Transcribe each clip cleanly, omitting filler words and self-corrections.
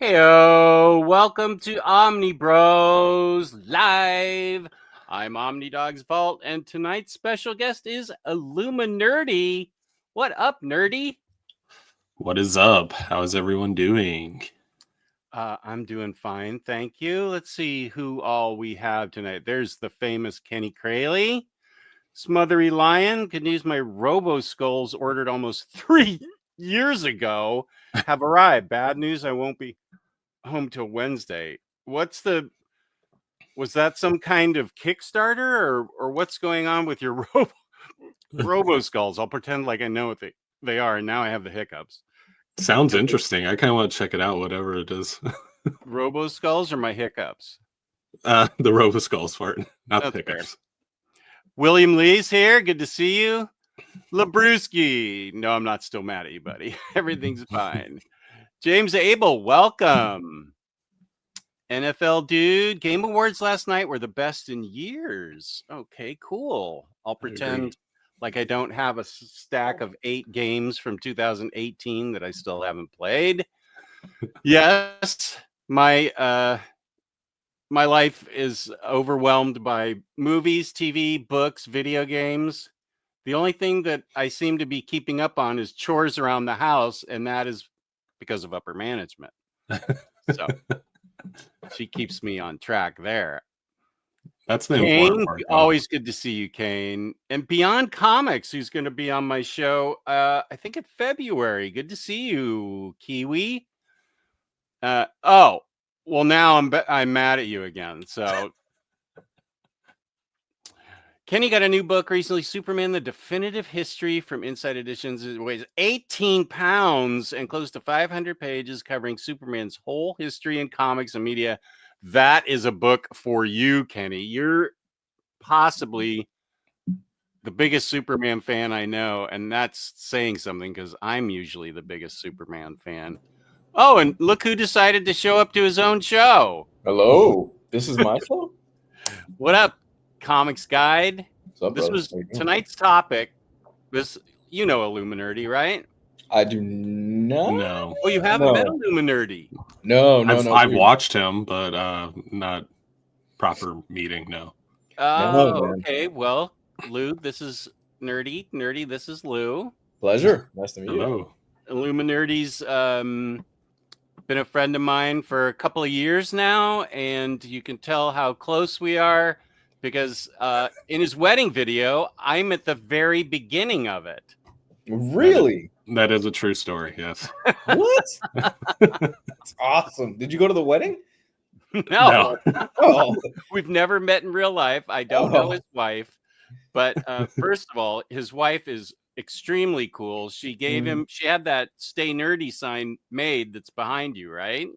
Heyo, welcome to Omnibros Live. I'm Omnidog's Vault, and tonight's special guest is Illuminerdy. What up, nerdy? What is up? How is everyone doing? I'm doing fine, thank you. Let's see who all we have tonight. There's the famous Kenny Crayley. Smothery Lion. Good news, my Robo Skulls ordered almost 3 years ago have arrived. Bad news, I won't be home till Wednesday. Was that some kind of Kickstarter or what's going on with your Robo Skulls? I'll pretend like I know what they are, and now I have the hiccups. Sounds interesting. I kind of want to check it out, whatever it is. Robo Skulls or my hiccups? The Robo Skulls part, not the hiccups. Fair. William Lee's here. Good to see you. Labruski. No, I'm not still mad at you, buddy. Everything's fine. James Abel, welcome. NFL dude, Game Awards last night were the best in years. Okay, cool. I'll pretend like I don't have a stack of 8 games from 2018 that I still haven't played. Yes, my life is overwhelmed by movies, TV, books, video games. The only thing that I seem to be keeping up on is chores around the house, and that is because of upper management. So she keeps me on track there. That's the Kane, important part. always good to see you, Kane. And Beyond Comics, who's going to be on my show, I think in February. Good to see you, Kiwi. Oh, well, now I'm mad at you again. So Kenny got a new book recently, Superman, The Definitive History from Inside Editions. It weighs 18 pounds and close to 500 pages covering Superman's whole history in comics and media. That is a book for you, Kenny. You're possibly the biggest Superman fan I know, and that's saying something because I'm usually the biggest Superman fan. Oh, and look who decided to show up to his own show. Hello, this is my show? What up, Comics Guide? What's up, This brother? was tonight's topic. You know Illuminerdy, right? I do not. No. Oh, you haven't met Illuminerdy? No. I've watched him, but not proper meeting. No. Oh, okay. Well, Lou, this is Nerdy. Nerdy, this is Lou. Pleasure. Nice to meet you. Hello. Illuminerdy's been a friend of mine for a couple of years now, and you can tell how close we are because in his wedding video, I'm at the very beginning of it. Really? That is a true story, yes. What? That's awesome. Did you go to the wedding? No. Oh. We've never met in real life. I don't know his wife. But first of all, his wife is extremely cool. She gave him, she had that Stay Nerdy sign made that's behind you, right?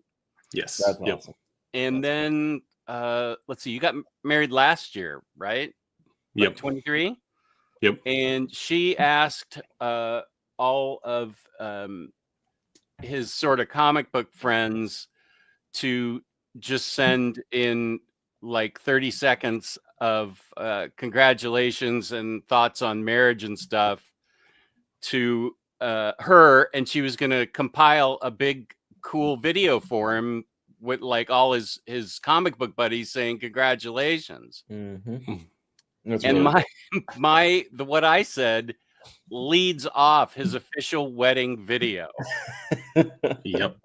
Yes. That's awesome. And then, let's see, you got married last year, right? Yep. 23? Yep. And she asked all of his sort of comic book friends to just send in like 30 seconds of congratulations and thoughts on marriage and stuff to her, and she was going to compile a big cool video for him with like all his comic book buddies saying congratulations. That's and really what I said leads off his official wedding video. Yep.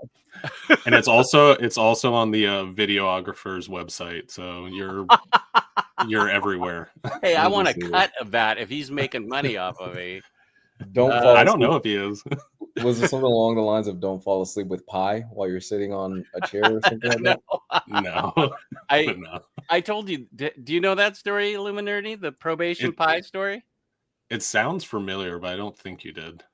And it's also on the videographer's website, so you're everywhere. Hey, I want a cut of that if he's making money off of me. Don't fall I don't know if he is. Was it something along the lines of don't fall asleep with pie while you're sitting on a chair or something like that? No. I told you. Do you know that story, Illuminerdy? The probation pie story? It sounds familiar, but I don't think you did.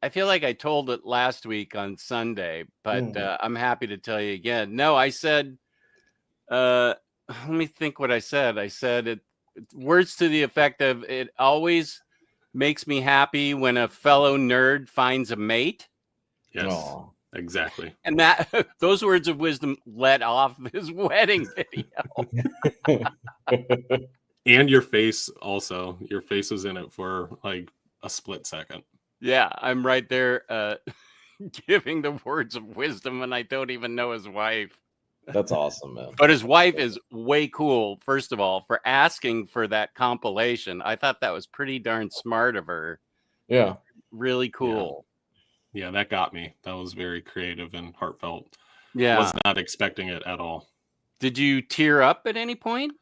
I feel like I told it last week on Sunday, but I'm happy to tell you again. No, I said, let me think what I said. I said words to the effect of, it always makes me happy when a fellow nerd finds a mate. Yes, exactly. And that those words of wisdom led off his wedding video. And your face also. Your face was in it for like a split second. Yeah, I'm right there. giving the words of wisdom, and I don't even know his wife. That's awesome, man. But his wife is way cool, first of all, for asking for that compilation. I thought that was pretty darn smart of her. Yeah. Really cool. Yeah, that got me. That was very creative and heartfelt. Yeah. Was not expecting it at all. Did you tear up at any point?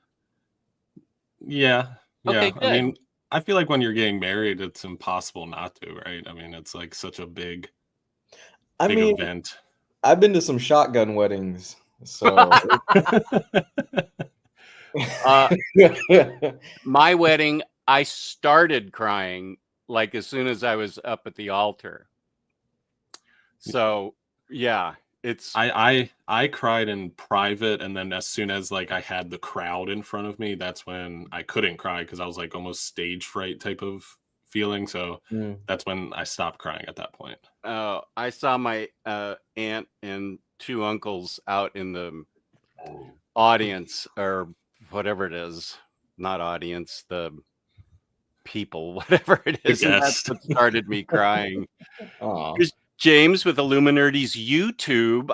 Yeah. Okay, Yeah. good. I mean, I feel like when you're getting married, it's impossible not to, right? I mean, it's like such a big event. I've been to some shotgun weddings, so my wedding, I started crying like as soon as I was up at the altar. So yeah, it's I cried in private, and then as soon as like I had the crowd in front of me, that's when I couldn't cry because I was like almost stage fright type of feeling. So that's when I stopped crying at that point. I saw my aunt and 2 uncles out in the audience, or whatever it is, not audience, the people, whatever it is. And that's what started me crying. Here's James with Illuminerdy's YouTube.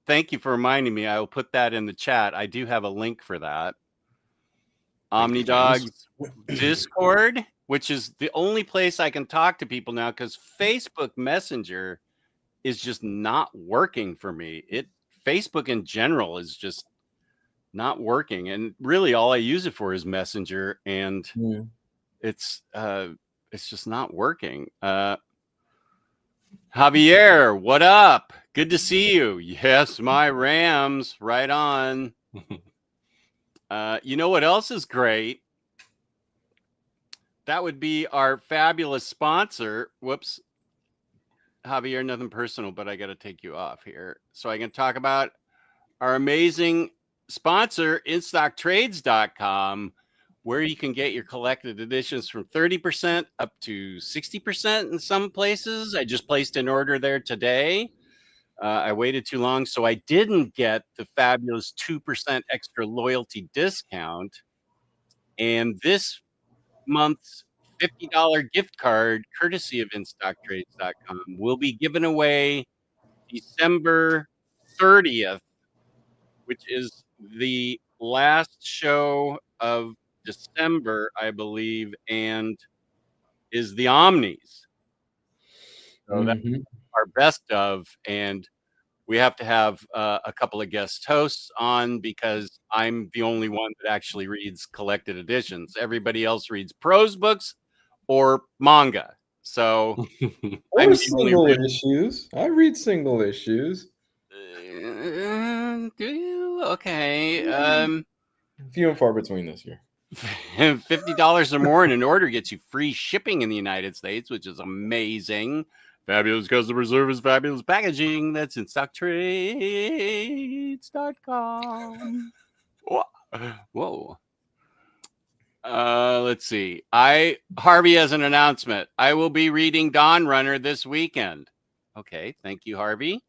Thank you for reminding me. I will put that in the chat. I do have a link for that. OmniDog's Discord, which is the only place I can talk to people now because Facebook Messenger is just not working for me. Facebook in general is just not working, and really all I use it for is Messenger, and it's just not working. Javier, what up? Good to see you. Yes, my Rams, right on. You know what else is great? That would be our fabulous sponsor. Whoops. Javier, nothing personal, but I got to take you off here so I can talk about our amazing sponsor, InStockTrades.com, where you can get your collected editions from 30% up to 60% in some places. I just placed an order there today. I waited too long, so I didn't get the fabulous 2% extra loyalty discount. And this month's $50 gift card, courtesy of InStockTrades.com, will be given away December 30th, which is the last show of December, I believe, and is the Omnis. So that's our best of, and we have to have a couple of guest hosts on because I'm the only one that actually reads collected editions. Everybody else reads prose books or manga. So or single issues. I read single issues. Do you? Okay. Few and far between this year. $50 or more in an order gets you free shipping in the United States, which is amazing. Fabulous customer service, fabulous packaging. That's InStockTrades.com. Whoa. Let's see. Harvey has an announcement. I will be reading Dawn Runner this weekend. Okay, thank you, Harvey.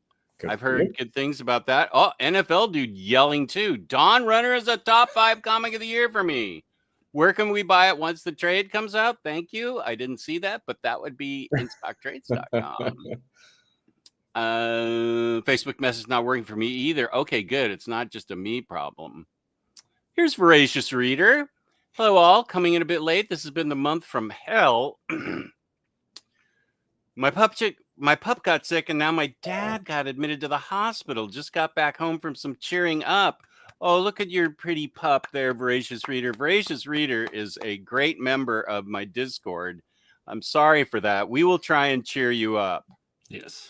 I've heard good things about that. Oh, NFL dude yelling too. Dawn Runner is a top 5 comic of the year for me. Where can we buy it once the trade comes out? Thank you. I didn't see that, but that would be InStockTrades.com. Facebook message not working for me either. Okay, good. It's not just a me problem. Here's Voracious Reader. Hello, all. Coming in a bit late. This has been the month from hell. My pup got sick, and now my dad got admitted to the hospital. Just got back home from some cheering up. Oh, look at your pretty pup there, Voracious Reader. Voracious Reader is a great member of my Discord. I'm sorry for that. We will try and cheer you up. Yes.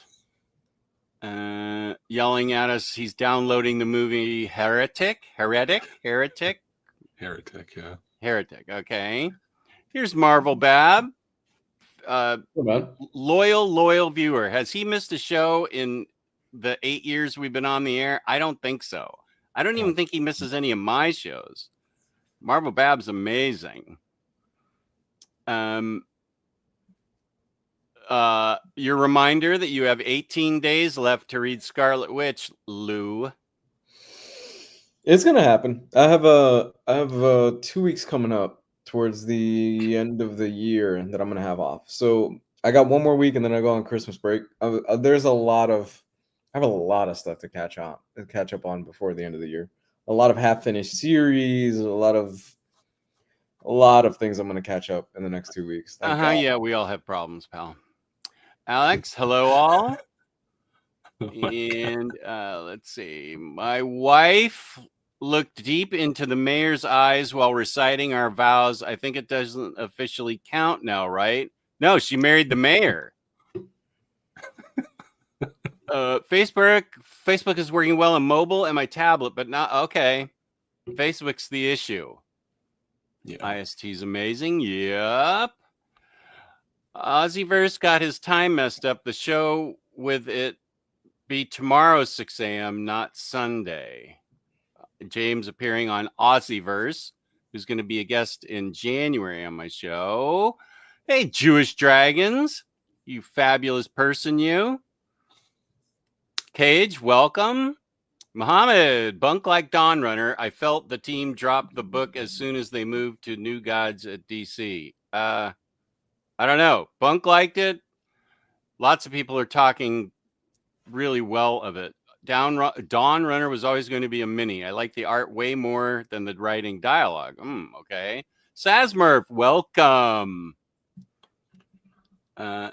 Yelling at us. He's downloading the movie Heretic. Yeah. Heretic. Okay. Here's Marvel Bab. Loyal viewer. Has he missed a show in the 8 years we've been on the air? I don't think so. I don't even think he misses any of my shows. Marvel Bab's amazing. Your reminder that you have 18 days left to read Scarlet Witch, Lou. It's gonna happen. I have 2 weeks coming up towards the end of the year that I'm gonna have off. So I got one more week, and then I go on Christmas break. There's a lot of, I have a lot of stuff to catch up on before the end of the year. A lot of half-finished series, a lot of things I'm going to catch up in the next 2 weeks. Thank God. Yeah, we all have problems, pal. Alex, hello all. And let's see. My wife looked deep into the mayor's eyes while reciting our vows. I think it doesn't officially count now, right? No, she married the mayor. Facebook is working well on mobile and my tablet, but not okay. Facebook's the issue. Yeah. IST's amazing. Yep. Ozzyverse got his time messed up. The show with it be tomorrow 6 a.m., not Sunday. James appearing on Ozzyverse, who's going to be a guest in January on my show. Hey, Jewish Dragons, you fabulous person, you. Cage, welcome. Muhammad, bunk like Dawn Runner. I felt the team dropped the book as soon as they moved to New Gods at DC. I don't know. Bunk liked it. Lots of people are talking really well of it. Dawn Runner was always going to be a mini. I like the art way more than the writing dialogue. Okay. Sasmurf, welcome.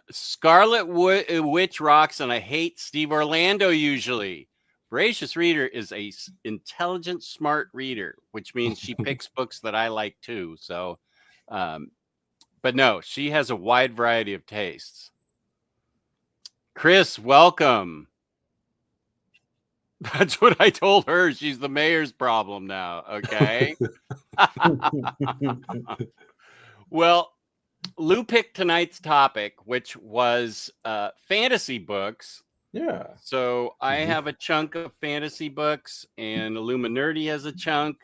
Scarlet Witch rocks, and I hate Steve Orlando usually. Voracious Reader is a intelligent, smart reader, which means she picks books that I like too. So, but no, she has a wide variety of tastes. Chris, welcome. That's what I told her. She's the mayor's problem now. Okay. Well, Lou picked tonight's topic, which was fantasy books. Yeah. So I have a chunk of fantasy books, and Illuminerdy has a chunk,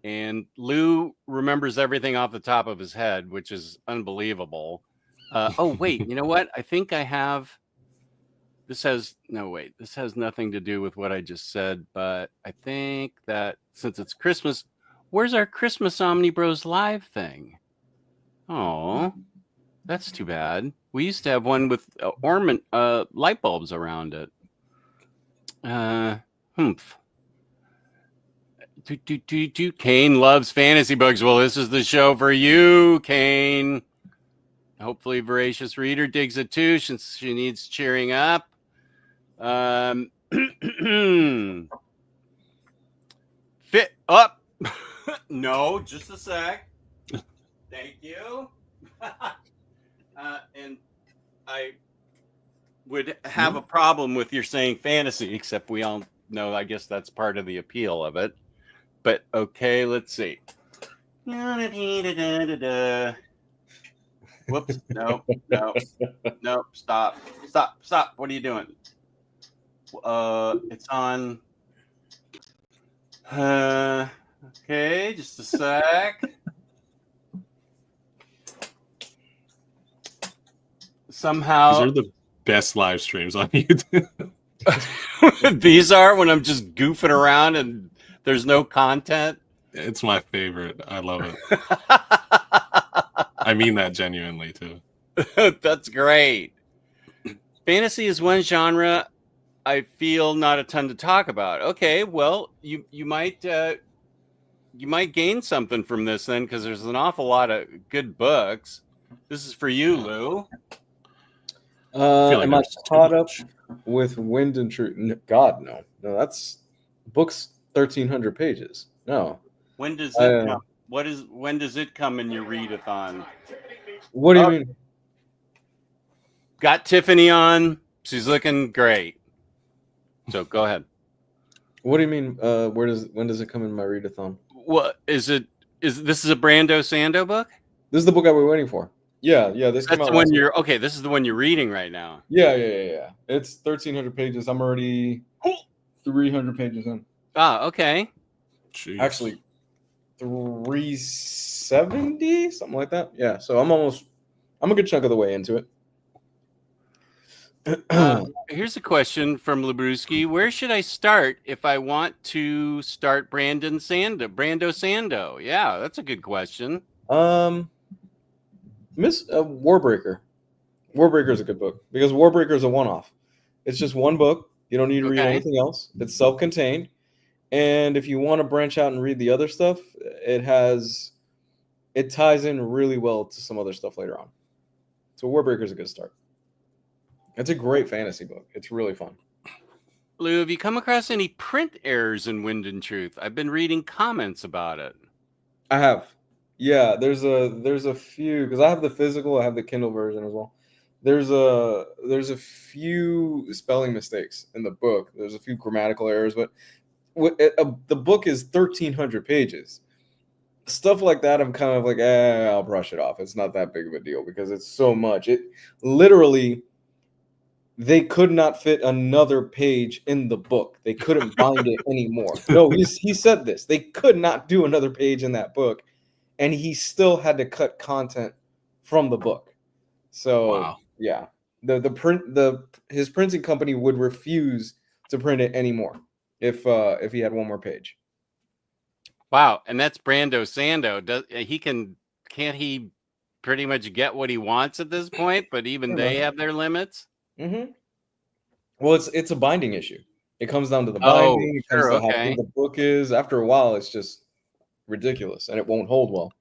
and Lou remembers everything off the top of his head, which is unbelievable. Oh, wait, you know what? I think I have. This has nothing to do with what I just said, but I think that since it's Christmas, where's our Christmas Omnibros Live thing? Oh, that's too bad. We used to have one with ornament light bulbs around it. Kane loves fantasy books. Well, this is the show for you, Kane. Hopefully, Voracious Reader digs it too, since she needs cheering up. Fit up. No, just a sec. Thank you. And I would have a problem with your saying fantasy, except we all know, I guess that's part of the appeal of it. But okay, let's see. Whoops. No. Stop. What are you doing? It's on. Okay, just a sec. Somehow. These are the best live streams on YouTube. These are when I'm just goofing around and there's no content. It's my favorite. I love it. I mean that genuinely too. That's great. Fantasy is one genre I feel not a ton to talk about. Okay, well, you might gain something from this then, because there's an awful lot of good books. This is for you, Lou. Am I caught up with Wind and Truth? God, no. That's books 1,300 pages. No. When does it come? When does it come in your readathon? What do you mean? Got Tiffany on. She's looking great. So go ahead. What do you mean? When does it come in my readathon? What is it? This is a Brando Sando book? This is the book I was waiting for. Yeah. This That's the one you're okay. This is the one you're reading right now. Yeah. It's 1,300 pages. I'm already 300 pages in. Ah, okay. Jeez. Actually, 370, something like that. Yeah. So I'm a good chunk of the way into it. Here's a question from Labruski. Where should I start if I want to start Brando Sando? Yeah, that's a good question. Miss Warbreaker. Warbreaker is a good book because Warbreaker is a one-off. It's just one book. You don't need to read anything else. It's self-contained. And if you want to branch out and read the other stuff, it ties in really well to some other stuff later on. So Warbreaker is a good start. It's a great fantasy book. It's really fun. Lou, have you come across any print errors in Wind and Truth? I've been reading comments about it. I have. Yeah, there's a few because I have the physical, I have the Kindle version as well. There's a few spelling mistakes in the book. There's a few grammatical errors, but the book is 1,300 pages. Stuff like that, I'm kind of like, I'll brush it off. It's not that big of a deal because it's so much. It literally, they could not fit another page in the book. They couldn't bind it anymore. No, he said this. They could not do another page in that book, and he still had to cut content from the book. So wow. Yeah, his printing company would refuse to print it anymore if he had one more page. Wow, and that's Brando Sando. Can't he pretty much get what he wants at this point? But even they have their limits. Mm-hmm. Well, it's a binding issue. It comes down to the binding. It comes to how big the book is. After a while, it's just ridiculous, and it won't hold well.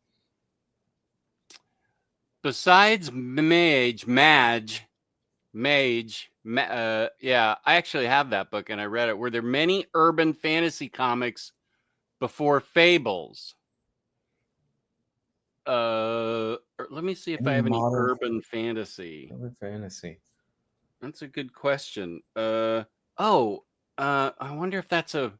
Besides Mage, yeah, I actually have that book and I read it. Were there many urban fantasy comics before Fables? Let me see if I have any urban fantasy. Urban fantasy. That's a good question. I wonder if that's a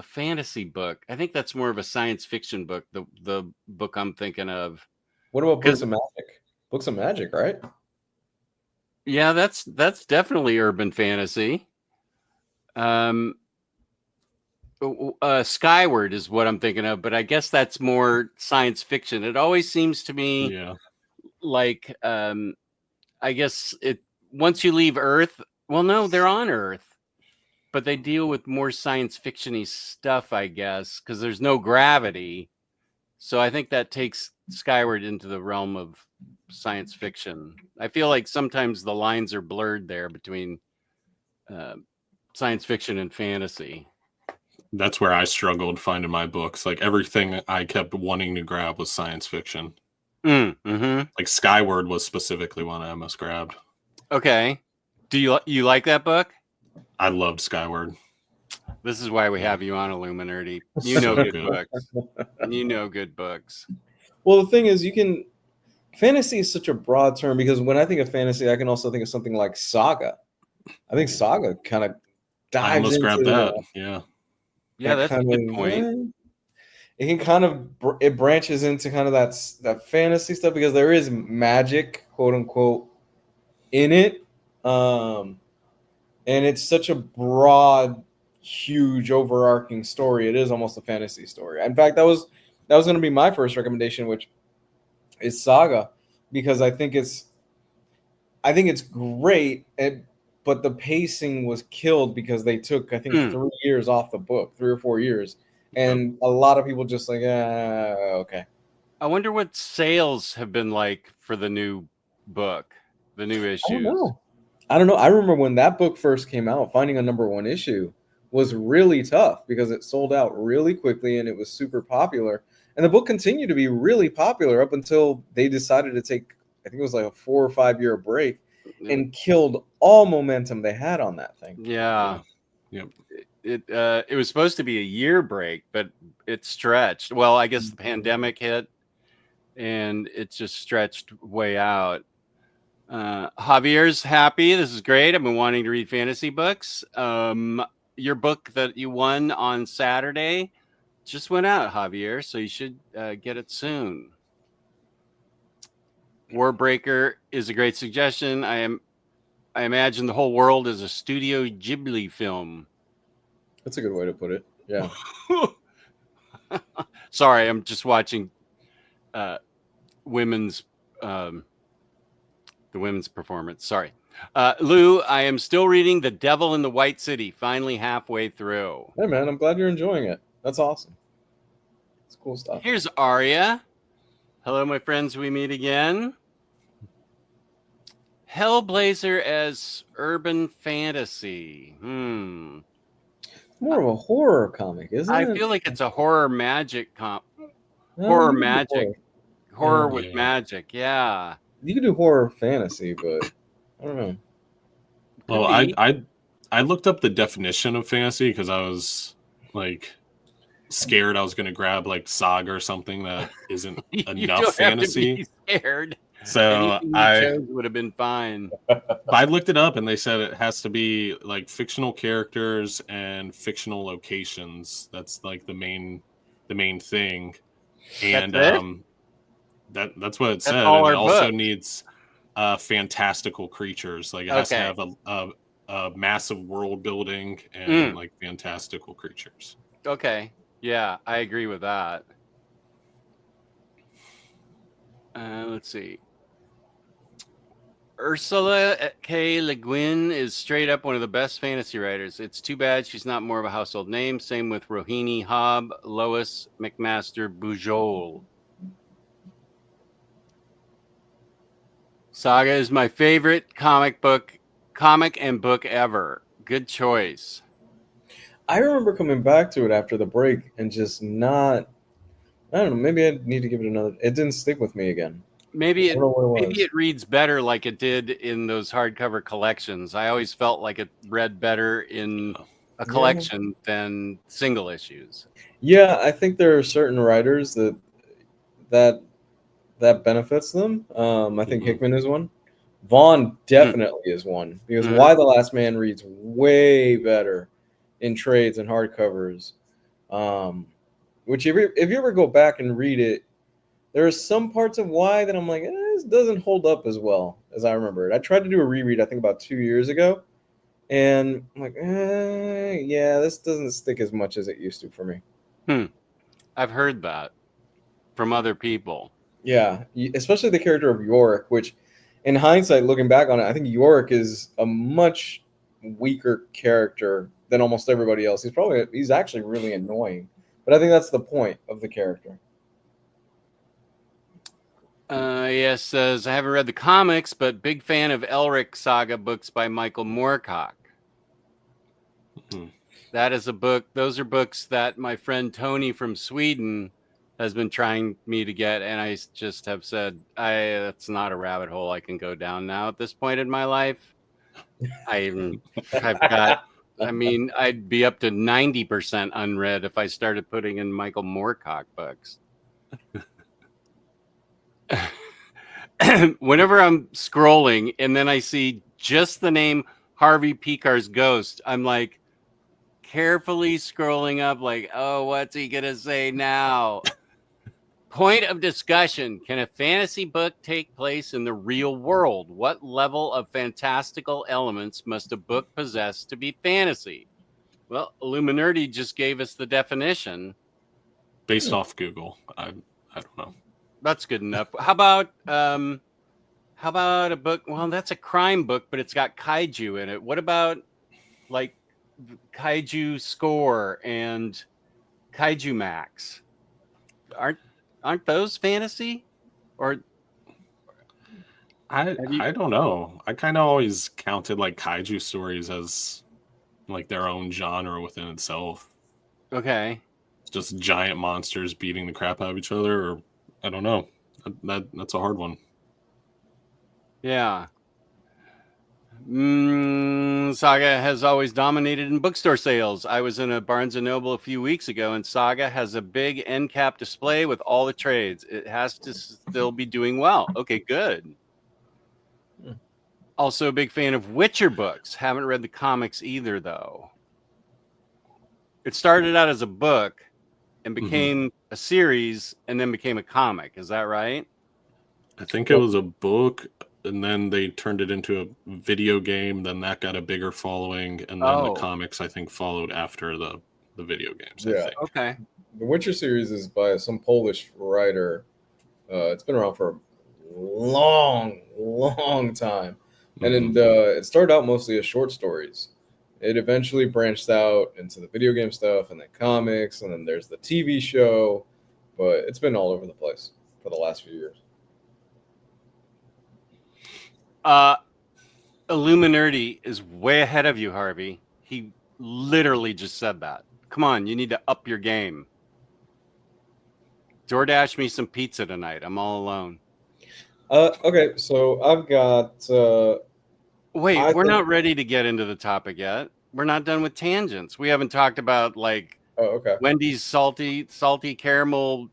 fantasy book. I think that's more of a science fiction book. The book I'm thinking of. What about Books of Magic? Books of Magic, right? Yeah, that's definitely urban fantasy. Skyward is what I'm thinking of, but I guess that's more science fiction. It always seems to me like I guess once you leave Earth. Well, no, they're on Earth. But they deal with more science fiction-y stuff, I guess, because there's no gravity. So I think that takes Skyward into the realm of science fiction. I feel like sometimes the lines are blurred there between science fiction and fantasy. That's where I struggled finding my books. Like everything I kept wanting to grab was science fiction. Mm-hmm. Like Skyward was specifically one I almost grabbed. Okay. Do you like that book? I loved Skyward. This is why we have you on Illuminerdy. You know good books. You know good books. Well, the thing is, fantasy is such a broad term because when I think of fantasy, I can also think of something like Saga. I think Saga kind of dives I almost into grabbed that. Yeah. Yeah, that's a good point. It can kind of it branches into kind of that fantasy stuff because there is magic, quote unquote, in it. And it's such a broad, huge, overarching story. It is almost a fantasy story. In fact, that was going to be my first recommendation, which is Saga, because I think it's great, but the pacing was killed because they took, I think, 3 years off the book, 3 or 4 years, and a lot of people just like, okay. I wonder what sales have been like for the new book, the new issues. I don't know. I remember when that book first came out, finding a #1 issue was really tough because it sold out really quickly and it was super popular. And the book continued to be really popular up until they decided to take, I think it was like a 4 or 5 year break and killed all momentum they had on that thing. Yeah. It was supposed to be a year break, but it stretched. Well, I guess the pandemic hit and it just stretched way out. Javier's happy. This is great. I've been wanting to read fantasy books. Your book that you won on Saturday just went out, Javier, so you should get it soon. Warbreaker is a great suggestion. I imagine the whole world is a Studio Ghibli film. That's a good way to put it. Yeah. Sorry, I'm just watching women's the women's performance. Sorry. Lou, I am still reading The Devil in the White City, finally halfway through. Hey, man, I'm glad you're enjoying it. That's awesome. It's cool stuff. Here's Aria. Hello, my friends. We meet again. Hellblazer as urban fantasy. More of a horror comic, isn't I it? feel like it's a horror magic No, horror you can do magic, horror. horror Yeah. with Yeah. magic. Yeah. You can do horror fantasy, but I don't know. Well, Could be. I looked up the definition of fantasy because I was like scared I was going to grab like Saga or something that isn't You enough don't have to fantasy. be scared. So Anything you chose would have been fine. I looked it up and they said it has to be like fictional characters and fictional locations. That's like the main thing. And That's it? that's what it That's said. all And it our also book. needs fantastical creatures. Like it has to Okay. have a massive world building and like fantastical creatures. Okay. Yeah, I agree with that. Let's see. Ursula K. Le Guin is straight up one of the best fantasy writers. It's too bad she's not more of a household name. Same with Rohini Hobb, Lois McMaster Bujold. Saga is my favorite comic and book ever. Good choice. I remember coming back to it after the break and just not. I don't know. Maybe I need to give it another. It didn't stick with me again. Maybe I don't know what it was. it reads better like it did in those hardcover collections. I always felt like it read better in a collection than single issues. Yeah, I think there are certain writers that benefits them. I think Hickman is one. Vaughn definitely is one because Why the Last Man reads way better in trades and hardcovers. Which if you ever go back and read it, there are some parts of Why that I'm like, this doesn't hold up as well as I remember it. I tried to do a reread, I think about 2 years ago, and I'm like, yeah, this doesn't stick as much as it used to for me. I've heard that from other people. Yeah, especially the character of Yorick, which in hindsight, looking back on it, I think Yorick is a much weaker character than almost everybody else. He's actually really annoying, but I think that's the point of the character. Yes, says I haven't read the comics, but big fan of Elric Saga books by Michael Moorcock. That is a book. Those are books that my friend Tony from Sweden has been trying me to get, and I just have said, that's not a rabbit hole I can go down now at this point in my life. I've got. I mean, I'd be up to 90% unread if I started putting in Michael Moorcock books. Whenever I'm scrolling and then I see just the name Harvey Picar's Ghost, I'm like carefully scrolling up like, oh, what's he going to say now? Point of discussion. Can a fantasy book take place in the real world? What level of fantastical elements must a book possess to be fantasy? Well, Illuminerdy just gave us the definition. Based off Google. I don't know. That's good enough. How about a book? Well, that's a crime book, but it's got kaiju in it. What about like Kaiju Score and Kaiju Max? Aren't those fantasy? Or I don't know. I kind of always counted like kaiju stories as like their own genre within itself. Okay. It's just giant monsters beating the crap out of each other, or I don't know. That's a hard one. Yeah. Saga has always dominated in bookstore sales. I was in a Barnes & Noble a few weeks ago, and Saga has a big end cap display with all the trades. It has to still be doing well. Okay, good. Also a big fan of Witcher books. Haven't read the comics either, though. It started out as a book and became a series and then became a comic. Is that right? I think it was a book, and then they turned it into a video game. Then that got a bigger following, and then the comics, I think, followed after the video games. I think. Okay. The Witcher series is by some Polish writer. It's been around for a long time. And it started out mostly as short stories. It eventually branched out into the video game stuff and then comics, and then there's the TV show. But it's been all over the place for the last few years. Illuminerdy is way ahead of you, Harvey. He literally just said that. Come on, you need to up your game. DoorDash me some pizza tonight. I'm all alone. Okay, so I've got. Wait, we're not ready to get into the topic yet. We're not done with tangents. We haven't talked about like okay. Wendy's salty caramel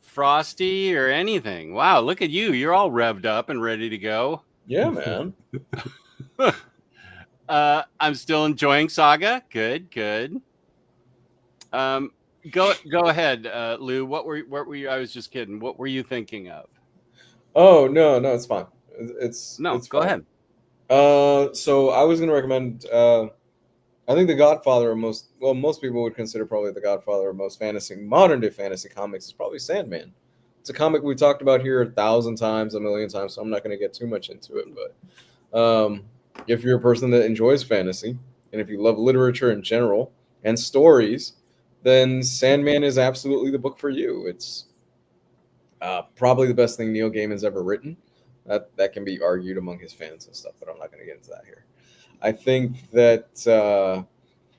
frosty or anything. Wow, look at you. You're all revved up and ready to go. Yeah, man. I'm still enjoying Saga. Good. Go ahead, Lou. What were you? I was just kidding. What were you thinking of? Oh no, it's fine. It's go fine. ahead. So I was gonna recommend. I think The Godfather of most people would consider probably The Godfather of most modern day fantasy comics is probably Sandman. It's a comic we talked about here 1,000 times, a million times, so I'm not going to get too much into it. But if you're a person that enjoys fantasy, and if you love literature in general and stories, then Sandman is absolutely the book for you. It's probably the best thing Neil Gaiman's ever written. That can be argued among his fans and stuff, but I'm not going to get into that here. I think that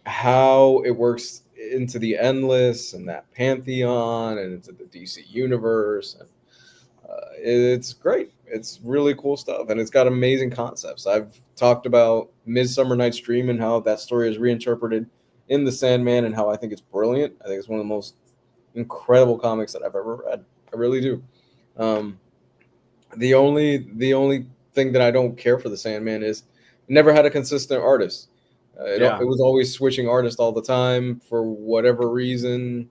how it works into the Endless and that Pantheon and into the DC universe, and it's great. It's really cool stuff, and it's got amazing concepts. I've talked about Midsummer Night's Dream and how that story is reinterpreted in the Sandman, and how I think it's brilliant. I think it's one of the most incredible comics that I've ever read. I really do. The only thing that I don't care for the Sandman is never had a consistent artist. It was always switching artists all the time for whatever reason,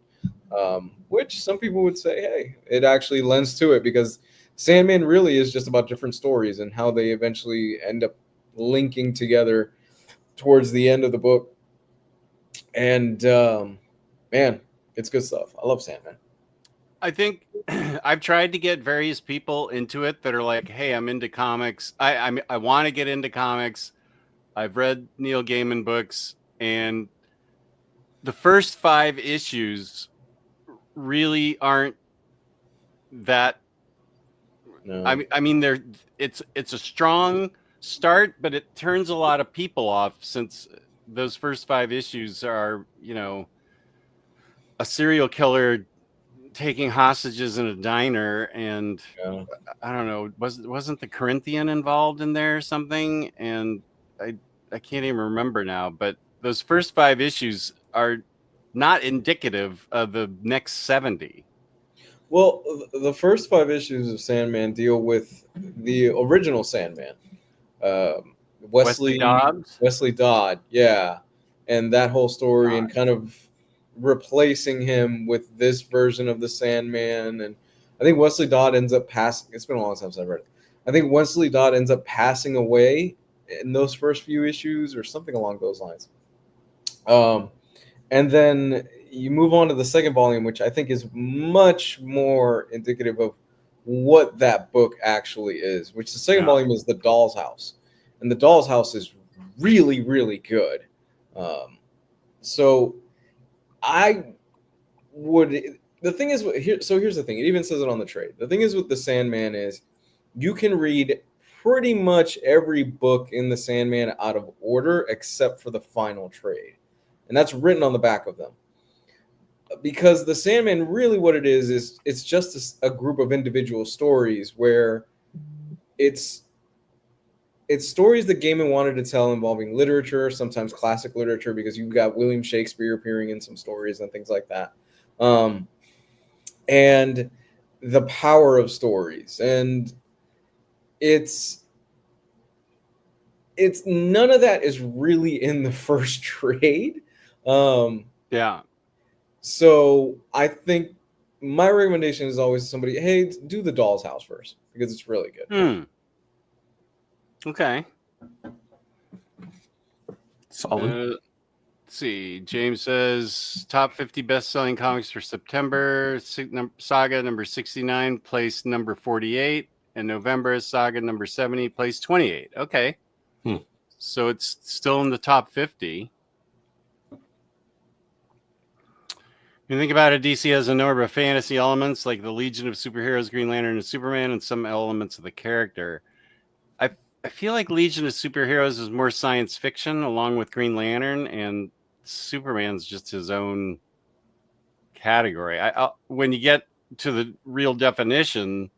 which some people would say, hey, it actually lends to it, because Sandman really is just about different stories and how they eventually end up linking together towards the end of the book. And man, it's good stuff. I love Sandman. I think I've tried to get various people into it that are like, hey, I'm into comics. I want to get into comics. I've read Neil Gaiman books, and the first 5 issues really aren't that. No. I mean, it's a strong start, but it turns a lot of people off, since those first 5 issues are, a serial killer taking hostages in a diner, and I don't know, wasn't the Corinthian involved in there or something? And I can't even remember now, but those first 5 issues are not indicative of the next 70. Well, the first 5 issues of Sandman deal with the original Sandman, Wesley Dodd, yeah, and that whole story, and kind of replacing him with this version of the Sandman. And I think Wesley Dodd ends up passing. It's been a long time since I've read it. I think Wesley Dodd ends up passing away in those first few issues, or something along those lines. And then you move on to the second volume, which I think is much more indicative of what that book actually is, which the second volume is The Doll's House. And The Doll's House is really, really good. So I would, the thing is, here's the thing. It even says it on the trade. The thing is with the Sandman is you can read pretty much every book in the Sandman out of order except for the final trade. And that's written on the back of them. Because the Sandman, really what it is it's just a group of individual stories where it's stories that Gaiman wanted to tell involving literature, sometimes classic literature, because you've got William Shakespeare appearing in some stories and things like that. And the power of stories. And it's none of that is really in the first trade. So I think my recommendation is always somebody, hey, do The Doll's House first, because it's really good. Okay. Solid. Let's see. James says top 50 best-selling comics for September. Saga number 69, place number 48. And November is Saga number 70, place 28. Okay. So it's still in the top 50. You think about it, DC has a number of fantasy elements like the Legion of Superheroes, Green Lantern, and Superman, and some elements of the character. I feel like Legion of Superheroes is more science fiction, along with Green Lantern, and Superman's just his own category. When you get to the real definition,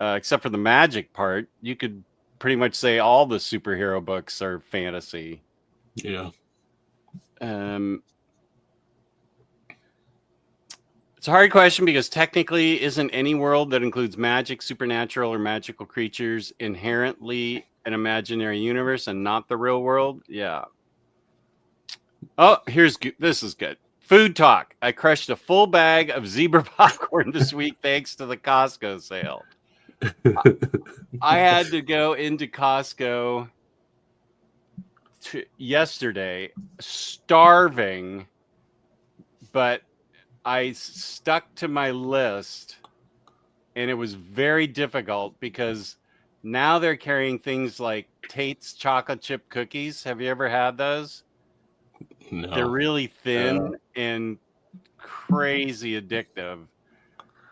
except for the magic part, you could pretty much say all the superhero books are fantasy. Yeah. It's a hard question because technically, isn't any world that includes magic, supernatural, or magical creatures inherently an imaginary universe and not the real world? Yeah. Oh, this is good. Food talk. I crushed a full bag of zebra popcorn this week thanks to the Costco sale. I had to go into Costco yesterday, starving, but I stuck to my list, and it was very difficult because now they're carrying things like Tate's chocolate chip cookies. Have you ever had those? No. They're really thin and crazy addictive.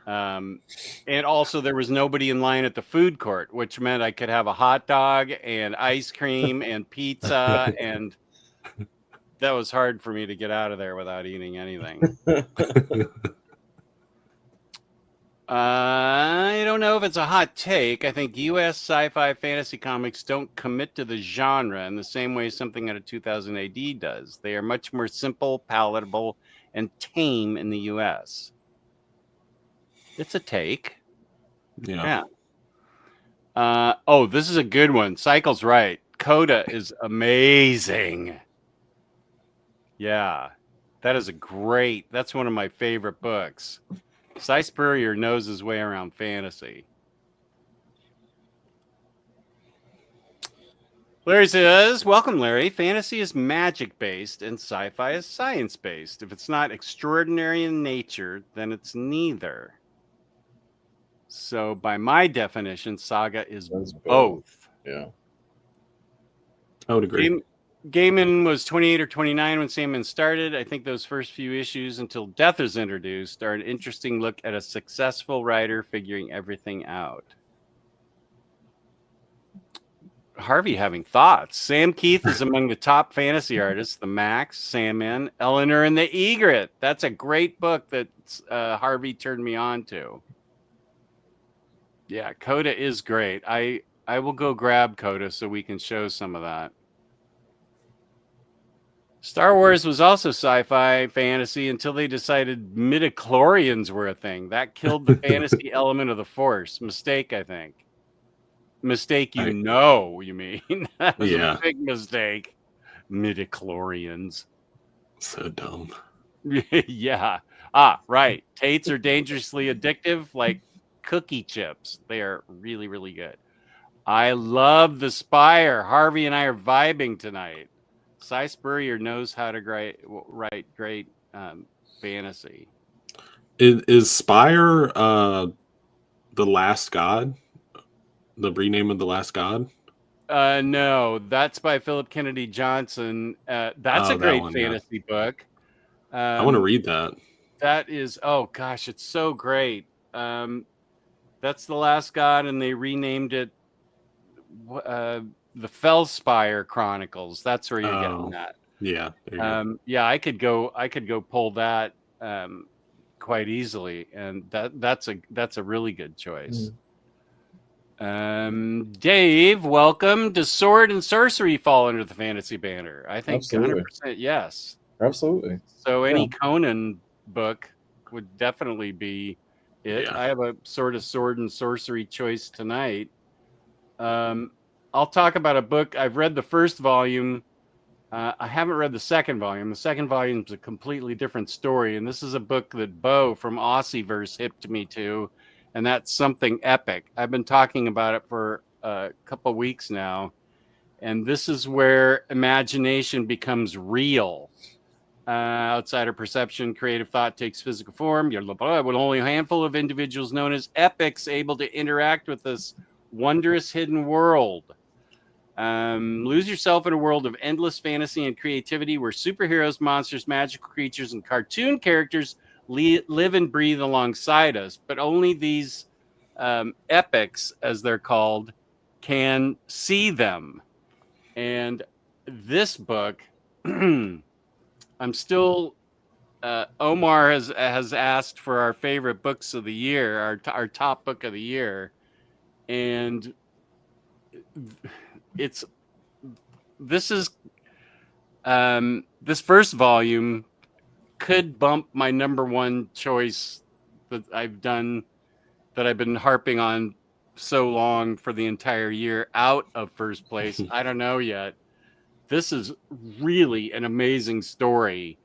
And also there was nobody in line at the food court, which meant I could have a hot dog and ice cream and pizza, and that was hard for me to get out of there without eating anything. I don't know if it's a hot take. I think U.S. sci-fi fantasy comics don't commit to the genre in the same way something out of 2000 AD does. They are much more simple, palatable, and tame in the U.S. It's a take. Yeah. This is a good one. Cycle's right. Coda is amazing. Yeah, that's one of my favorite books. Cy Spurrier knows his way around fantasy. Larry says, welcome, Larry. Fantasy is magic-based and sci-fi is science-based. If it's not extraordinary in nature, then it's neither. So by my definition, Saga is both. Yeah. I would agree. Gaiman was 28 or 29 when Sandman started. I think those first few issues until Death is introduced are an interesting look at a successful writer figuring everything out. Harvey having thoughts. Sam Keith is among the top fantasy artists. The Max, Sandman, Eleanor and the Egret. That's a great book that Harvey turned me on to. Yeah, Coda is great. I will go grab Coda so we can show some of that. Star Wars was also sci-fi fantasy until they decided midichlorians were a thing. That killed the fantasy element of the Force. Mistake, I think. Mistake, you mean. That was a big mistake. Midichlorians. So dumb. Yeah. Right. Tates are dangerously addictive, like cookie chips. They are really, really good. I love The Spire. Harvey and I are vibing tonight. Cy Spurrier knows how to write great fantasy. Is Spire The Last God? The rename of The Last God? No, that's by Philip Kennedy Johnson. That's a great fantasy book. I want to read that. That is, oh gosh, it's so great. That's The Last God, and they renamed it the Fellspire Chronicles. That's where you're getting that. Yeah. Yeah, I could go pull that quite easily, and that's a really good choice. Dave, welcome. Does sword and sorcery fall under the fantasy banner? I think 100% yes. Absolutely. So any Conan book would definitely be it. Yeah. I have a sort of sword and sorcery choice tonight. I'll talk about a book. I've read the first volume. I haven't read the second volume. The second volume is a completely different story. And this is a book that Bo from Aussieverse hipped me to. And that's Something Epic. I've been talking about it for a couple of weeks now. And this is where imagination becomes real. Outsider perception, creative thought takes physical form. With only a handful of individuals known as epics able to interact with this wondrous hidden world. Lose yourself in a world of endless fantasy and creativity where superheroes, monsters, magical creatures, and cartoon characters live and breathe alongside us. But only these epics, as they're called, can see them. And this book, I'm still, Omar has asked for our favorite books of the year, our top book of the year. And this first volume could bump my number one choice that I've been harping on so long for the entire year out of first place. I don't know yet. This is really an amazing story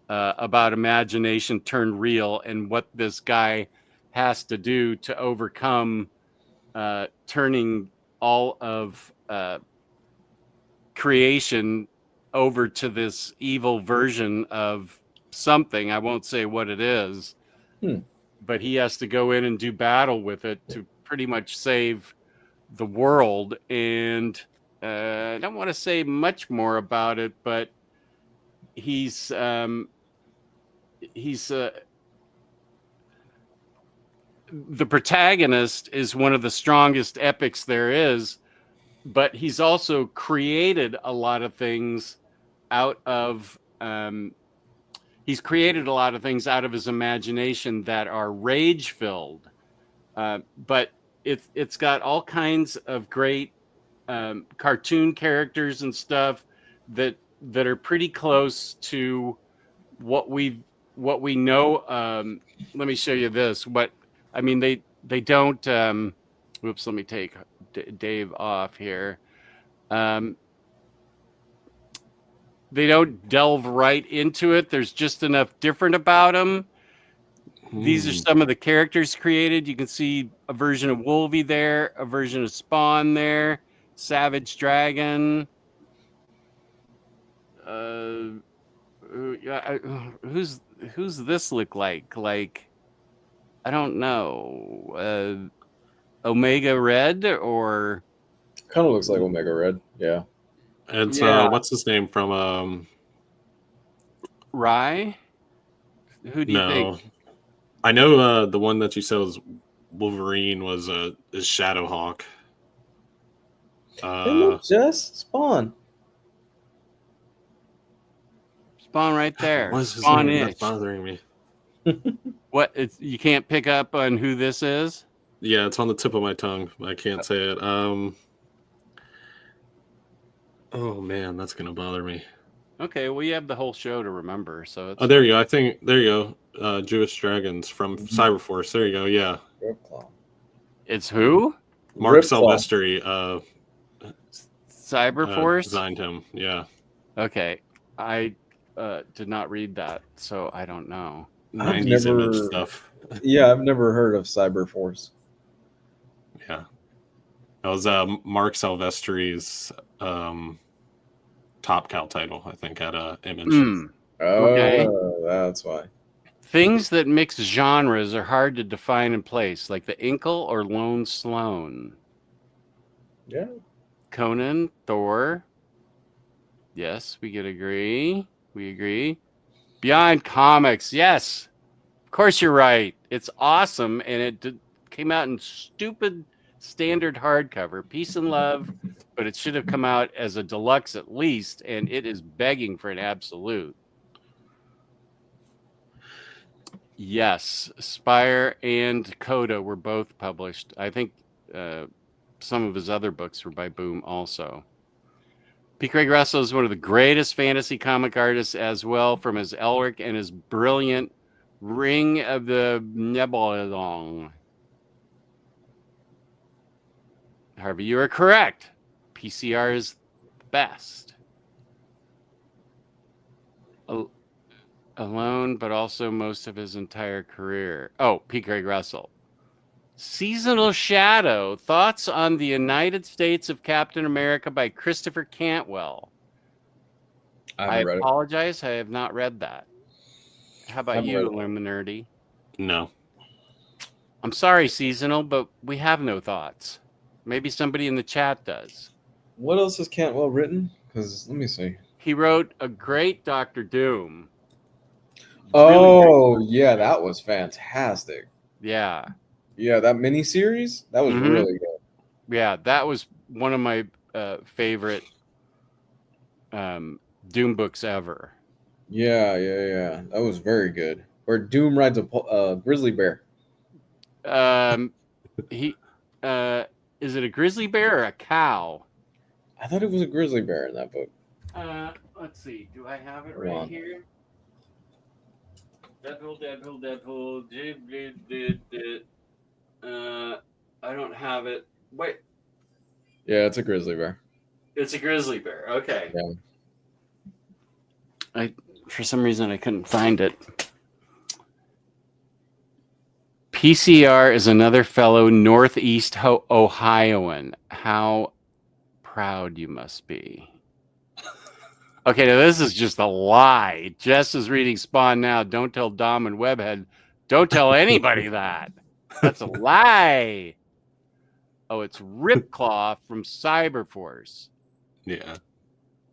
about imagination turned real and what this guy has to do to overcome turning all of creation over to this evil version of something. I won't say what it is, but he has to go in and do battle with it to pretty much save the world. And I don't want to say much more about it, but he's the protagonist is one of the strongest epics there is, but he's also created a lot of things out of his imagination that are rage filled, but it's got all kinds of great cartoon characters and stuff that are pretty close to what we know. Let me show you this. They don't. Whoops. Let me take Dave off here. They don't delve right into it. There's just enough different about them. These are some of the characters created. You can see a version of Wolvie there, a version of Spawn there, Savage Dragon. Who's this look like? Like, I don't know. Omega Red or kind of looks like Omega Red. Yeah. It's what's his name from Rye? Who do you think? I know the one that you said was Wolverine is Shadowhawk. Look, just Spawn. Spawn right there. What's his Spawn name? Itch. That's bothering me. What? You can't pick up on who this is? Yeah, it's on the tip of my tongue. I can't say it. Oh man, that's gonna bother me. Okay, well you have the whole show to remember, so it's there you go. There you go. Jewish Dragons from Cyberforce. There you go. Yeah. Ripclaw. It's who? Mark Ripclaw. Silvestri. Cyberforce designed him. Yeah. Okay, I did not read that, so I don't know. 90s image stuff. Yeah, I've never heard of Cyberforce. Yeah. That was Mark Silvestri's Top Cow title, I think, at Image. Okay. That's why. Things that mix genres are hard to define and place, like the Inkle or Lone Sloan. Yeah. Conan, Thor. Yes, we could agree. We agree. Beyond Comics. Yes. Of course you're right. It's awesome, and it came out in stupid standard hardcover, Peace and Love, but it should have come out as a deluxe at least, and it is begging for an absolute. Yes, Spire and Coda were both published. I think some of his other books were by Boom also. P. Craig Russell is one of the greatest fantasy comic artists as well, from his Elric and his brilliant Ring of the Nebulon. Harvey, you are correct. PCR is the best. Alone, but also most of his entire career. Oh, P. Craig Russell. Seasonal Shadow. Thoughts on the United States of Captain America by Christopher Cantwell. I apologize. I have not read that. How about you, Illuminerdy? No. I'm sorry, Seasonal, but we have no thoughts. Maybe somebody in the chat does. What else has Cantwell written? Because let me see. He wrote a great Dr. Doom. Oh, really yeah, that was fantastic. Yeah. Yeah, that miniseries, that was really good. Yeah, that was one of my favorite Doom books ever. Yeah. That was very good. Where Doom rides a grizzly bear. He is it a grizzly bear or a cow? I thought it was a grizzly bear in that book. Let's see. Do I have it Hold right on. here? Deadpool. I don't have it. Wait. Yeah, it's a grizzly bear. It's a grizzly bear. Okay. Yeah. For some reason I couldn't find it. PCR is another fellow Northeast Ohioan. How proud you must be. Okay, now this is just a lie. Jess is reading Spawn now. Don't tell Dom and Webhead. Don't tell anybody that. That's a lie. Oh, it's Ripclaw from Cyberforce. Yeah.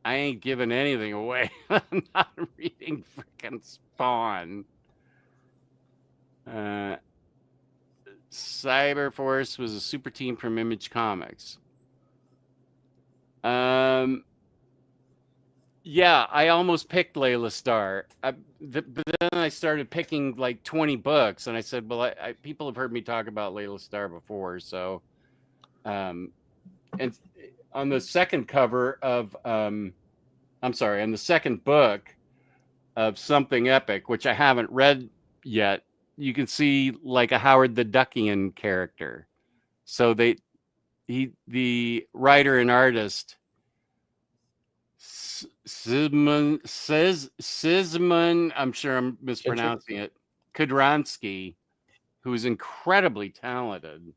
I ain't giving anything away. I'm not reading freaking Spawn. Cyberforce was a super team from Image Comics. Yeah, I almost picked Layla Starr, but then I started picking like 20 books, and I said, well, people have heard me talk about Layla Starr before, so, and on the second cover of, on the second book of Something Epic, which I haven't read yet, you can see like a Howard the Duckian character. So the writer and artist, Sisman, I'm sure I'm mispronouncing it, Kudransky, who is incredibly talented.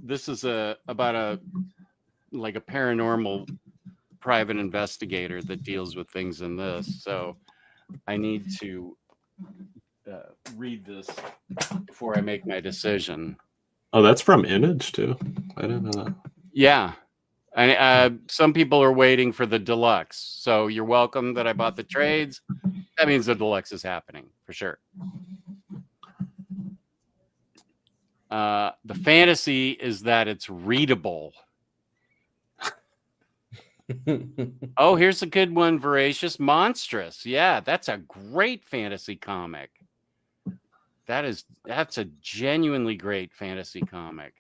This is about a paranormal private investigator that deals with things in this. So I need to read this before I make my decision. Oh, that's from Image too. I didn't know that. Yeah. And some people are waiting for the deluxe. So you're welcome that I bought the trades. That means the deluxe is happening for sure. The fantasy is that it's readable. Oh, here's a good one. Voracious Monstrous. Yeah, that's a great fantasy comic. That's a genuinely great fantasy comic.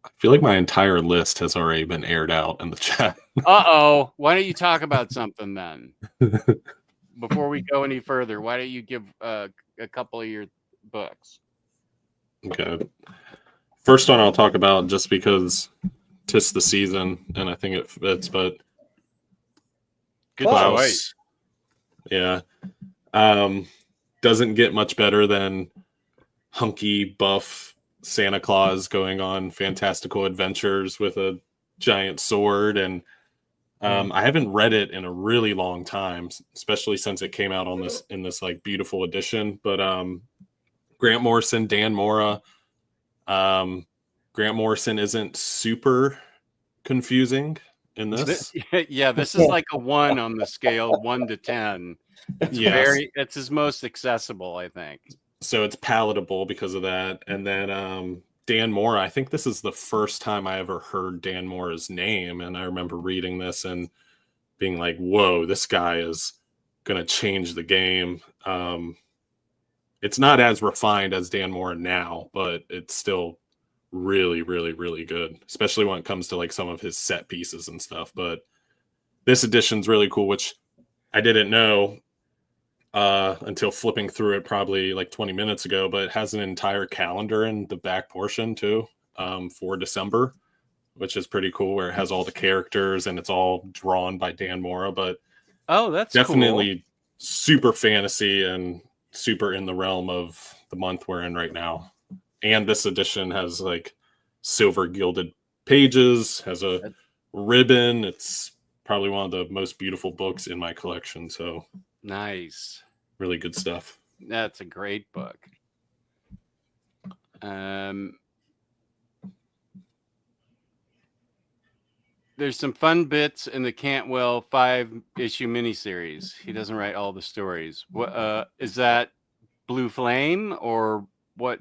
I feel like my entire list has already been aired out in the chat. Uh-oh. Why don't you talk about something then? Before we go any further, why don't you give a couple of your books? Okay. First one I'll talk about just because 'tis the season and I think it fits, but Good choice. Yeah. Doesn't get much better than hunky buff Santa Claus going on fantastical adventures with a giant sword, and I haven't read it in a really long time, especially since it came out in this like beautiful edition. But Grant Morrison, Dan Mora. Grant Morrison isn't super confusing in this. Yeah, this is like a 1 on the scale, 1 to 10. It's his most accessible, I think. So it's palatable because of that. And then Dan Mora, I think this is the first time I ever heard Dan Mora's name. And I remember reading this and being like, whoa, this guy is going to change the game. It's not as refined as Dan Mora now, but it's still really, really, really good, especially when it comes to like some of his set pieces and stuff. But this edition's really cool, which I didn't know until flipping through it probably like 20 minutes ago, but it has an entire calendar in the back portion too, for December, which is pretty cool, where it has all the characters and it's all drawn by Dan Mora. But that's definitely cool. Super fantasy and super in the realm of the month we're in right now. And this edition has like silver gilded pages, has a ribbon. It's probably one of the most beautiful books in my collection. So nice. Really good stuff. That's a great book. There's some fun bits in the Cantwell 5-issue miniseries. He doesn't write all the stories. What is that? Blue Flame or what?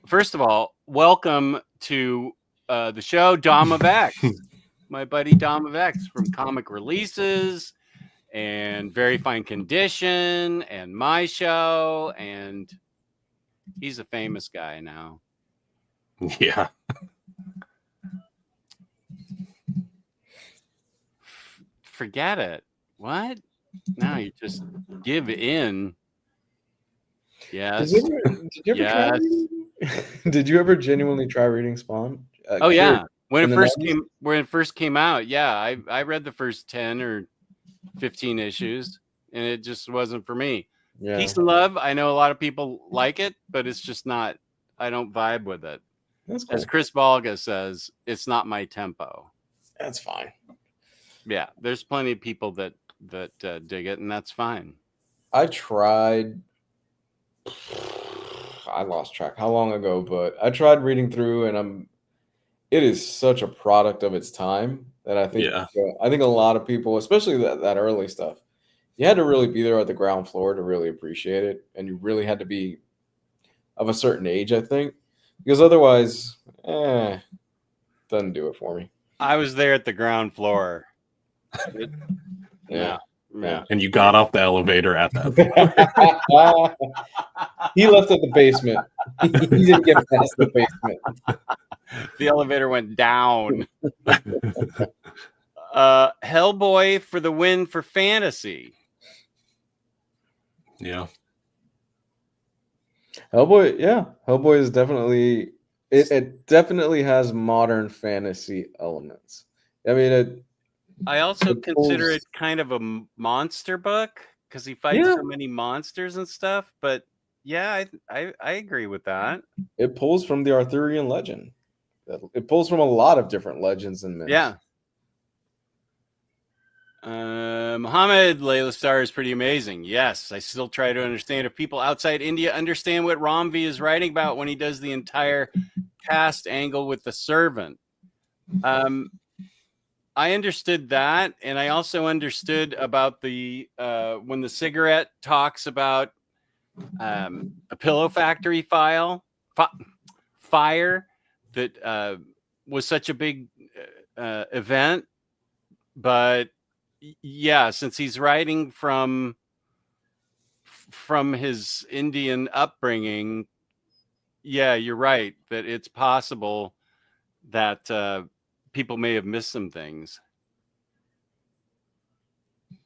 First of all, welcome to the show, Dom of X. My buddy Dom of X from Comic Releases and Very Fine Condition and my show, and he's a famous guy now. Yeah. Forget it. What? Now you just give in. Yes. Did you ever try Yes. did you ever genuinely try reading Spawn? Oh yeah. When in it the first came out, yeah, I read the first 10 or 15 issues, and it just wasn't for me. Yeah. Peace and Love, I know a lot of people like it, but it's just not. I don't vibe with it. That's cool. As Chris Balga says, it's not my tempo. That's fine. Yeah, there's plenty of people that dig it, and that's fine. I tried. I lost track how long ago, but I tried reading through, and it is such a product of its time that I think I think a lot of people, especially that early stuff, you had to really be there at the ground floor to really appreciate it, and you really had to be of a certain age, I think, because otherwise, doesn't do it for me. I was there at the ground floor. Yeah. And you got off the elevator at that. He left at the basement. He didn't get past the basement. The elevator went down. Hellboy for the win for fantasy. Yeah. Hellboy is definitely it definitely has modern fantasy elements. I mean, I also consider it kind of a monster book because he fights so many monsters and stuff. But yeah, I agree with that. It pulls from the Arthurian legend. It pulls from a lot of different legends and myths. Yeah. Muhammad Layla Star is pretty amazing. Yes, I still try to understand if people outside India understand what Ramvi is writing about when he does the entire cast angle with the servant. I understood that, and I also understood about the when the cigarette talks about a pillow factory fire that was such a big event. But yeah, since he's writing from his Indian upbringing, yeah, you're right that it's possible that people may have missed some things.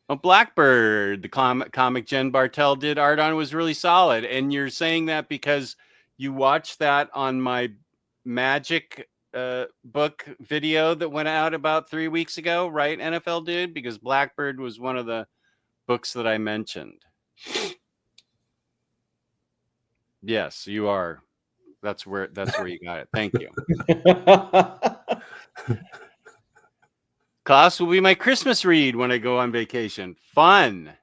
Oh, Blackbird, the comic Jen Bartel did art on was really solid. And you're saying that because you watched that on my Magic book video that went out about 3 weeks ago, right, NFL dude? Because Blackbird was one of the books that I mentioned. Yes, you are. That's where you got it. Thank you. Klaus will be my Christmas read when I go on vacation. Fun.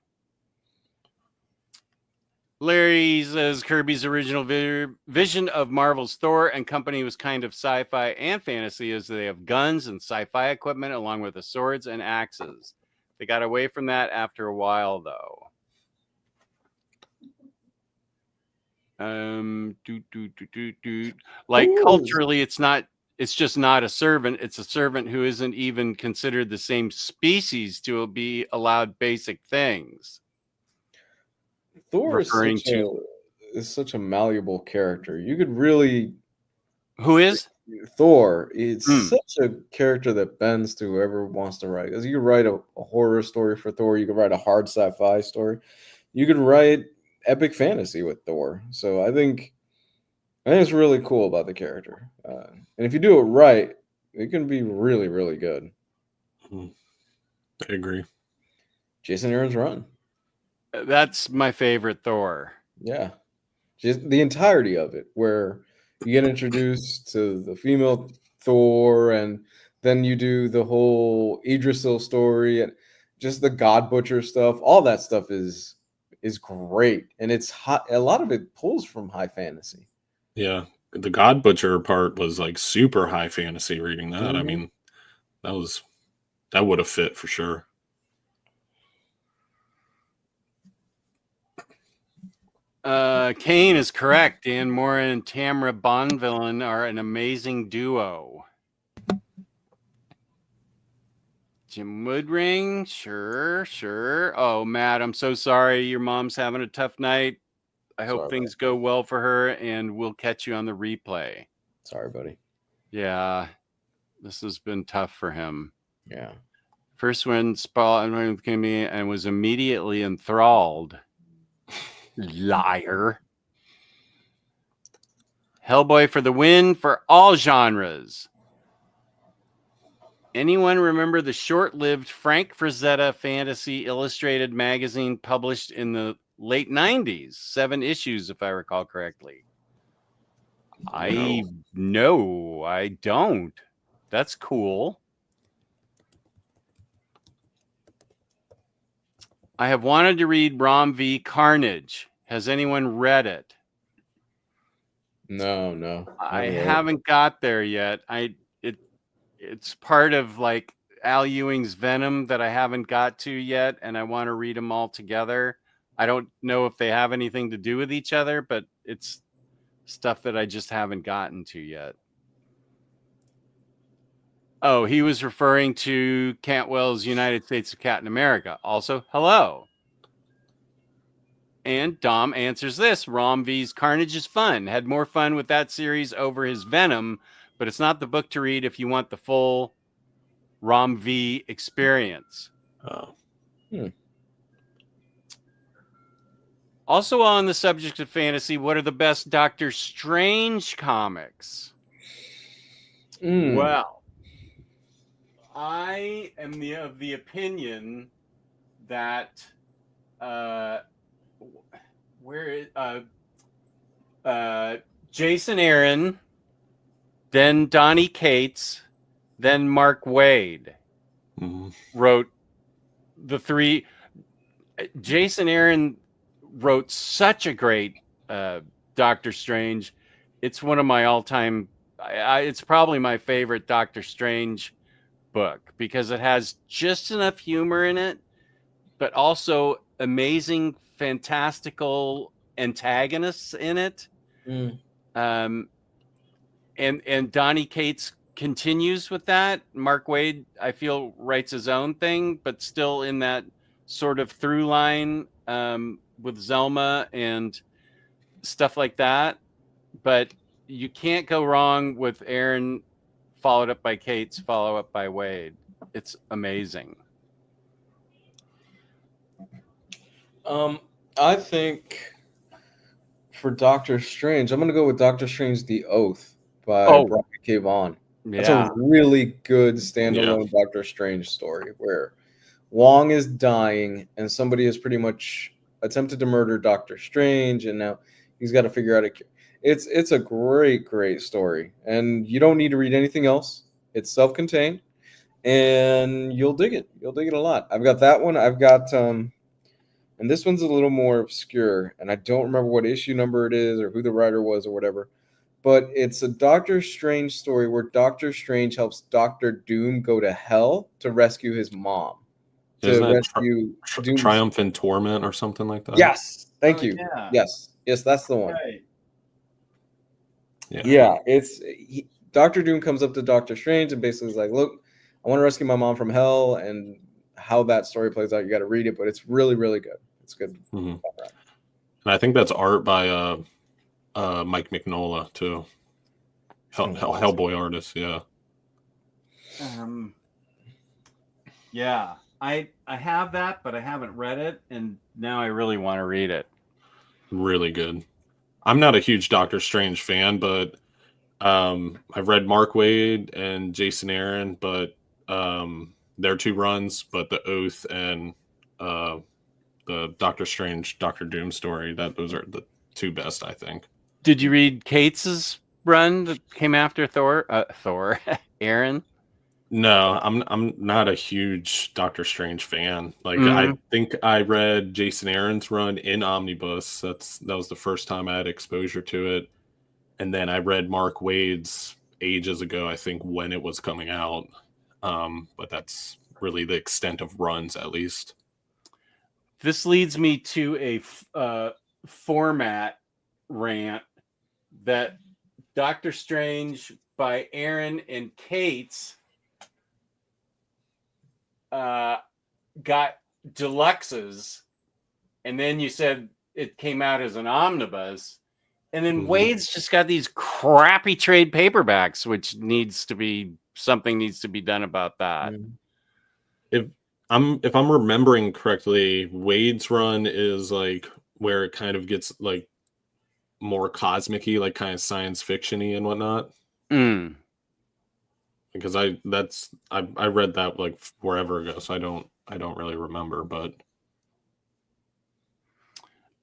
Larry says Kirby's original vision of Marvel's Thor and company was kind of sci-fi and fantasy, as they have guns and sci-fi equipment along with the swords and axes. They got away from that after a while, though. Like culturally, it's just not a servant. It's a servant who isn't even considered the same species to be allowed basic things. Thor is such a malleable character. You could really... Who is? Thor. It's such a character that bends to whoever wants to write. Because you could write a horror story for Thor. You could write a hard sci-fi story. You could write epic fantasy with Thor. So I think it's really cool about the character. And if you do it right, it can be really, really good. I agree. Jason Aaron's Run. That's my favorite Thor. Yeah. Just the entirety of it, where you get introduced to the female Thor, and then you do the whole Yggdrasil story and just the God Butcher stuff. All that stuff is great. And it's hot. A lot of it pulls from high fantasy. Yeah. The God Butcher part was like super high fantasy reading that. I mean, that would have fit for sure. Kane is correct. Dan Moore and Tamra Bonvillain are an amazing duo. Jim Woodring, sure. Oh, Matt, I'm so sorry. Your mom's having a tough night. I hope things go well for her, and we'll catch you on the replay. Sorry, buddy. Yeah, this has been tough for him. Yeah. First one, Spot came in and was immediately enthralled. Liar. Hellboy for the win for all genres. Anyone remember the short-lived Frank Frazetta fantasy illustrated magazine published in the late 90s? 7 issues, if I recall correctly. I don't. That's cool. I have wanted to read Rom V Carnage. Has anyone read it? No. I haven't got there yet. It's part of like Al Ewing's Venom that I haven't got to yet, and I want to read them all together. I don't know if they have anything to do with each other, but it's stuff that I just haven't gotten to yet. Oh, he was referring to Cantwell's United States of Captain America. Also, hello. And Dom answers this. Rom V's Carnage is fun. Had more fun with that series over his Venom, but it's not the book to read if you want the full Rom V experience. Oh. Also on the subject of fantasy, what are the best Doctor Strange comics? Well, I am of the opinion that Jason Aaron, then Donnie Cates, then Mark Waid wrote the 3. Jason Aaron wrote such a great Doctor Strange. It's one of my all-time. It's probably my favorite Doctor Strange book because it has just enough humor in it, but also amazing, fantastical antagonists in it. And Donnie Cates continues with that. Mark Waid, I feel, writes his own thing, but still in that sort of through line with Zelma and stuff like that. But you can't go wrong with Aaron, followed up by Cates, followed up by Waid. It's amazing. I think for Doctor Strange, I'm going to go with Doctor Strange: The Oath by Brian K. Vaughan. That's a really good standalone Doctor Strange story where Wong is dying and somebody has pretty much attempted to murder Doctor Strange, and now he's got to figure out it's a great story, and you don't need to read anything else. It's self-contained, and you'll dig it. You'll dig it a lot. I've got that one. I've got and this one's a little more obscure, and I don't remember what issue number it is or who the writer was or whatever. But it's a Doctor Strange story where Doctor Strange helps Doctor Doom go to hell to rescue his mom. Isn't that Triumph and Torment or something like that? Yes. Thank you. Yeah. Yes, that's the one. Right. Yeah. Doctor Doom comes up to Doctor Strange and basically is like, look, I want to rescue my mom from hell, and how that story plays out, you got to read it, but it's really, really good. It's good. And I think that's art by Mike Mignola too. Hellboy artist, yeah. Yeah, I have that, but I haven't read it, and now I really want to read it. Really good. I'm not a huge Doctor Strange fan, but I've read Mark Waid and Jason Aaron, but their 2 runs, but the Oath and the Doctor Strange, Doctor Doom story, those are the 2 best, I think. Did you read Cates's run that came after Thor, Aaron? No, I'm not a huge Doctor Strange fan. Like I think I read Jason Aaron's run in Omnibus. That was the first time I had exposure to it. And then I read Mark Waid's ages ago, I think, when it was coming out. But that's really the extent of runs, at least. This leads me to a format rant that Doctor Strange by Aaron and Cates got deluxes, and then you said it came out as an omnibus, and then Wade's just got these crappy trade paperbacks, which needs to be done about that. If I'm remembering correctly, Wade's run is like where it kind of gets like more cosmic-y, like kind of science fiction-y and whatnot. Because I read that like forever ago, so I don't really remember. But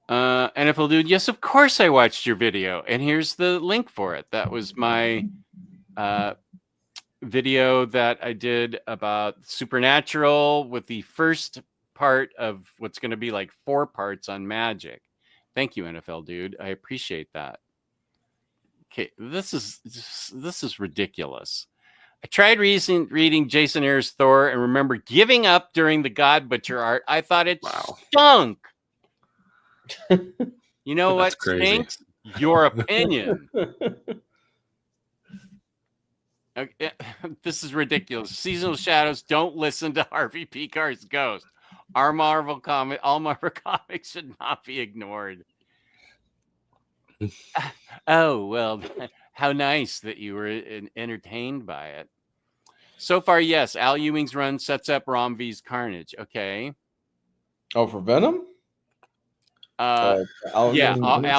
NFL dude, yes, of course I watched your video, and here's the link for it. That was my video that I did about Supernatural with the first part of what's going to be like 4 parts on magic. Thank you, NFL dude. I appreciate that. Okay, this is ridiculous. I tried reading Jason Ayer's Thor and remember giving up during the God Butcher art. I thought it stunk. You know what stinks? Your opinion. Okay. This is ridiculous. Seasonal Shadows, don't listen to Harvey Picar's Ghost. All Marvel comics should not be ignored. Oh, well, how nice that you were entertained by it. So far, yes. Al Ewing's run sets up Rom V's Carnage. Okay. Oh, for Venom? Al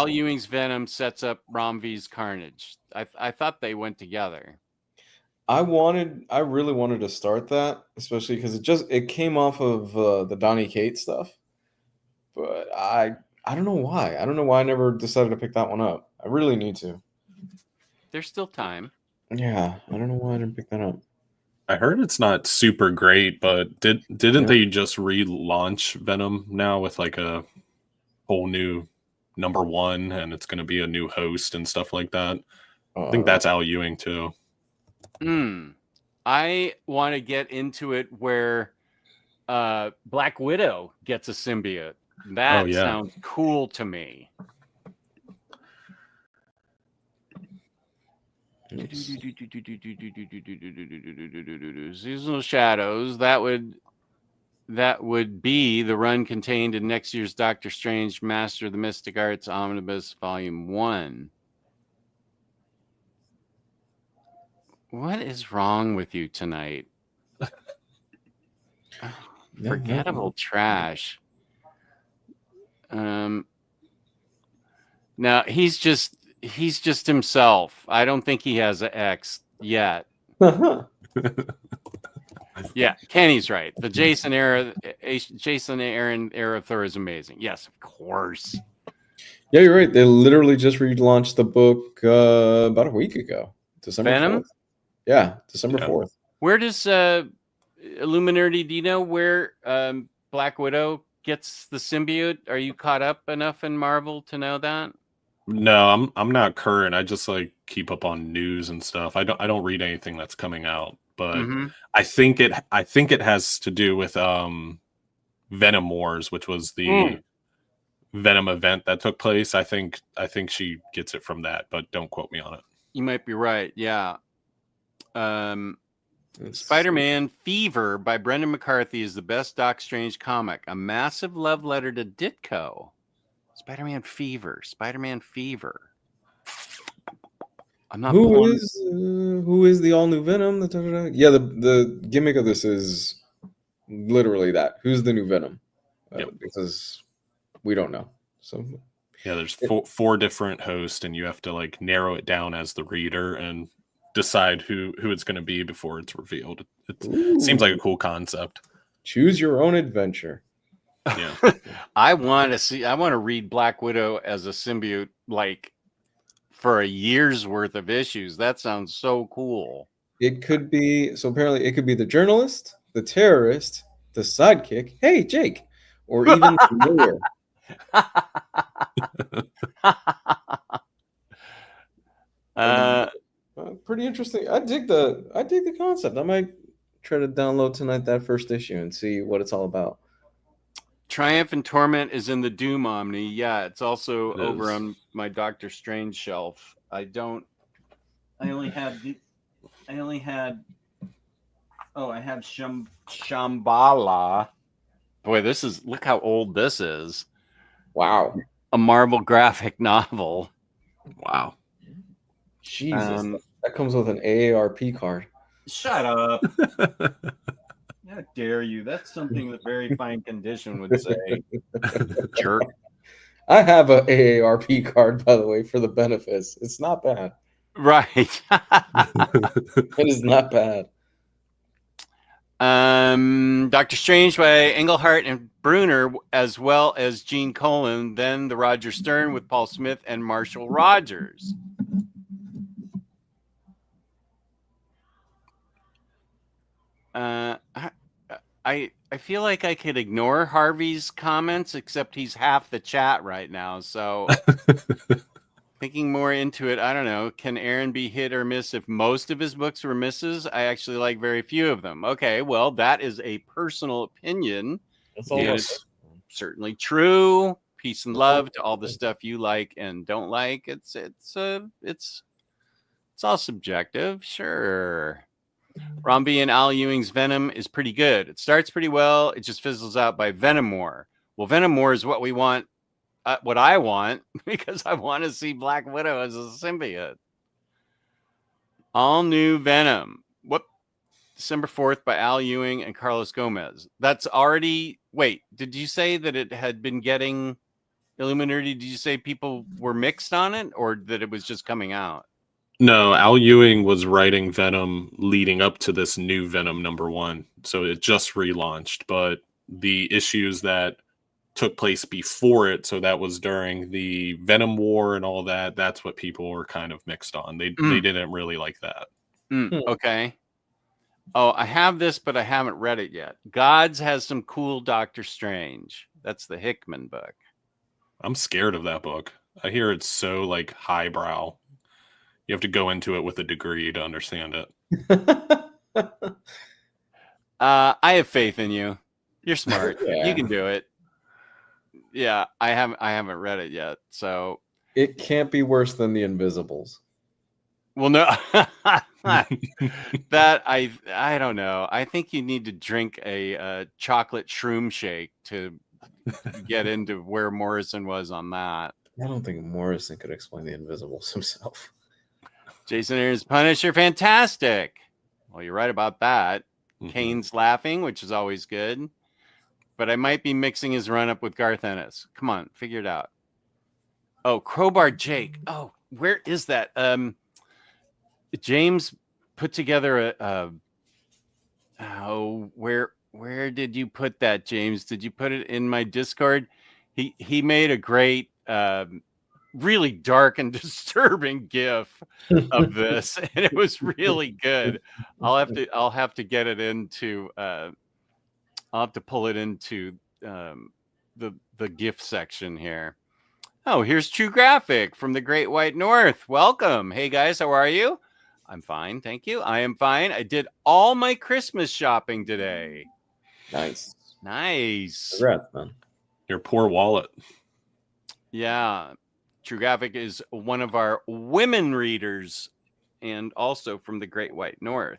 Ewing's Venom sets up Rom V's Carnage. I thought they went together. I really wanted to start that, especially because it came off of the Donny Cates stuff. But I don't know why. I don't know why I never decided to pick that one up. I really need to. There's still time. Yeah, I don't know why I didn't pick that up. I heard it's not super great, but didn't they just relaunch Venom now with like a whole new #1, and it's going to be a new host and stuff like that? I think that's Al Ewing too. I want to get into it where Black Widow gets a symbiote. That sounds cool to me. Seasonal Shadows, that would be the run contained in next year's Doctor Strange Master of the Mystic Arts Omnibus Volume 1. What is wrong with you tonight? Forgettable trash. Now he's just himself. I don't think he has an X yet. Yeah, Kenny's right. The Jason Aaron era Thor is amazing. Yes, of course. Yeah, you're right. They literally just relaunched the book about a week ago. December Venom? 4th. Yeah, December 4th. Where does Illuminerdy, do you know where Black Widow gets the symbiote? Are you caught up enough in Marvel to know that? No, I'm not current. I just like keep up on news and stuff. I don't read anything that's coming out, but I think it has to do with Venom Wars, which was the Venom event that took place. I think she gets it from that, but don't quote me on it. You might be right. Yeah. Spider-Man Fever by Brendan McCarthy is the best Doc Strange comic. A massive love letter to Ditko. Spider-Man Fever. I'm not. Who is the all new Venom? Yeah, the gimmick of this is literally that. Who's the new Venom? Because we don't know. So yeah, there's four different hosts, and you have to like narrow it down as the reader and decide who it's going to be before it's revealed. It seems like a cool concept. Choose your own adventure. Yeah. I want to read Black Widow as a symbiote, like for a year's worth of issues. That sounds so cool. It could be, so apparently it could be the journalist, the terrorist, the sidekick, hey Jake, or even the pretty interesting. I dig the concept. I might try to download tonight that first issue and see what it's all about. Triumph and Torment is in the Doom Omni. Yeah, it's also over on my Doctor Strange shelf. I only had Oh, I have Shambhala. Boy, look how old this is. Wow. A Marvel graphic novel. Wow. Jesus. That comes with an AARP card. Shut up. How dare you? That's something that Very Fine Condition would say. Jerk. I have a AARP card, by the way, for the benefits. It's not bad. Right. It is not bad. Doctor Strange by Englehart and Bruner, as well as Gene Colan, then the Roger Stern with Paul Smith and Marshall Rogers. I feel like I could ignore Harvey's comments, except he's half the chat right now. So thinking more into it, I don't know. Can Aaron be hit or miss if most of his books were misses? I actually like very few of them. Okay, well, that is a personal opinion. It's certainly true. Peace and love to all the stuff you like and don't like. It's all subjective, sure. Romby and Al Ewing's Venom is pretty good. It starts pretty well. It just fizzles out by Venom War. Well, Venom War is what we want, what I want, because I want to see Black Widow as a symbiote. All new Venom. Whoop. December 4th by Al Ewing and Carlos Gomez. That's already... Wait, did you say that it had been getting... Illuminerdy, did you say people were mixed on it, or that it was just coming out? No, Al Ewing was writing Venom leading up to this new Venom #1. So it just relaunched, but the issues that took place before it, so that was during the Venom War and all that, that's what people were kind of mixed on. They didn't really like that. Okay. Oh, I have this, but I haven't read it yet. Gods has some cool Doctor Strange. That's the Hickman book. I'm scared of that book. I hear it's so like highbrow. You have to go into it with a degree to understand it. I have faith in you. You're smart. Yeah. You can do it. Yeah, I haven't read it yet. So it can't be worse than The Invisibles. Well, no, that I don't know. I think you need to drink a chocolate shroom shake to get into where Morrison was on that. I don't think Morrison could explain The Invisibles himself. Jason Aaron's Punisher, fantastic. Well, you're right about that. Kane's laughing, which is always good. But I might be mixing his run-up with Garth Ennis. Come on, figure it out. Oh, Crowbar Jake. Oh, where is that? James put together where did you put that, James? Did you put it in my Discord? He made a great really dark and disturbing GIF of this, and it was really good. I'll have to get it into I'll have to pull it into the GIF section here. Oh, here's True Graphic from the Great White North. Welcome. Hey guys, how are you? I'm fine, thank you. I am fine. I did all my Christmas shopping today. Nice. Congrats, man. Your poor wallet. Yeah. True Graphic is one of our women readers and also from the Great White North.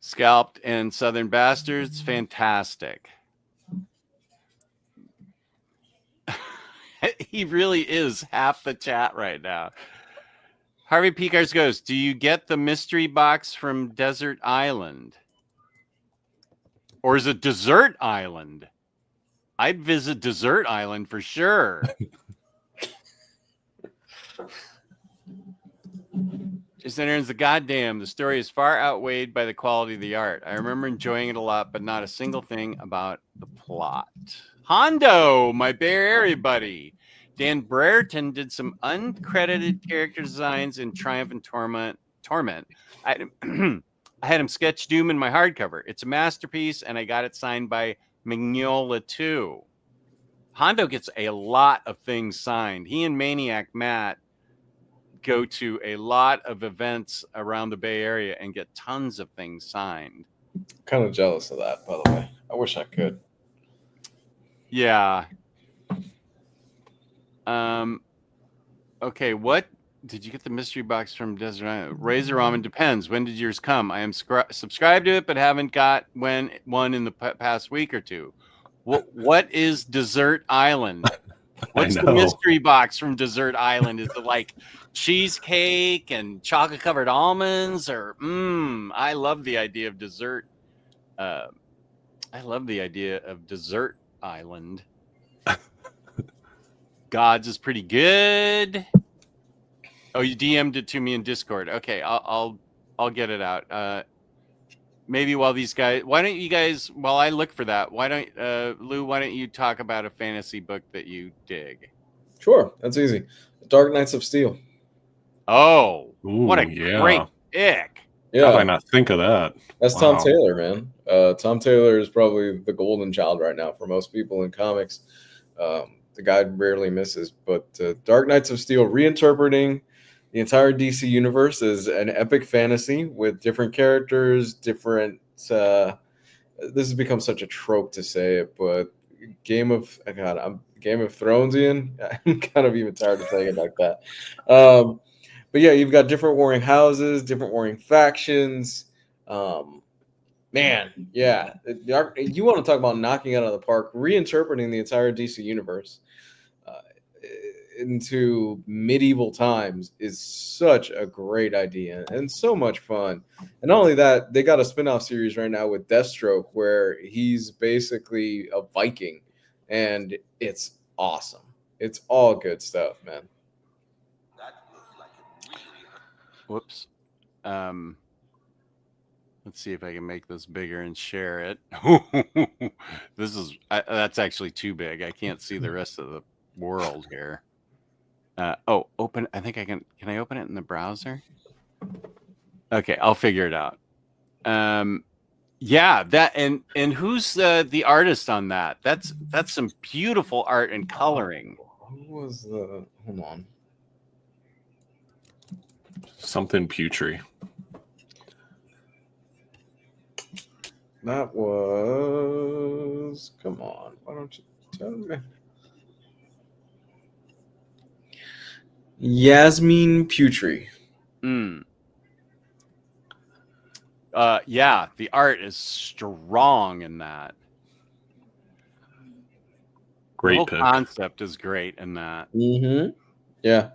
Scalped and Southern Bastards, fantastic. He really is half the chat right now. Harvey Picars goes, do you get the mystery box from Desert Island? Or is it Desert Island? I'd visit Desert Island for sure. Jason Aaron's the goddamn. The story is far outweighed by the quality of the art. I remember enjoying it a lot, but not a single thing about the plot. Hondo, my Bay Area buddy. Dan Brereton did some uncredited character designs in Triumph and Torment. I had him sketch Doom in my hardcover. It's a masterpiece, and I got it signed by Mignola too. Hondo gets a lot of things signed. He and Maniac Matt go to a lot of events around the Bay Area and get tons of things signed. Kind of jealous of that, by the way. I wish I could. Yeah. Okay, what Did you get the mystery box from Desert Island? Razor Ramen depends. When did yours come? I am subscribed to it, but haven't got one in the past week or two. What is Desert Island? What's the mystery box from Desert Island? Is it like cheesecake and chocolate covered almonds, or I love the idea of dessert. I love the idea of Desert Island. Gods is pretty good. Oh, you DM'd it to me in Discord. Okay, I'll get it out. Maybe while these guys, why don't you guys, while I look for that, why don't Lou, why don't you talk about a fantasy book that you dig? Sure, that's easy. Dark Knights of Steel. Oh, what a great pick! Yeah, how did I not think of that? That's Tom Taylor, man. Tom Taylor is probably the golden child right now for most people in comics. The guy rarely misses. But Dark Knights of Steel, reinterpreting the entire DC universe as an epic fantasy with different characters, different. This has become such a trope to say it, but I'm Game of Thronesian. I'm kind of even tired of saying it like that. But yeah, you've got different warring houses, different warring factions. Man, yeah. You want to talk about knocking out of the park, reinterpreting the entire DC universe into medieval times is such a great idea and so much fun. And not only that, they got a spin-off series right now with Deathstroke where he's basically a Viking, and it's awesome. It's all good stuff, man. Whoops. Let's see if I can make this bigger and share it. That's actually too big. I can't see the rest of the world here. Open. I think I can. Can I open it in the browser? Okay, I'll figure it out. Yeah, that and who's the artist on that? That's some beautiful art and coloring. Who was the? Hold on. Something Putri. That was. Come on. Why don't you tell me? Yasmin Putri. Yeah, the art is strong in that. Great the whole pick. concept is great in that. Mm-hmm. Yeah.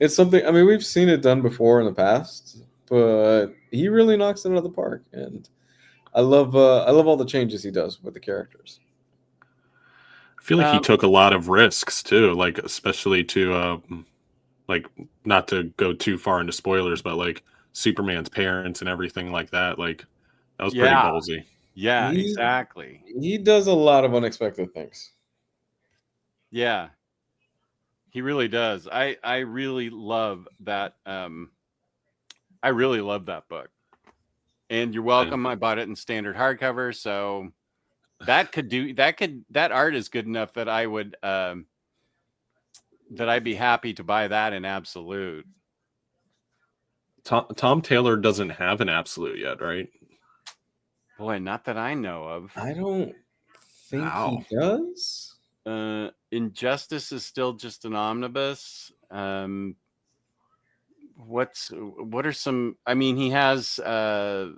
It's something, I mean, we've seen it done before in the past, but he really knocks it out of the park. And I love all the changes he does with the characters. I feel like he took a lot of risks too, like especially to like not to go too far into spoilers, but like Superman's parents and everything like that. Like that was pretty ballsy. Yeah, exactly. He does a lot of unexpected things. Yeah. He really does. I really love that. I really love that book. And you're welcome. I bought it in standard hardcover, so that art is good enough that I would that I'd be happy to buy that in absolute. Tom Taylor doesn't have an absolute yet, right? Boy, not that I know of. I don't think he does. Injustice is still just an omnibus. What are some? I mean, he has no.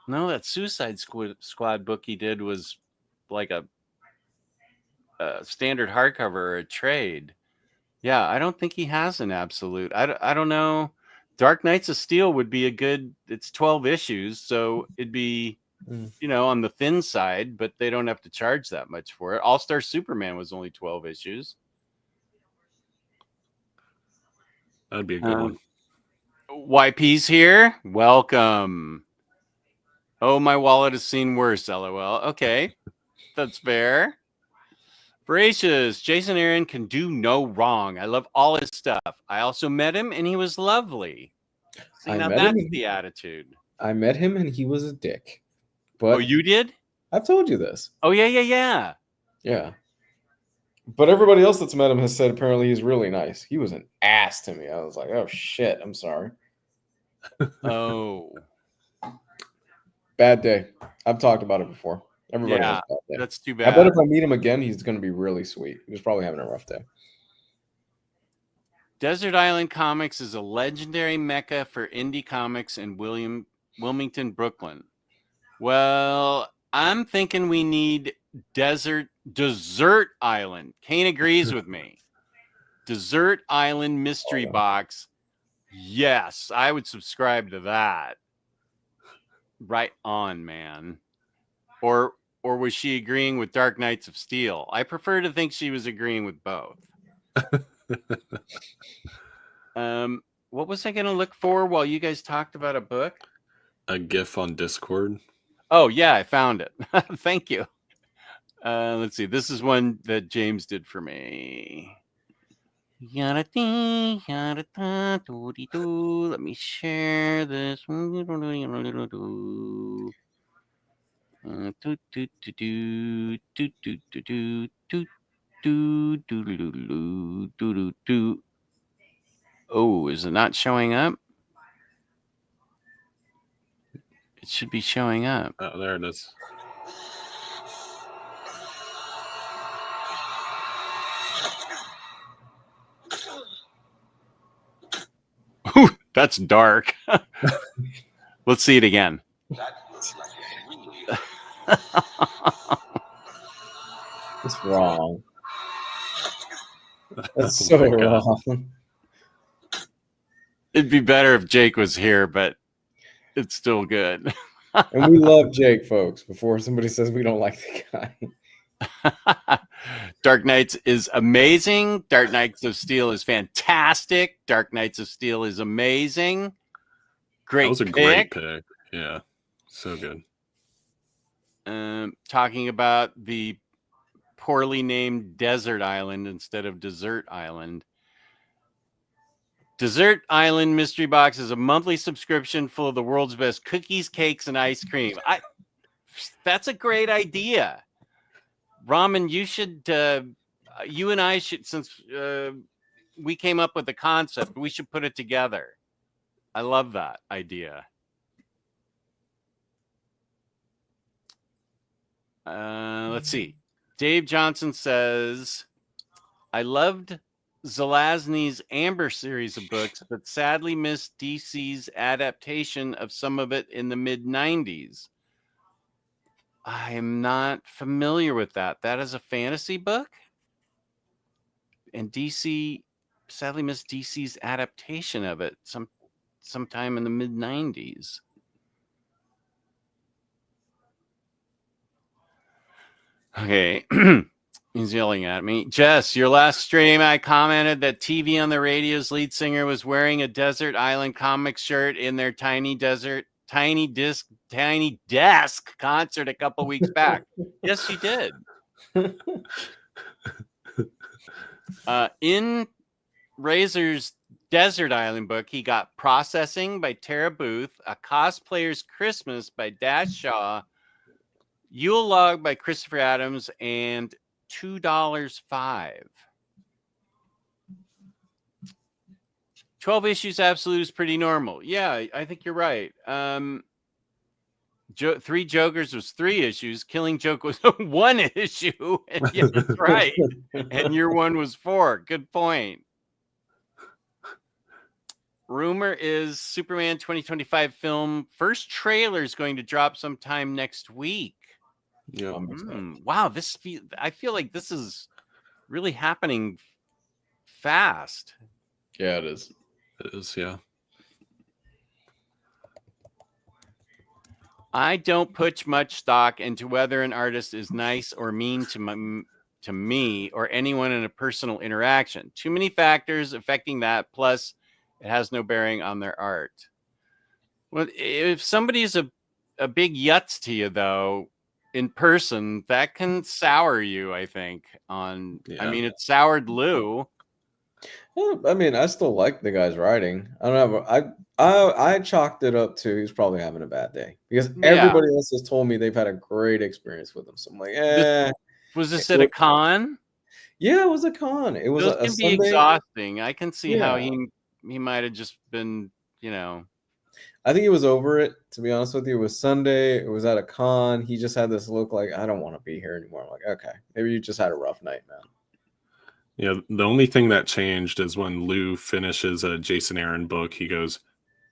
That Suicide Squad book he did was like a standard hardcover or a trade. Yeah, I don't think he has an absolute. I don't know. Dark Knights of Steel would be a good. It's 12 issues, so it'd be on the thin side, but they don't have to charge that much for it. All-Star Superman was only 12 issues. That'd be a good one. YP's here. Welcome. Oh, my wallet has seen worse. LOL. Okay, that's fair. Voracious. Jason Aaron can do no wrong. I love all his stuff. I also met him, and he was lovely. See, now that's the attitude. I met him, and he was a dick. But you did? I've told you this. Oh, yeah. Yeah. But everybody else that's met him has said apparently he's really nice. He was an ass to me. I was like, oh, shit. I'm sorry. Oh. Bad day. I've talked about it before. Everybody has a bad day. That's too bad. I bet if I meet him again, he's going to be really sweet. He was probably having a rough day. Desert Island Comics is a legendary mecca for indie comics in Wilmington, Brooklyn. Well, I'm thinking we need Desert Island. Kane agrees with me. Desert Island Mystery Box. Yes, I would subscribe to that. Right on, man. Or was she agreeing with Dark Knights of Steel? I prefer to think she was agreeing with both. What was I going to look for while you guys talked about a book? A GIF on Discord. Oh, yeah, I found it. Thank you. Let's see. This is one that James did for me. Let me share this. Oh, is it not showing up? It should be showing up. Oh, there it is. That's dark. Let's see it again. It's wrong. That's so wrong. It'd be better if Jake was here, but it's still good. And we love Jake, folks, before somebody says we don't like the guy. Dark Knights is amazing. Dark Knights of Steel is fantastic. Dark Knights of Steel is amazing. Great That was a pick. great pick. Yeah, so good. Talking about the poorly named Desert Island instead of Desert Island. Desert Island Mystery Box is a monthly subscription full of the world's best cookies, cakes, and ice cream. That's a great idea. Ramen, you should, you and I should, since we came up with the concept, we should put it together. I love that idea. Let's see. Dave Johnson says, I loved Zelazny's Amber series of books, but sadly missed DC's adaptation of some of it in the mid-90s. I am not familiar with that. That is a fantasy book? And DC sadly missed DC's adaptation of it sometime in the mid-90s. Okay. He's yelling at me. Jess, your last stream, I commented that TV on the Radio's lead singer was wearing a Desert Island Comics shirt in their Tiny Desk concert a couple weeks back. Yes, you did. In Razor's Desert Island book, he got Processing by Tara Booth, A Cosplayer's Christmas by Dash Shaw, Yule Log by Christopher Adams, and $2.05. 12 issues absolute is pretty normal. Yeah, I think you're right. Three Jokers was 3 issues. Killing Joke was 1 issue. And yeah, that's right. And your one was 4. Good point. Rumor is Superman 2025 film first trailer is going to drop sometime next week. Yeah. Wow, I feel like this is really happening fast. Yeah, it is. It is, yeah. I don't put much stock into whether an artist is nice or mean to me or anyone in a personal interaction. Too many factors affecting that. Plus, it has no bearing on their art. Well, if somebody's a big yutz to you, though, in person, that can sour you, I think. I mean, it soured Lou. Well, I mean, I still like the guy's writing. I don't know. I chalked it up to he's probably having a bad day because everybody else has told me they've had a great experience with him. So I'm like, Was this at a con? Yeah, it was a con. It was Those can be Sunday. Exhausting. I can see how he might have just been, I think he was over it, to be honest with you. It was Sunday. It was at a con. He just had this look like, I don't want to be here anymore. I'm like, okay, maybe you just had a rough night, man. Yeah, the only thing that changed is when Lou finishes a Jason Aaron book, he goes,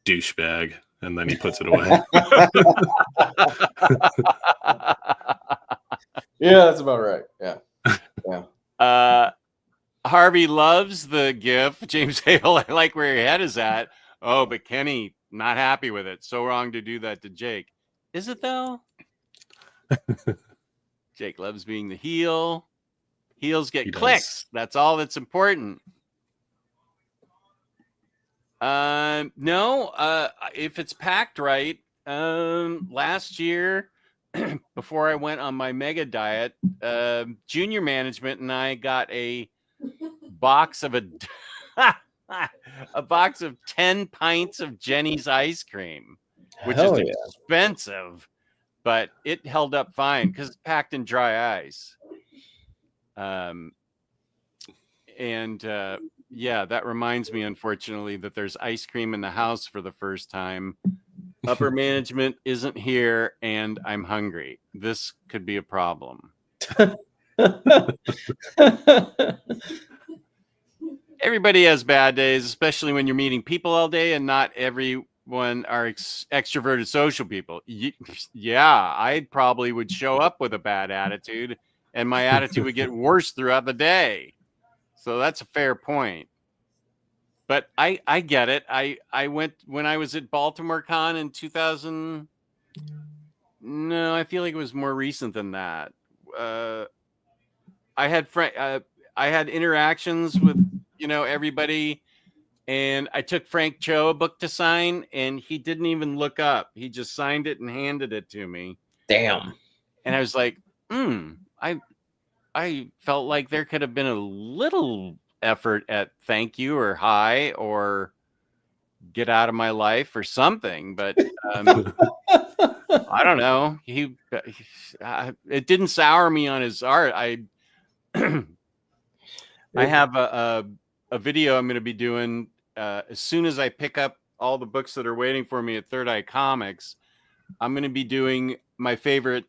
douchebag, and then he puts it away. Yeah, that's about right. Yeah. Yeah. Harvey loves the GIF. James Hale, I like where your head is at. Oh, but Kenny, not happy with it. So wrong to do that to Jake. Is it though? Jake loves being the heel. Heels get clicks. That's all that's important. No, if it's packed right. Last year, before I went on my mega diet, junior management and I got a box of a box of 10 pints of Jenny's ice cream, which is expensive, but it held up fine because it's packed in dry ice. Yeah, that reminds me, unfortunately, that there's ice cream in the house for the first time. Upper management isn't here, and I'm hungry. This could be a problem. Everybody has bad days, especially when you're meeting people all day, and not everyone are extroverted social people. Yeah, I probably would show up with a bad attitude, and my attitude would get worse throughout the day. So that's a fair point. But I get it. I went when I was at Baltimore Con in 2000. No, I feel like it was more recent than that. I had interactions with everybody, and I took Frank Cho a book to sign, and he didn't even look up. He just signed it and handed it to me. Damn. And I was like, I felt like there could have been a little effort at thank you or hi or get out of my life or something, but I don't know. It didn't sour me on his art. I have a video I'm going to be doing as soon as I pick up all the books that are waiting for me at Third Eye Comics. I'm going to be doing my favorite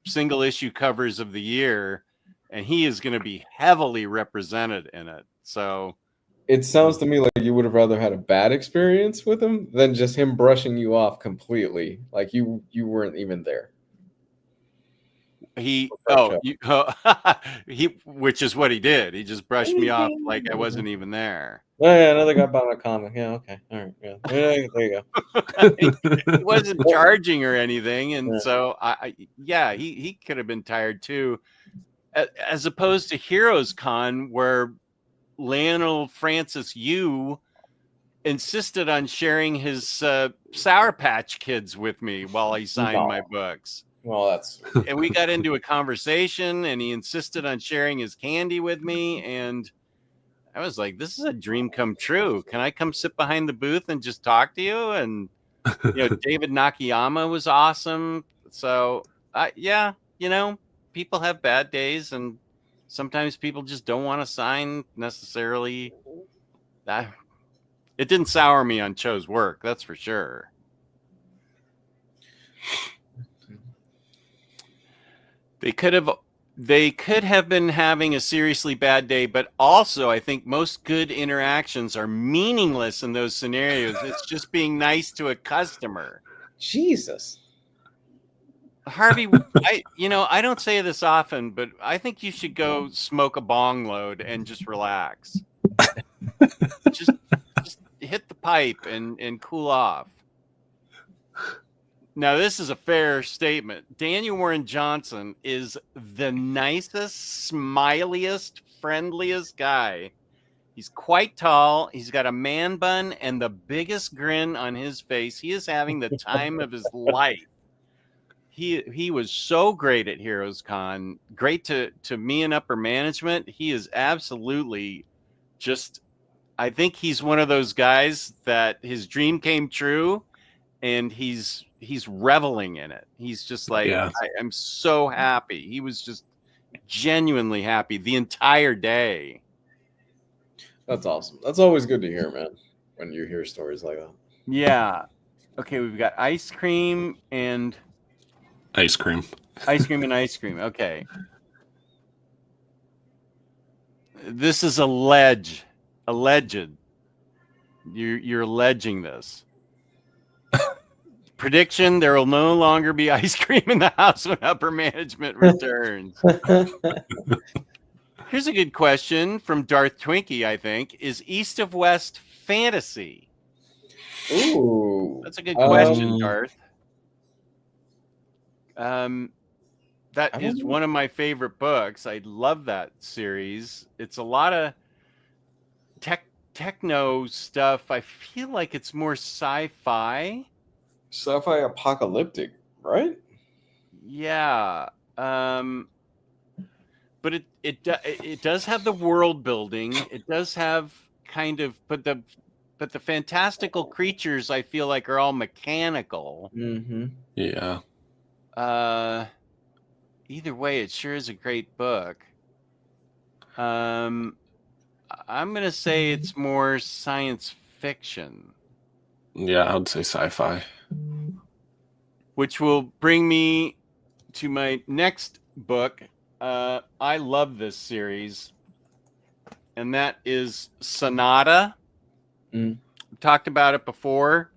single issue covers of the year, and he is going to be heavily represented in it. So it sounds to me like you would have rather had a bad experience with him than just him brushing you off completely, like you weren't even there. Which is what he did. He just brushed me off like I wasn't even there. Oh, yeah, another guy bought a comic. Yeah, okay, all right, yeah, there you go. He wasn't charging or anything, and so he could have been tired too, as opposed to Heroes Con, where Lionel Francis Yu insisted on sharing his Sour Patch Kids with me while he signed my books. Well, and we got into a conversation, and he insisted on sharing his candy with me, and I was like, this is a dream come true. Can I come sit behind the booth and just talk to you? And David Nakayama was awesome. So people have bad days, and sometimes people just don't want to sign necessarily. It didn't sour me on Cho's work, that's for sure. They could have been having a seriously bad day, but also I think most good interactions are meaningless in those scenarios. It's just being nice to a customer. Jesus. Harvey, I don't say this often, but I think you should go smoke a bong load and just relax. just hit the pipe and cool off. Now, this is a fair statement. Daniel Warren Johnson is the nicest, smiliest, friendliest guy. He's quite tall. He's got a man bun and the biggest grin on his face. He is having the time of his life. He was so great at Heroes Con. Great to me and upper management. He is absolutely just, I think he's one of those guys that his dream came true, and he's reveling in it. He's just like, I'm so happy. He was just genuinely happy the entire day. That's awesome. That's always good to hear, man, when you hear stories like that. Yeah. Okay, we've got ice cream and ice cream. Ice cream and ice cream. Okay. This is alleged. You're alleging this. Prediction: there will no longer be ice cream in the house when upper management returns. Here's a good question from Darth Twinkie, I think. Is East of West fantasy? Ooh. That's a good question, Darth. That is one of my favorite books. I love that series. It's a lot of techno stuff. I feel like it's more sci-fi. Sci-fi apocalyptic, right? Yeah. But it does have the world building. It does have kind of, but the fantastical creatures I feel like are all mechanical. Mm-hmm. Yeah. Either way, it sure is a great book. I'm gonna say it's more science fiction. Yeah, I would say sci-fi. Which will bring me to my next book. I love this series, and that is Sonata. Mm. We've talked about it before.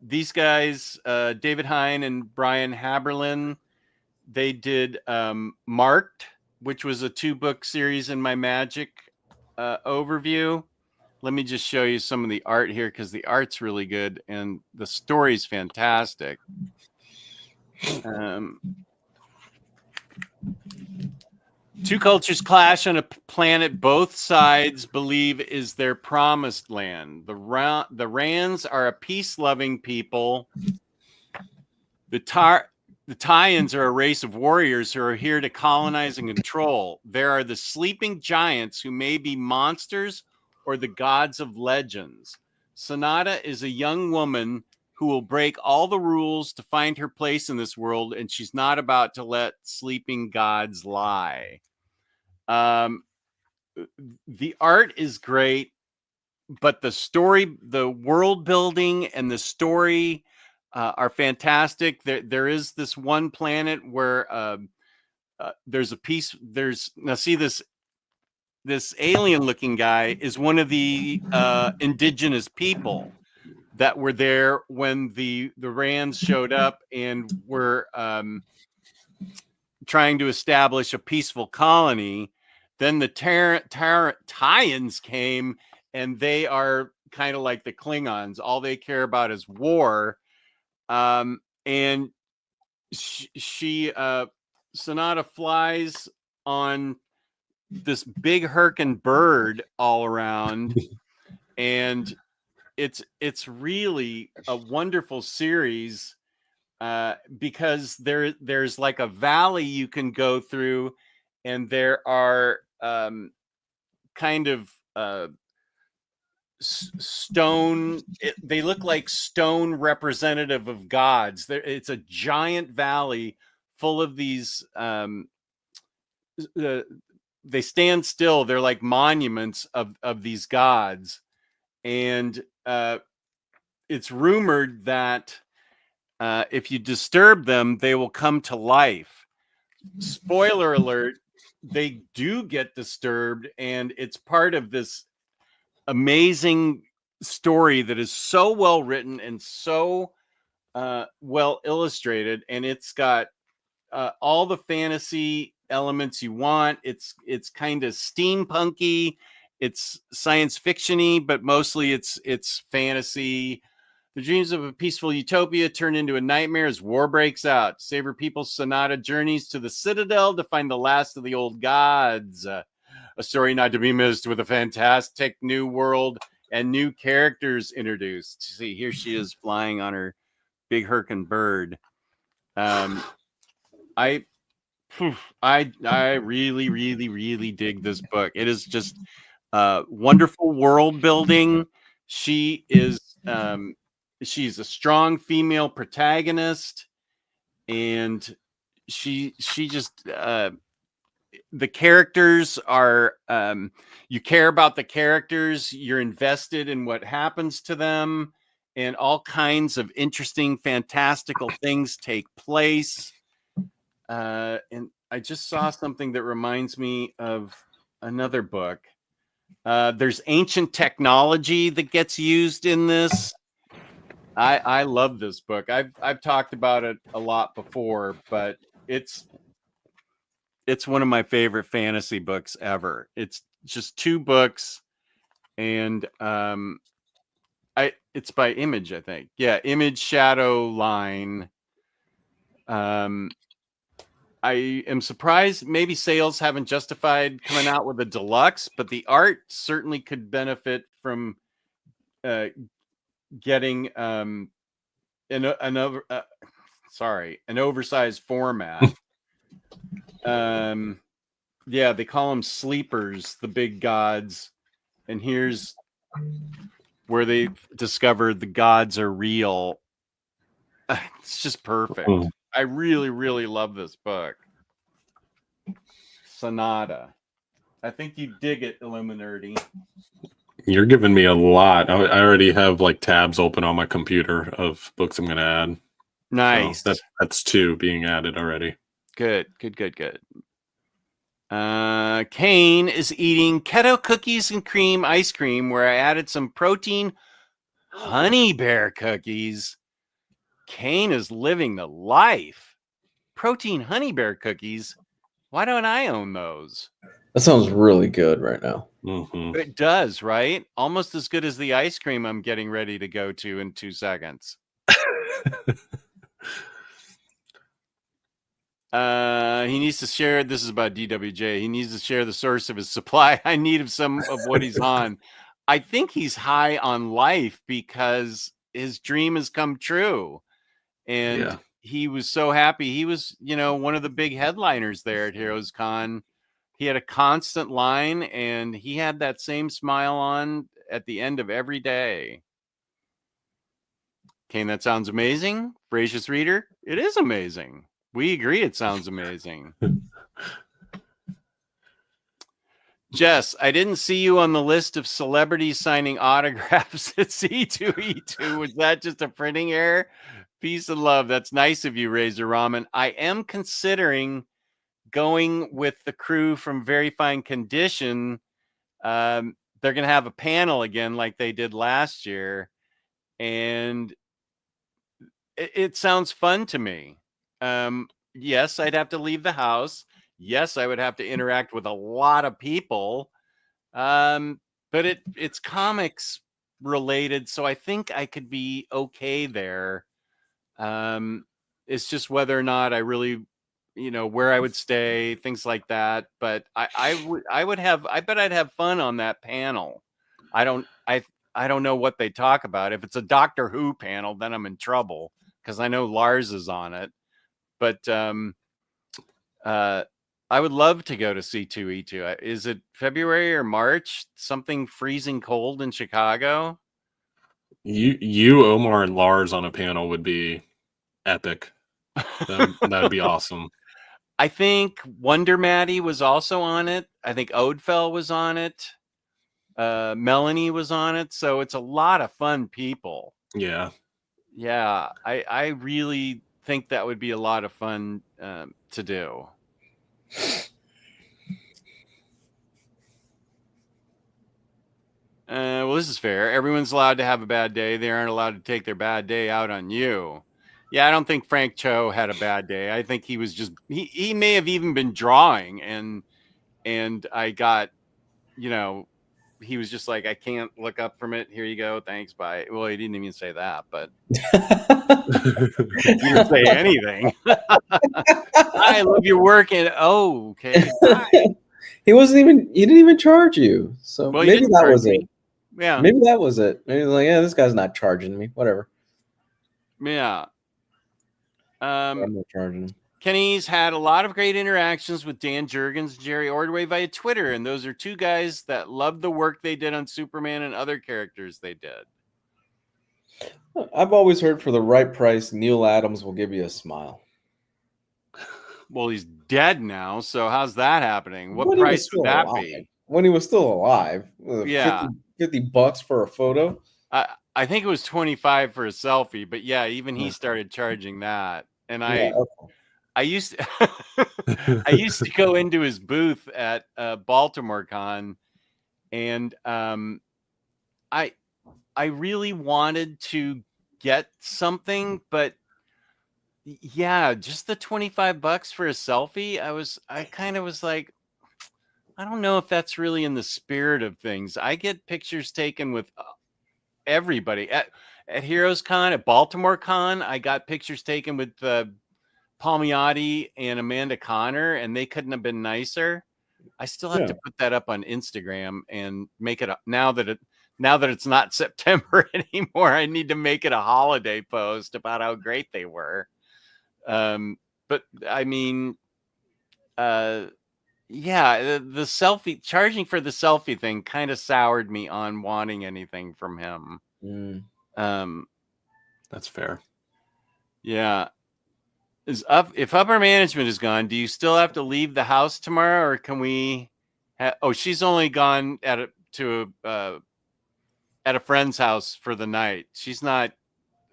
These guys, David Hine and Brian Haberlin, they did Marked, which was a 2-book series in my Magic overview. Let me just show you some of the art here because the art's really good and the story's fantastic. Two cultures clash on a planet both sides believe is their promised land. The Rands are a peace-loving people. The Tyans are a race of warriors who are here to colonize and control. There are the sleeping giants who may be monsters or the gods of legends. Sonata is a young woman who will break all the rules to find her place in this world, and she's not about to let sleeping gods lie. The art is great, but the story, the world building and the story are fantastic. There is this one planet where there's a piece. Now see this alien looking guy is one of the indigenous people that were there when the Rands showed up and were trying to establish a peaceful colony. Then the Tyans came, and they are kind of like the Klingons. All they care about is war. And she Sonata flies on this big Hurricane bird all around, and it's really a wonderful series because there's like a valley you can go through, and there are kind of stone. They look like stone representative of gods. It's a giant valley full of these. They stand still. They're like monuments of these gods, and it's rumored that if you disturb them, they will come to life. Spoiler alert, they do get disturbed, and it's part of this amazing story that is so well written and so well illustrated, and it's got all the fantasy elements you want. It's kind of steampunky, it's science fiction-y, but mostly it's fantasy. The dreams of a peaceful utopia turn into a nightmare as war breaks out. Saber People's Sonata journeys to the Citadel to find the last of the old gods. A story not to be missed with a fantastic new world and new characters introduced. See, here she is flying on her big Hurricane bird. I really, really, really dig this book. It is just wonderful world building. She is she's a strong female protagonist, and she just the characters are you care about the characters, you're invested in what happens to them, and all kinds of interesting fantastical things take place, and I just saw something that reminds me of another book. There's ancient technology that gets used in this. I love this book. I've talked about it a lot before, but it's one of my favorite fantasy books ever. It's just 2 books, and it's by Image, I think. Yeah, Image Shadow Line. I am surprised maybe sales haven't justified coming out with a deluxe, but the art certainly could benefit from getting an oversized format. Yeah, they call them sleepers, the big gods, and here's where they discovered the gods are real. It's just perfect. I really, really love this book. Sonata. I think you dig it, Illuminerdy. You're giving me a lot. I already have like tabs open on my computer of books I'm going to add. Nice. So that's 2 being added already. Good. Kane is eating keto cookies and cream ice cream, where I added some protein honey bear cookies. Kane is living the life. Protein honey bear cookies. Why don't I own those? That sounds really good right now. Mm-hmm. It does, right? Almost as good as the ice cream I'm getting ready to go to in 2 seconds. He needs to share. This is about DWJ. He needs to share the source of his supply. I need of some of what he's on. I think he's high on life because his dream has come true. And he was so happy. He was, one of the big headliners there at Heroes Con. He had a constant line, and he had that same smile on at the end of every day. Kane, that sounds amazing. Voracious reader, it is amazing. We agree it sounds amazing. Jess, I didn't see you on the list of celebrities signing autographs at C2E2. Was that just a printing error? Peace and love. That's nice of you, Razor Ramen. I am considering going with the crew from Very Fine Condition. They're going to have a panel again like they did last year. And it sounds fun to me. Yes, I'd have to leave the house. Yes, I would have to interact with a lot of people. But it's comics related, so I think I could be okay there. It's just whether or not I really, where I would stay, things like that. But I bet I'd have fun on that panel. I don't know what they talk about. If it's a Doctor Who panel, then I'm in trouble because I know Lars is on it. But I would love to go to C2E2. Is it February or March? Something freezing cold in Chicago? You, Omar, and Lars on a panel would be epic. That would be awesome. I think Wonder Maddie was also on it. I think Odefell was on it. Melanie was on it. So it's a lot of fun people. Yeah. Yeah. I really think that would be a lot of fun to do. Well, this is fair. Everyone's allowed to have a bad day. They aren't allowed to take their bad day out on you. Yeah, I don't think Frank Cho had a bad day. I think he was just he may have even been drawing and I got, he was just like, I can't look up from it. Here you go. Thanks. Bye. Well, he didn't even say that, but he didn't say anything. I love your work. And okay. He didn't even charge you. So Well, maybe that was me. it. Yeah. Maybe that was it. Maybe like, yeah, this guy's not charging me. Whatever. Yeah. I'm not charging him. Kenny's had a lot of great interactions with Dan Jurgens and Jerry Ordway via Twitter, and those are 2 guys that love the work they did on Superman and other characters they did. I've always heard for the right price, Neil Adams will give you a smile. Well, he's dead now, so how's that happening? What price would that be? When he was still alive, yeah, $50 for a photo. I think it was 25 for a selfie, but yeah, even he started charging that. And I I used I used to go into his booth at Baltimore Con, and I really wanted to get something, but yeah, just the $25 for a selfie. I kind of was like, I don't know if that's really in the spirit of things. I get pictures taken with everybody at Heroes Con, at Baltimore Con. I got pictures taken with Palmiotti and Amanda Connor, and they couldn't have been nicer. I still have to put that up on Instagram and make it now that it's not September anymore. I need to make it a holiday post about how great they were. But I mean, yeah, the selfie, charging for the selfie thing kind of soured me on wanting anything from him. That's fair. Yeah. If upper management is gone, do you still have to leave the house tomorrow, or can we she's only gone at a friend's house for the night. She's not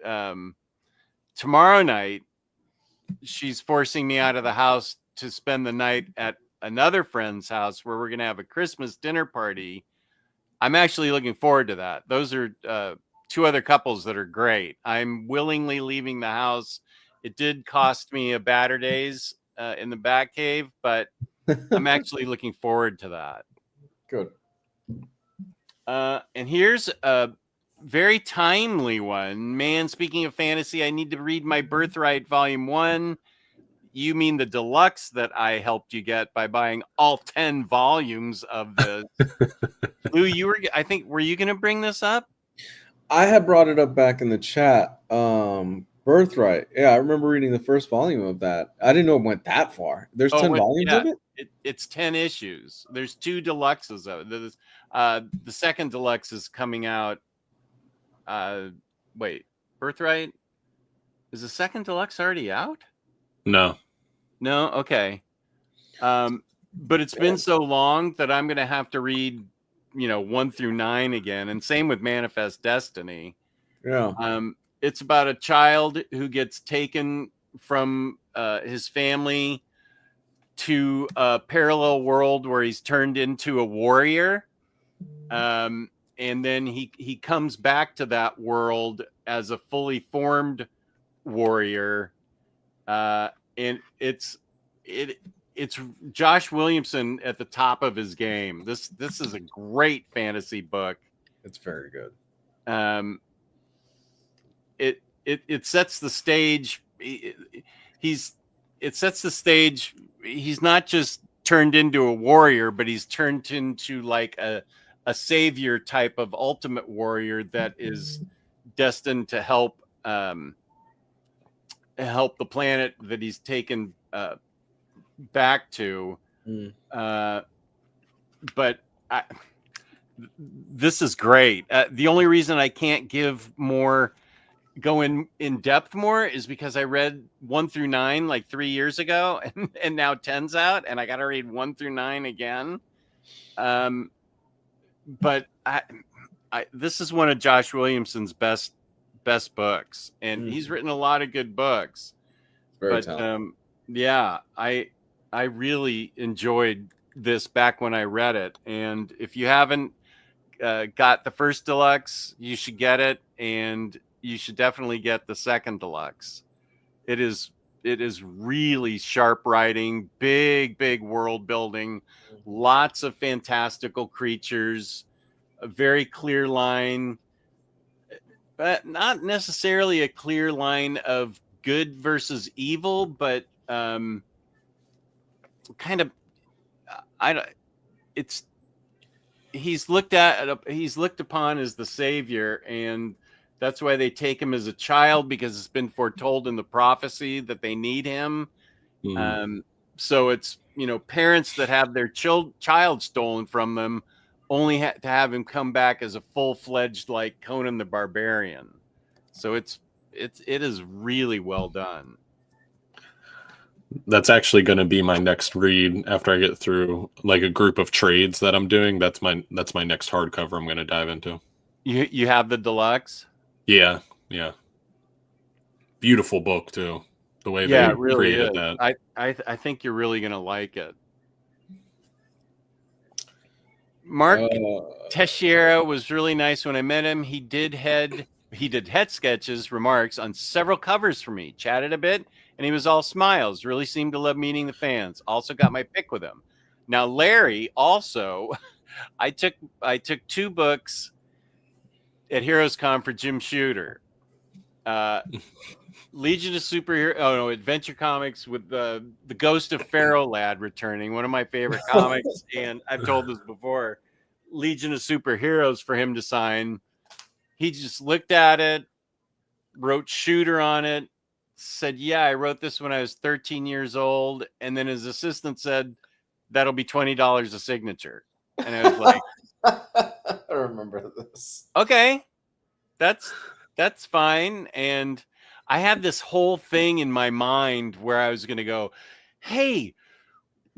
tomorrow night. She's forcing me out of the house to spend the night at another friend's house where we're going to have a Christmas dinner party. I'm actually looking forward to that. Those are two other couples that are great. I'm willingly leaving the house. It did cost me a batter days in the back cave, but I'm actually looking forward to that. Good. And here's a very timely one. Man, speaking of fantasy, I need to read My Birthright Volume 1. You mean the deluxe that I helped you get by buying all 10 volumes of the... Lou, were you going to bring this up? I had brought it up back in the chat. Birthright. Yeah, I remember reading the first volume of that. I didn't know it went that far. There's 10 volumes of it? It's 10 issues. There's 2 deluxes of it. The second deluxe is coming out. Wait, Birthright? Is the second deluxe already out? No. Okay. But it's been so long that I'm going to have to read, 1 through 9 again. And same with Manifest Destiny. Yeah. It's about a child who gets taken from his family to a parallel world where he's turned into a warrior. And then he comes back to that world as a fully formed warrior. And it's Josh Williamson at the top of his game. This is a great fantasy book. It's very good. It sets the stage. It sets the stage. He's not just turned into a warrior, but he's turned into like a savior type of ultimate warrior that is destined to help the planet that he's taken back to. But this is great. The only reason I can't go in depth more is because I read 1 through 9 like 3 years ago, and now 10's out, and I got to read 1 through 9 again. But this is one of Josh Williamson's best books, and he's written a lot of good books. Very talented. Yeah, I really enjoyed this back when I read it, and if you haven't got the first deluxe, you should get it, and you should definitely get the second deluxe. It is really sharp writing, big world building, lots of fantastical creatures, a very clear line, but not necessarily a clear line of good versus evil, but kind of he's looked upon as the savior, and that's why they take him as a child, because it's been foretold in the prophecy that they need him. So it's, parents that have their child stolen from them only to have him come back as a full-fledged like Conan the Barbarian. So it is really well done. That's actually going to be my next read after I get through like a group of trades that I'm doing. That's my next hardcover I'm going to dive into. You have the deluxe? Yeah. Beautiful book too. The way Yeah, they it really created is. that. I think you're really gonna like it. Mark Teixeira was really nice when I met him. He did head sketches, remarks on several covers for me, chatted a bit, and he was all smiles. Really seemed to love meeting the fans. Also got my pick with him. Now Larry also, I took 2 books at Heroes Con for Jim Shooter. Legion of Adventure Comics with the Ghost of Pharaoh Lad returning, one of my favorite comics. And I've told this before, Legion of Superheroes for him to sign. He just looked at it, wrote Shooter on it, said, yeah, I wrote this when I was 13 years old. And then his assistant said, that'll be $20 a signature. And I was like, I remember this. Okay, that's fine. And I had this whole thing in my mind where I was going to go, hey,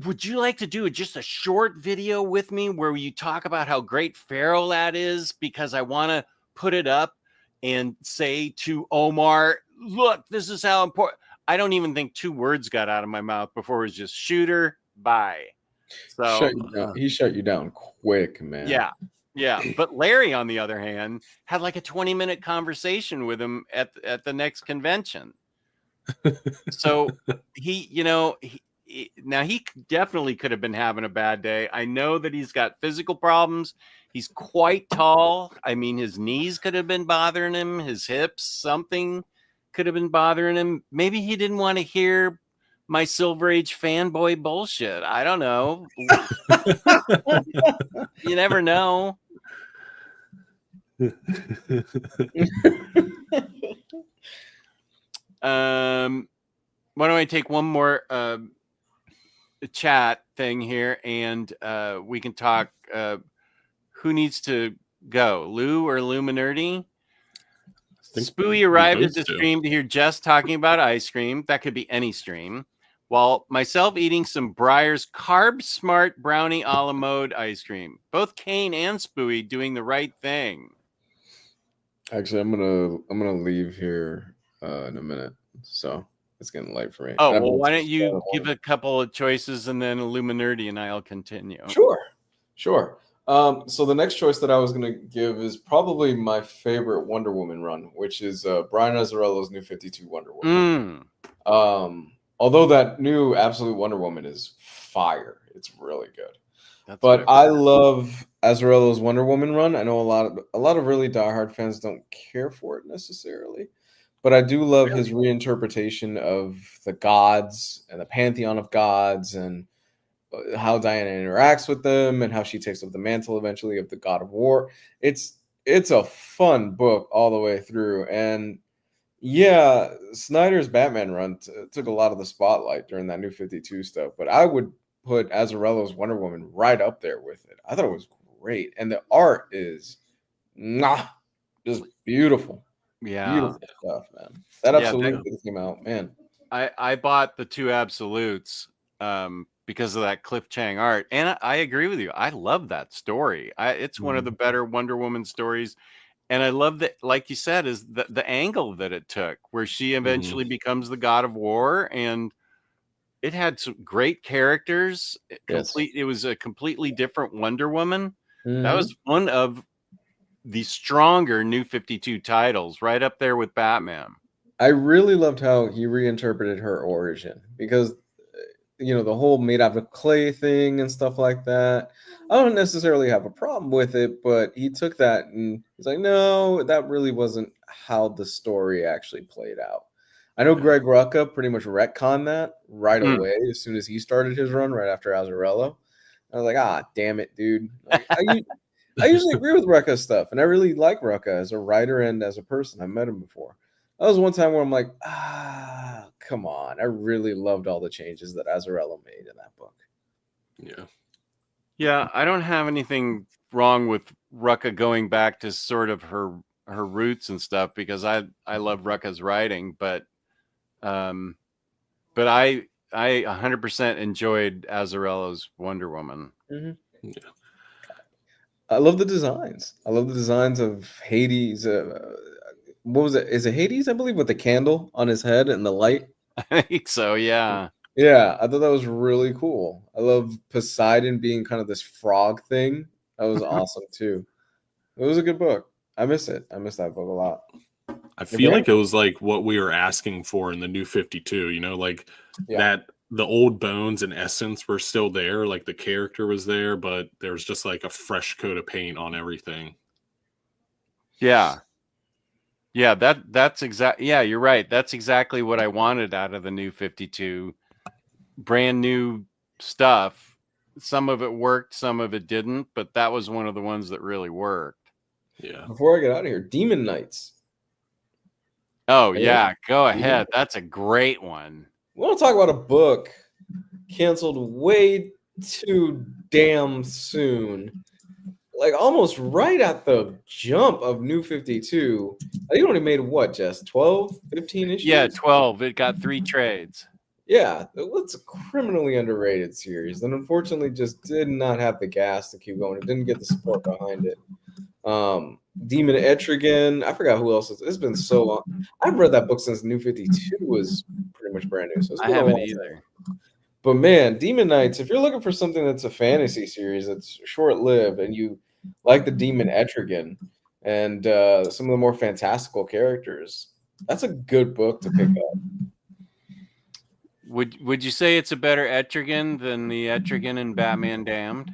would you like to do just a short video with me where you talk about how great Pharaoh Lad is? Because I want to put it up and say to Omar, look, this is how important. I don't even think 2 words got out of my mouth before it was just Shooter, bye. So he shut you down quick, man. Yeah. Yeah. But Larry, on the other hand, had like a 20-minute conversation with him at the next convention. So he definitely could have been having a bad day. I know that he's got physical problems. He's quite tall. I mean, his knees could have been bothering him, his hips, something could have been bothering him. Maybe he didn't want to hear my Silver Age fanboy bullshit. I don't know. You never know. Why don't I take one more chat thing here, and we can talk. Who needs to go, Lou or Illuminerdy? Spooey arrived at the stream to hear Jess talking about ice cream. That could be any stream. While myself eating some Breyer's Carb Smart Brownie a la mode ice cream. Both Kane and Spooey doing the right thing. Actually, I'm gonna leave here in a minute, so it's getting late for me. Oh, well, why don't you give a couple of choices and then Illuminerdy and I'll continue. Sure. So the next choice that I was gonna give is probably my favorite Wonder Woman run, which is Brian Azzarello's New 52 Wonder Woman. Although that new Absolute Wonder Woman is fire, it's really good. But I love Azzarello's Wonder Woman run. I know a lot of really diehard fans don't care for it necessarily, but I do love his reinterpretation of the gods and the pantheon of gods and how Diana interacts with them and how she takes up the mantle eventually of the God of War. It's a fun book all the way through. And yeah, Snyder's Batman run took a lot of the spotlight during that New 52 stuff, but I would put Azzarello's Wonder Woman right up there with it. I thought it was great. And the art is just beautiful. Yeah. Beautiful stuff, man. That absolutely came out, man. I bought the 2 absolutes because of that Cliff Chang art. And I agree with you. I love that story. It's one of the better Wonder Woman stories. And I love that, like you said, is the angle that it took, where she eventually becomes the God of War, and it had some great characters. It was a completely different Wonder Woman. That was one of the stronger New 52 titles, right up there with Batman. I really loved how he reinterpreted her origin, because the whole made out of clay thing and stuff like that. I don't necessarily have a problem with it, but he took that and he's like, no, that really wasn't how the story actually played out. I know Greg Rucka pretty much retconned that right away as soon as he started his run right after Azzarello. I was like, damn it, dude. Like, I usually agree with Rucka's stuff, and I really like Rucka as a writer and as a person. I've met him before. That was one time where I'm like, come on. I really loved all the changes that Azzarello made in that book. Yeah, I don't have anything wrong with Rucka going back to sort of her roots and stuff, because I love Rucka's writing, but I 100% enjoyed Azzarello's Wonder Woman. I love the designs. I love the designs of Hades. What was it? Is it Hades, I believe, with the candle on his head and the light I think so. Yeah. Yeah, I thought that was really cool. I love Poseidon being kind of this frog thing. That was awesome too. It was a good book. I miss it. I miss that book a lot. I feel like it was like what we were asking for in the new 52, like that the old bones and essence were still there, like the character was there, but there was just like a fresh coat of paint on everything. Yeah. Yeah, that's exactly. Yeah, you're right. That's exactly what I wanted out of the new 52. Brand new stuff. Some of it worked, some of it didn't, but that was one of the ones that really worked. Yeah. Before I get out of here, Demon Knights. Oh, yeah, go ahead. That's a great one. We want to talk about a book canceled way too damn soon. Like almost right at the jump of New 52. I think it only made what, Jess? 12, 15 issues? Yeah, 12. It got 3 trades. Yeah, it's a criminally underrated series. And unfortunately just did not have the gas to keep going. It didn't get the support behind it. Demon Etrigan. I forgot who else. It's been so long. I've read that book since New 52 was pretty much brand new. So it's been I haven't either. But man, Demon Knights, if you're looking for something that's a fantasy series that's short-lived and you like the Demon Etrigan and some of the more fantastical characters, that's a good book to pick up. Would you say it's a better Etrigan than the Etrigan in Batman Damned?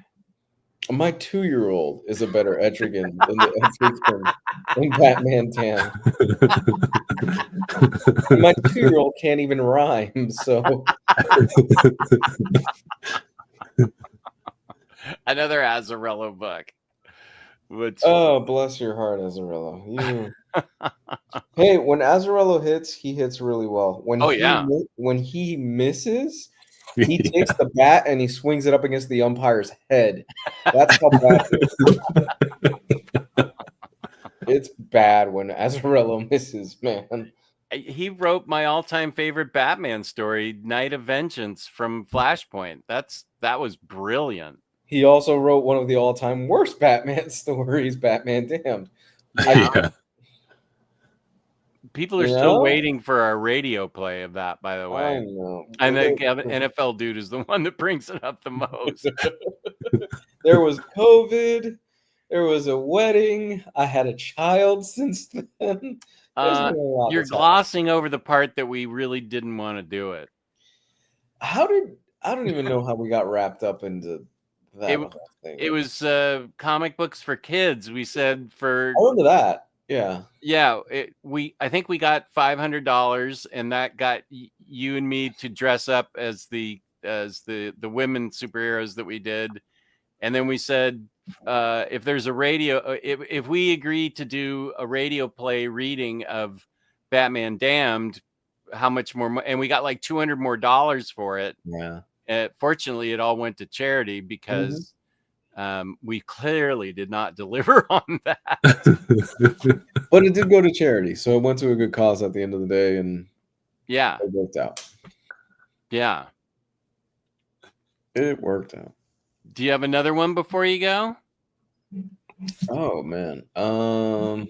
My 2-year-old is a better Etrigan than the Etrigan in Batman Damned. My 2-year-old can't even rhyme, so another Azzarello book. Oh, bless your heart, Azzarello. Hey, when Azzarello hits, he hits really well. When he misses, he takes the bat and he swings it up against the umpire's head. That's how bad it is. It's bad when Azzarello misses, man. He wrote my all-time favorite Batman story, Night of Vengeance from Flashpoint. That was brilliant. He also wrote one of the all-time worst Batman stories, Batman Damned. Yeah. People are still waiting for our radio play of that, by the way. I know. And the NFL dude is the one that brings it up the most. There was COVID. There was a wedding. I had a child since then. You're glossing over the part that we really didn't want to do it. I don't even know how we got wrapped up into that whole thing. It was comic books for kids. We said for I remember that. Yeah. Yeah, I think we got $500, and that got you and me to dress up as the women superheroes that we did. And then we said, if there's a radio, if we agree to do a radio play reading of Batman Damned, how much more? And we got like $200 more for it. Yeah. Fortunately, it all went to charity because we clearly did not deliver on that. But it did go to charity, so it went to a good cause at the end of the day, and yeah, it worked out. Yeah, it worked out. Do you have another one before you go? Oh man, no,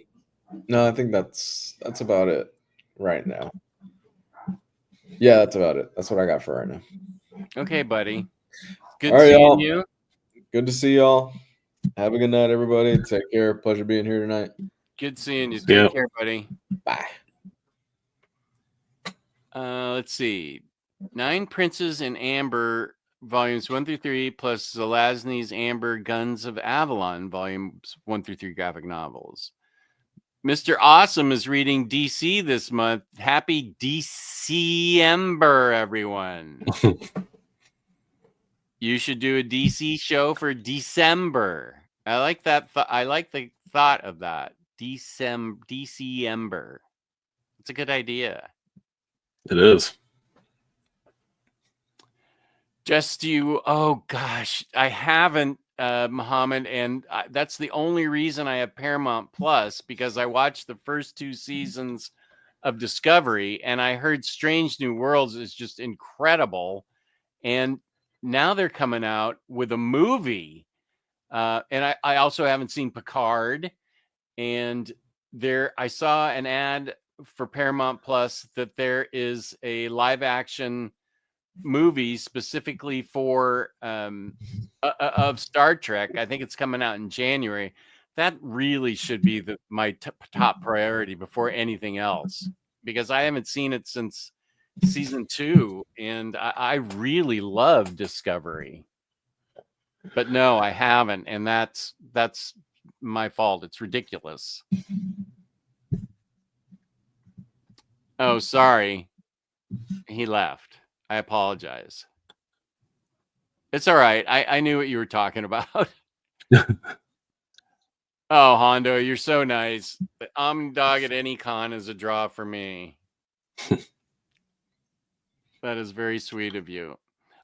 I think that's about it right now. Yeah, that's about it. That's what I got for right now. Okay, buddy. Good seeing you. Good to see y'all. Have a good night, everybody. Take care. Pleasure being here tonight. Good seeing you. Take care, buddy. Bye. Let's see. 9 Princes in Amber, volumes 1 through 3, plus Zelazny's Amber Guns of Avalon, volumes 1 through 3 graphic novels. Mr. Awesome is reading DC this month. Happy December, everyone. You should do a DC show for December. I like that. I like the thought of that. December. It's a good idea. It is. Just you. Oh gosh, I haven't, Muhammad, and that's the only reason I have Paramount Plus, because I watched the first 2 seasons of Discovery, and I heard Strange New Worlds is just incredible, and now they're coming out with a movie, and I also haven't seen Picard, and I saw an ad for Paramount Plus that there is a live action movie specifically for of Star Trek. I think it's coming out in January. That really should be my top priority before anything else, because I haven't seen it since season 2, and I really love Discovery. But no, I haven't, and that's my fault. It's ridiculous. Oh, sorry. He left. I apologize. It's all right. I knew what you were talking about. Oh, Hondo, you're so nice. The Omnidog at any con is a draw for me. That is very sweet of you.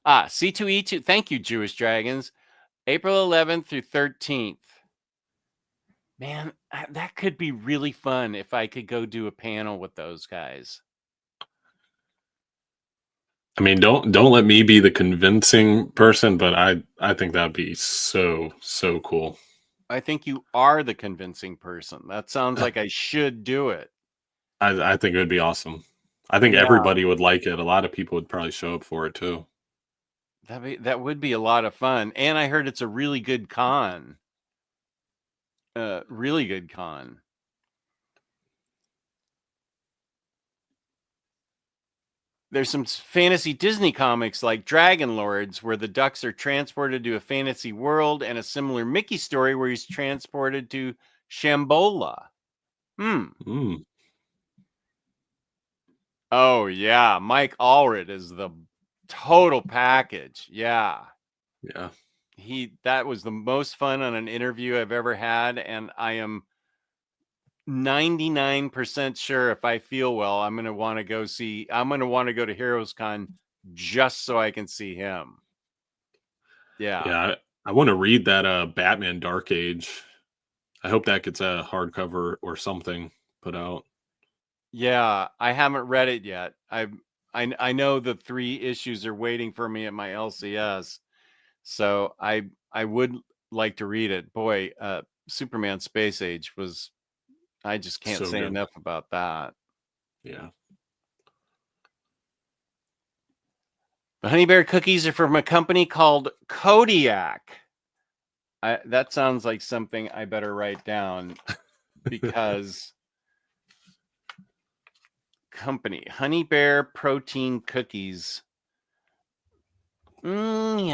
C2E2. Thank you, Jewish Dragons. April 11th through 13th. Man, that could be really fun if I could go do a panel with those guys. I mean, don't let me be the convincing person, but I think that'd be so cool. I think you are the convincing person. That sounds like I should do it. I think it would be awesome. I think everybody would like it. A lot of people would probably show up for it too. That would be a lot of fun. And I heard it's a really good con. Really good con. There's some fantasy Disney comics like Dragon Lords, where the ducks are transported to a fantasy world, and a similar Mickey story where he's transported to Shambhala. Oh, yeah. Mike Allred is the total package. Yeah. Yeah. That was the most fun on an interview I've ever had, and I am 99% sure if I feel well, I'm going to want to go to Heroes Con just so I can see him. Yeah. Yeah. I want to read that Batman Dark Age. I hope that gets a hardcover or something put out. Yeah, I haven't read it yet. I know the 3 issues are waiting for me at my LCS. So I would like to read it. Boy, Superman Space Age was, I just can't say enough about that. Yeah. The Honey Bear cookies are from a company called Kodiak. That sounds like something I better write down, because company Honey Bear protein cookies. Honey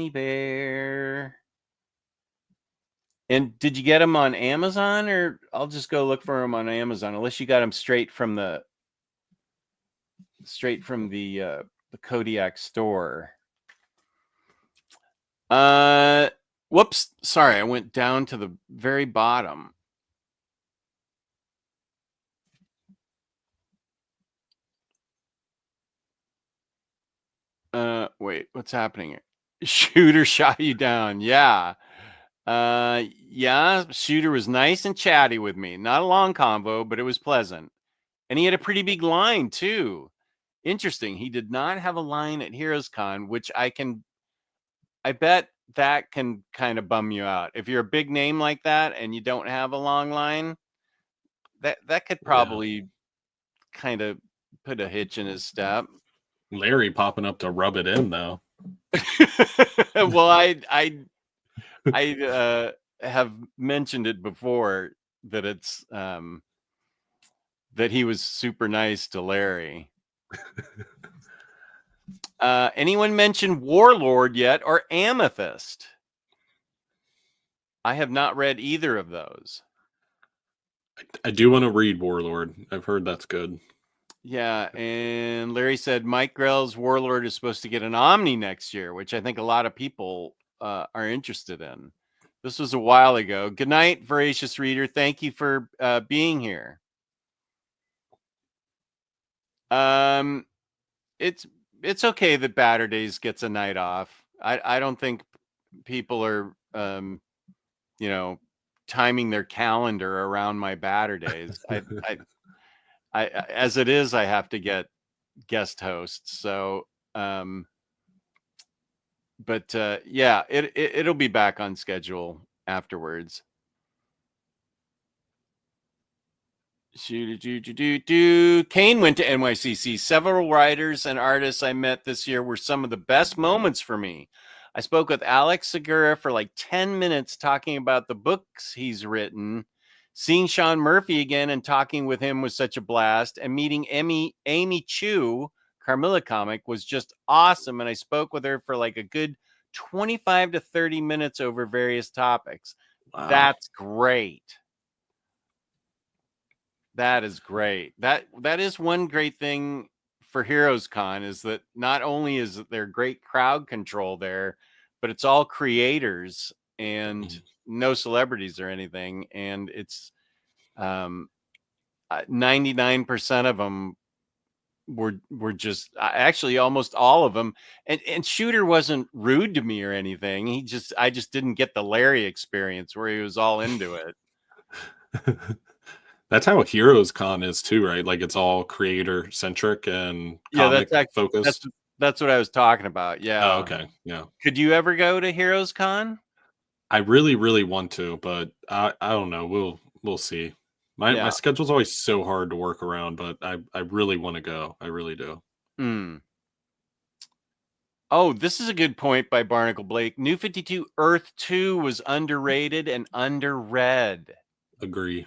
Bear. And did you get them on Amazon, or I'll just go look for them on Amazon, unless you got them straight from the Kodiak store. Whoops, sorry, I went down to the very bottom. Wait, what's happening here? Shooter shot you down. Yeah. Yeah, Shooter was nice and chatty with me. Not a long convo, but it was pleasant. And he had a pretty big line too. Interesting. He did not have a line at Heroes Con, which I bet that can kind of bum you out. If you're a big name like that and you don't have a long line, that could probably kind of put a hitch in his step. Larry popping up to rub it in though. Well, I have mentioned it before that it's that he was super nice to Larry. Anyone mentioned Warlord yet, or Amethyst? I have not read either of those. I do want to read Warlord. I've heard that's good. Yeah, and Larry said Mike Grell's Warlord is supposed to get an Omni next year, which I think a lot of people are interested in. This was a while ago. Good night, voracious reader. Thank you for being here. It's okay that Batter Days gets a night off. I don't think people are timing their calendar around my Batter Days. I as it is, I have to get guest hosts. So but yeah, it'll be back on schedule afterwards. Kane went to NYCC. Several writers and artists I met this year were some of the best moments for me. I spoke with Alex Segura for like 10 minutes talking about the books he's written. Seeing Sean Murphy again and talking with him was such a blast. And meeting Amy Chu, Carmilla Comic, was just awesome. And I spoke with her for like a good 25 to 30 minutes over various topics. Wow. That's great. That is great. That is one great thing for Heroes Con, is that not only is there great crowd control there, but it's all creators and no celebrities or anything. And it's 99% of them were just actually almost all of them. And Shooter wasn't rude to me or anything. I just didn't get the Larry experience where he was all into it. That's how Heroes Con is too, right? Like it's all creator centric and comic focused. That's what I was talking about. Yeah. Oh, okay. Yeah. Could you ever go to Heroes Con? I really, really want to, but I don't know. We'll see. My schedule's always so hard to work around, but I really want to go. I really do. Oh, this is a good point by Barnacle Blake. New 52 Earth 2 was underrated and underread. Agree.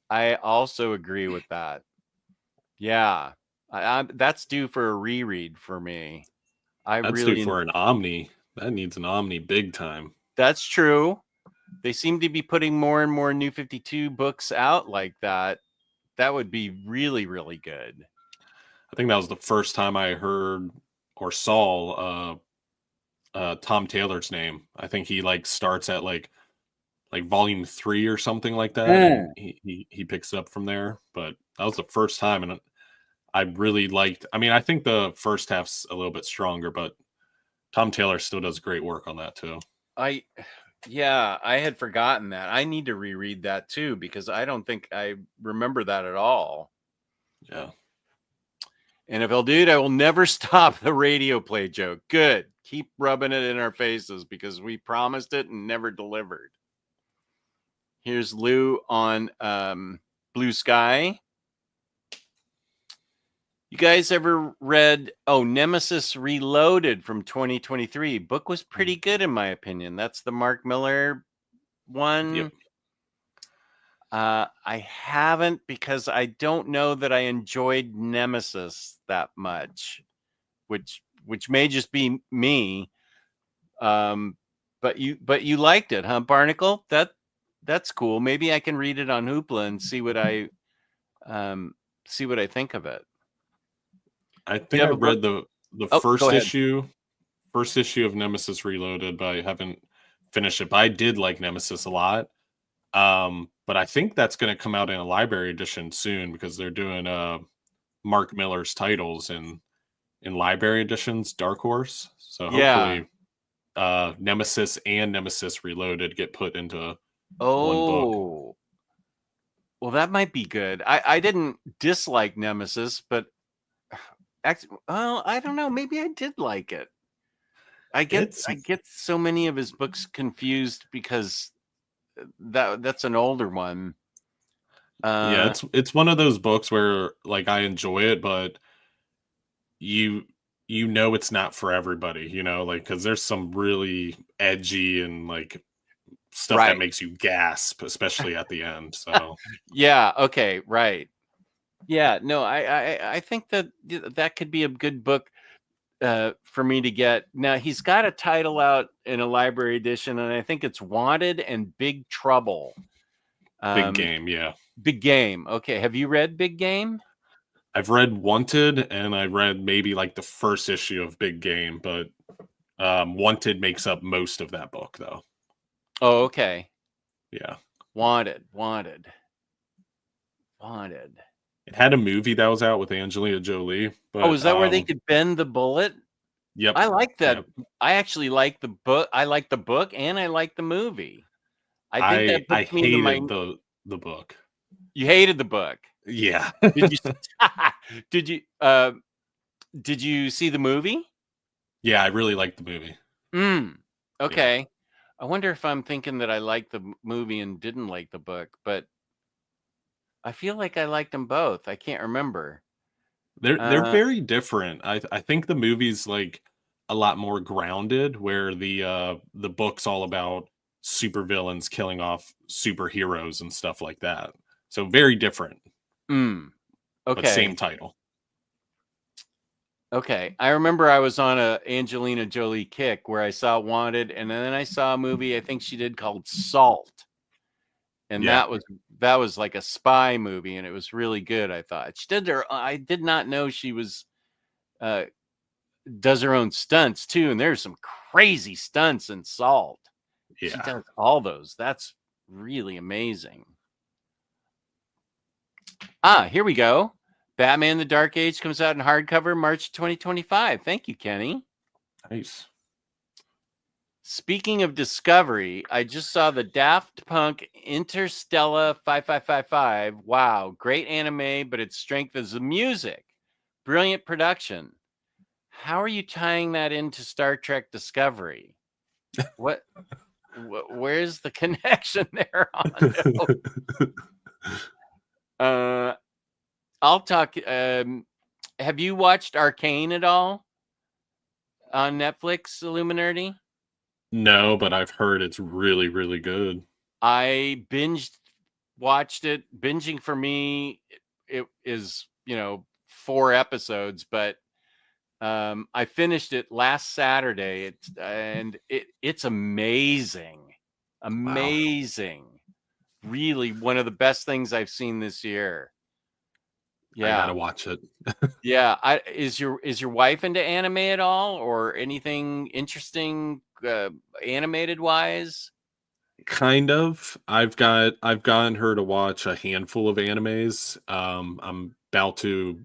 I also agree with that. Yeah, that's due for a reread for me. That's due for an Omni. That needs an Omni big time. That's true. They seem to be putting more and more New 52 books out like that. That would be really, really good. I think that was the first time I heard or saw Tom Taylor's name. I think he like starts at like volume 3 or something like that. And he picks it up from there. But that was the first time, and I really liked. I mean, I think the first half's a little bit stronger, but Tom Taylor still does great work on that too. I had forgotten that. I need to reread that too, because I don't think I remember that at all. Yeah. NFL dude, I will never stop the radio play joke. Good. Keep rubbing it in our faces, because we promised it and never delivered. Here's Lou on Blue Sky. You guys ever read Nemesis Reloaded from 2023? Book was pretty good in my opinion. That's the Mark Miller one. Yep. I haven't, because I don't know that I enjoyed Nemesis that much, which may just be me. But you liked it, huh, Barnacle? That's cool. Maybe I can read it on Hoopla and see what I think of it. I think I read the first issue of Nemesis Reloaded, but I haven't finished it. But I did like Nemesis a lot. But I think that's going to come out in a library edition soon, because they're doing Mark Miller's titles in library editions, Dark Horse. So hopefully Nemesis and Nemesis Reloaded get put into one book. Well, that might be good. I didn't dislike Nemesis, but I don't know. Maybe I did like it. I get so many of his books confused, because that's an older one. It's one of those books where like I enjoy it, but you know it's not for everybody, like, because there's some really edgy and like stuff that makes you gasp, especially at the end. So yeah, okay, right. Yeah, no, I think that could be a good book for me to get. Now, he's got a title out in a library edition, and I think it's Wanted and Big Trouble. Big Game, yeah. Big Game. Okay, have you read Big Game? I've read Wanted, and I read maybe like the first issue of Big Game, but Wanted makes up most of that book, though. Oh, okay. Yeah. Wanted. It had a movie that was out with Angelina Jolie. But, is that where they could bend the bullet? Yep. I like that. Yep. I actually like the book. I like the book, and I like the movie. I think that puts me in the book. You hated the book. Yeah. Did you see the movie? Yeah, I really liked the movie. Okay. Yeah. I wonder if I'm thinking that I liked the movie and didn't like the book, but I feel like I liked them both. I can't remember. They're very different. I think the movie's like a lot more grounded, where the book's all about supervillains killing off superheroes and stuff like that. So very different, but Okay. same title. Okay. I remember I was on a Angelina Jolie kick where I saw Wanted, and then I saw a movie I think she did called Salt. And Yeah. that was like a spy movie, and it was really good, I thought. I did not know she was does her own stunts too, and there's some crazy stunts in Salt. She Yeah. does all those. That's really amazing. Here we go. Batman the Dark Age comes out in hardcover March 2025. Thank you, Kenny. Nice. Speaking of Discovery, I just saw the Daft Punk Interstellar 5555. Wow, great anime, but its strength is the music. Brilliant production. How are you tying that into Star Trek Discovery? Where's the connection there, Hondo? I'll talk. Have you watched Arcane at all on Netflix, Illuminerdy? No, but I've heard it's really, really good. I watched it. Binging for me, it is 4 episodes, but I finished it last Saturday. It's amazing, amazing. Wow. Really, one of the best things I've seen this year. Yeah, I gotta watch it. Yeah, is your wife into anime at all, or anything interesting animated wise? Kind of. I've gotten her to watch a handful of animes. I'm about to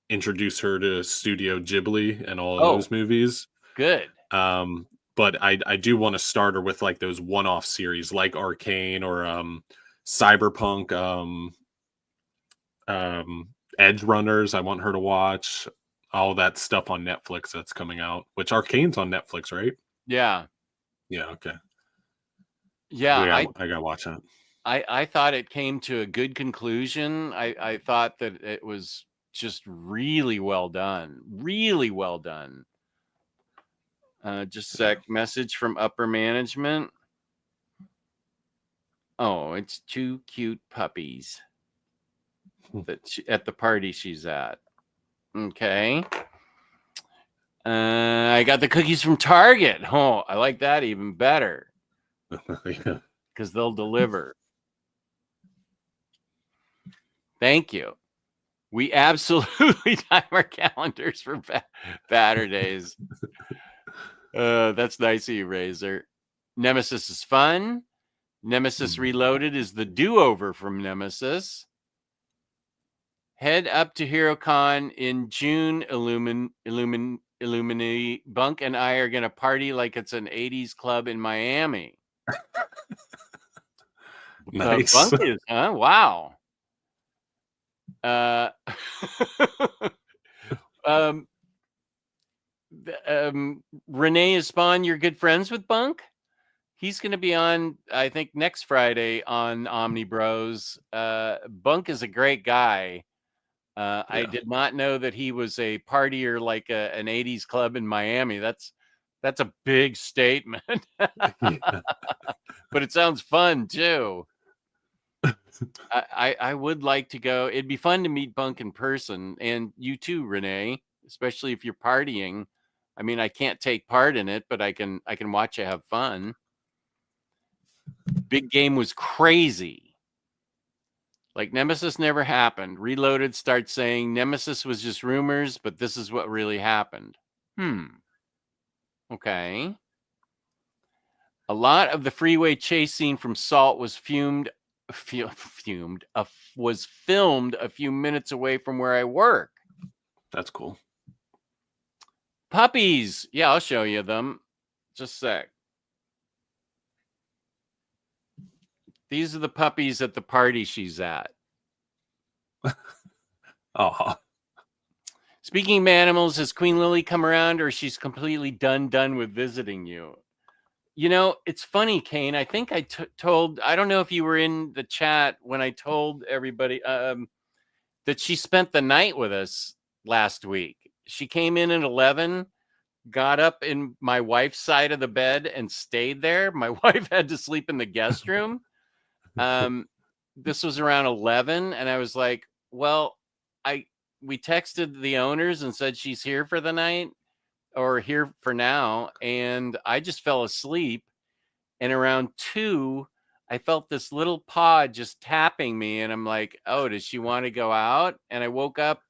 introduce her to Studio Ghibli and all of those movies. Good. But I do want to start her with like those one-off series like Arcane or Cyberpunk, Edge Runners. I want her to watch all that stuff on Netflix that's coming out, which Arcane's on Netflix, right? Yeah. Yeah, okay. Yeah, I gotta watch that. I thought it came to a good conclusion. I thought that it was just really well done. Really well done. Just a sec. Message from upper management. Oh, it's 2 cute puppies at the party she's at. Okay. I got the cookies from Target. Oh, I like that even better. Because they'll deliver. Thank you. We absolutely time our calendars for Saturdays. That's nice of you, Razor. Nemesis is fun. Nemesis Reloaded is the do-over from Nemesis. Head up to HeroCon in June. Illuminati. Bunk and I are going to party like it's an 80s club in Miami. Nice. Bunk is, huh? Wow. Renee is Spawn. You're good friends with Bunk? He's going to be on, I think, next Friday on OmniBros. Bunk is a great guy. Yeah. I did not know that he was a partier like an 80s club in Miami. That's a big statement. But it sounds fun too. I would like to go. It'd be fun to meet Bunk in person, and you too, Renee, especially if you're partying. I mean, I can't take part in it, but I can watch you have fun. Big Game was crazy. Like Nemesis never happened. Reloaded starts saying Nemesis was just rumors, but this is what really happened. Okay. A lot of the freeway chase scene from Salt was filmed a few minutes away from where I work. That's cool. Puppies. Yeah, I'll show you them. Just a sec. These are the puppies at the party she's at. Oh. Speaking of animals, has Queen Lily come around, or she's completely done with visiting you? You know, it's funny, Kane. I think I told, I don't know if you were in the chat when I told everybody that she spent the night with us last week. She came in at 11, got up in my wife's side of the bed and stayed there. My wife had to sleep in the guest room. This was around 11, and I was like, well, we texted the owners and said she's here for the night, or here for now, and I just fell asleep. And around 2, I felt this little paw just tapping me, and I'm like, oh, does she want to go out? And I woke up,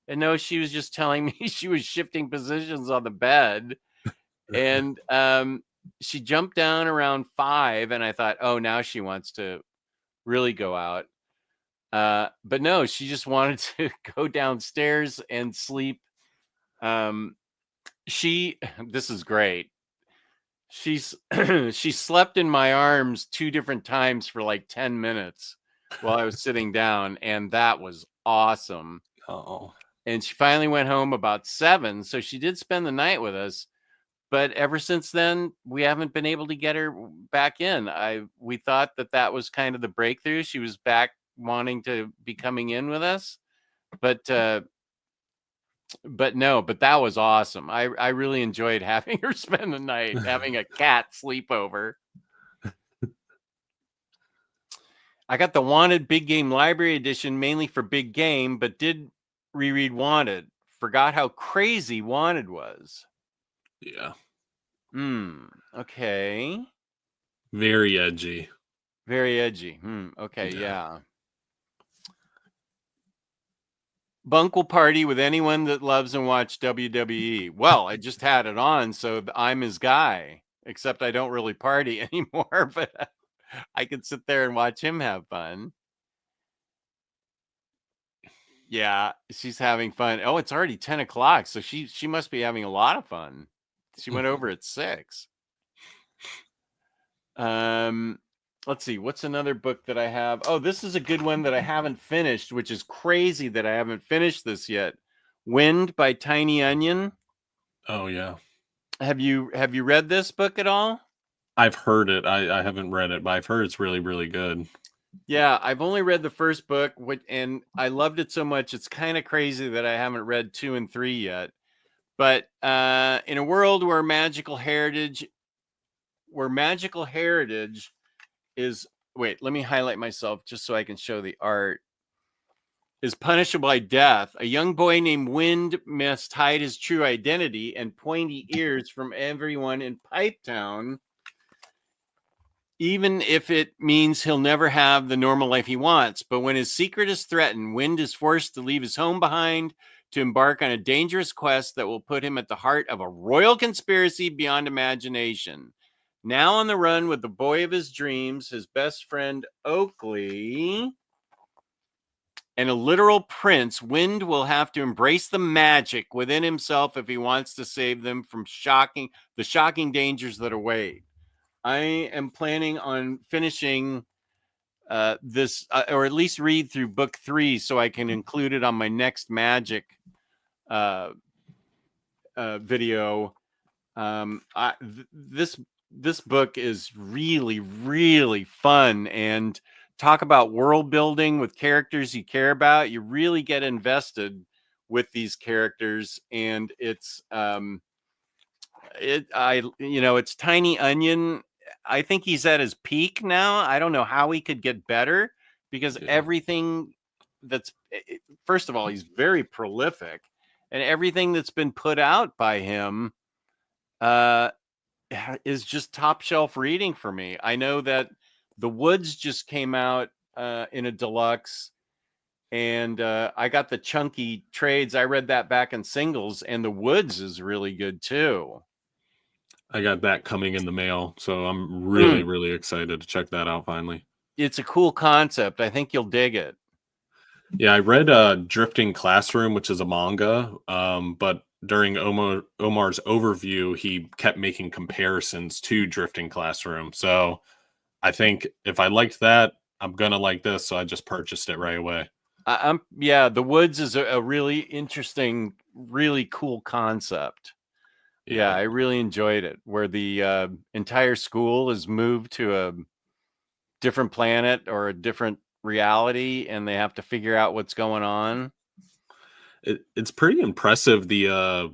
and no, she was just telling me she was shifting positions on the bed. And she jumped down around 5, and I thought, oh, now she wants to really go out. But no, she just wanted to go downstairs and sleep. This is great. She slept in my arms 2 different times for like 10 minutes while I was sitting down, and that was awesome. Oh. And she finally went home about 7, so she did spend the night with us. But ever since then, we haven't been able to get her back in. We thought that was kind of the breakthrough. She was back wanting to be coming in with us, but no, but that was awesome. I really enjoyed having her spend the night, having a cat sleepover. I got the Wanted Big Game Library Edition mainly for big game, but did reread Wanted. Forgot how crazy Wanted was. Yeah. Okay. Very edgy. Very edgy. Okay, yeah. Bunk will party with anyone that loves and watch WWE. Well, I just had it on, so I'm his guy. Except I don't really party anymore, but I could sit there and watch him have fun. Yeah, she's having fun. Oh, it's already 10 o'clock, so she must be having a lot of fun. She went over at 6. Let's see. What's another book that I have? Oh, this is a good one that I haven't finished, which is crazy that I haven't finished this yet. Wind by Tiny Onion. Oh, yeah. Have you read this book at all? I've heard it. I haven't read it, but I've heard it's really, really good. Yeah, I've only read the first book, and I loved it so much. It's kind of crazy that I haven't read 2 and 3 yet. But in a world where magical heritage is, wait, let me highlight myself just so I can show the art, is punishable by death, a young boy named Wind must hide his true identity and pointy ears from everyone in Pipetown, even if it means he'll never have the normal life he wants. But when his secret is threatened, Wind is forced to leave his home behind to embark on a dangerous quest that will put him at the heart of a royal conspiracy beyond imagination. Now on the run with the boy of his dreams, his best friend Oakley, and a literal prince, Wind will have to embrace the magic within himself if he wants to save them from the shocking dangers that await. I am planning on finishing this, or at least read through book 3 so I can include it on my next magic video. This book is really, really fun, and talk about world building with characters you care about. You really get invested with these characters, and it's it's Tiny Onion. I think he's at his peak now. I don't know how he could get better, because everything that's, first of all, he's very prolific, and everything that's been put out by him is just top shelf reading for me. I know that The Woods just came out in a deluxe, and I got the chunky trades. I read that back in singles, and The Woods is really good too. I got that coming in the mail, so I'm really, really excited to check that out finally. It's a cool concept. I think you'll dig it. Yeah, I read Drifting Classroom, which is a manga, but during Omar's overview, he kept making comparisons to Drifting Classroom. So I think if I liked that, I'm going to like this, so I just purchased it right away. The Woods is a really interesting, really cool concept. Yeah, I really enjoyed it. Where the entire school is moved to a different planet or a different reality, and they have to figure out what's going on. It's pretty impressive the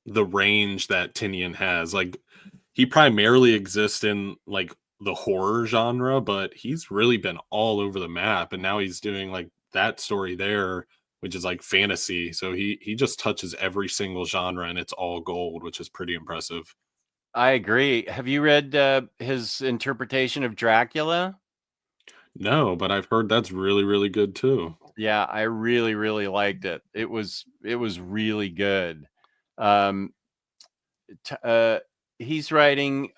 range that Tinian has. Like, he primarily exists in like the horror genre, but he's really been all over the map, and now he's doing like that story there, which is like fantasy. So he just touches every single genre, and it's all gold, which is pretty impressive. I agree. Have you read his interpretation of Dracula? No, but I've heard that's really, really good too. Yeah, I really, really liked it. It was really good. Um, he's writing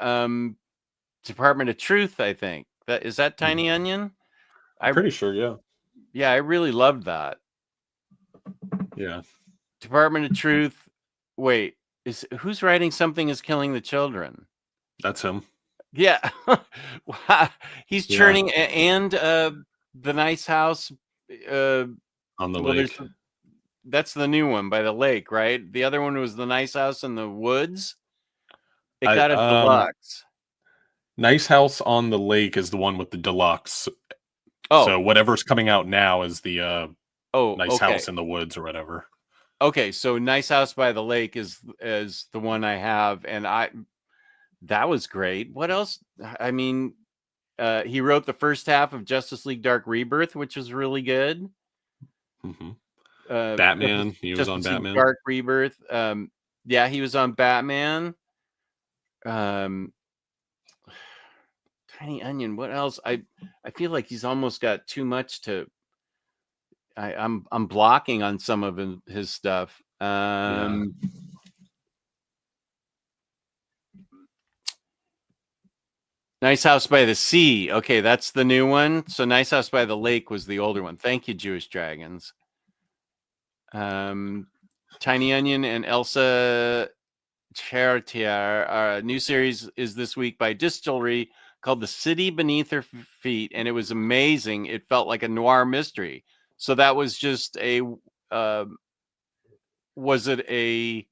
Department of Truth, I think. Is that Tiny Onion? I'm pretty sure, yeah. Yeah, I really loved that. Yeah. Department of Truth. Wait, who's writing Something is Killing the Children? That's him. Yeah. He's churning and The Nice House on the lake. That's the new one by the lake, right? The other one was The Nice House in the Woods. It got a deluxe. Nice House on the Lake is the one with the deluxe. Oh, so whatever's coming out now is the Nice okay. House in the Woods or whatever. Okay, so Nice House by the Lake is the one I have, and that was great. What else? I mean, he wrote the first half of Justice League Dark Rebirth, which was really good. Mm-hmm. Batman. He was on Batman. Dark Rebirth. Yeah, he was on Batman. Tiny Onion. What else? I feel like he's almost got too much to. I'm blocking on some of his stuff. Nice House by the Sea. Okay, that's the new one. So Nice House by the Lake was the older one. Thank you, Jewish Dragons. Tiny Onion and Elsa Chartier. Our new series is this week by Distillery called The City Beneath Her Feet, and it was amazing. It felt like a noir mystery. So that was just a was it a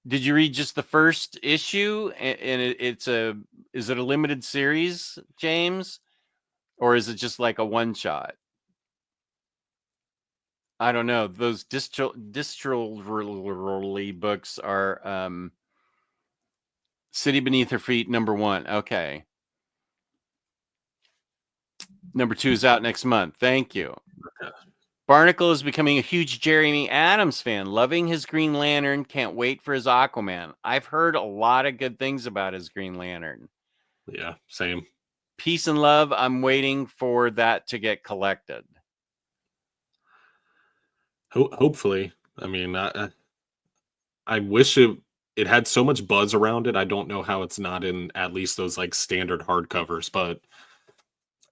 did you read just the first issue and is it a limited series, James, or is it just like a one shot? I don't know. Those distillery books are City Beneath Her Feet #1. Okay. #2 is out next month. Thank you. Okay. Barnacle is becoming a huge Jeremy Adams fan, loving his Green Lantern. Can't wait for his Aquaman. I've heard a lot of good things about his Green Lantern. Yeah, same. Peace and Love. I'm waiting for that to get collected. Hopefully. I mean, I wish it had so much buzz around it. I don't know how it's not in at least those like standard hardcovers, but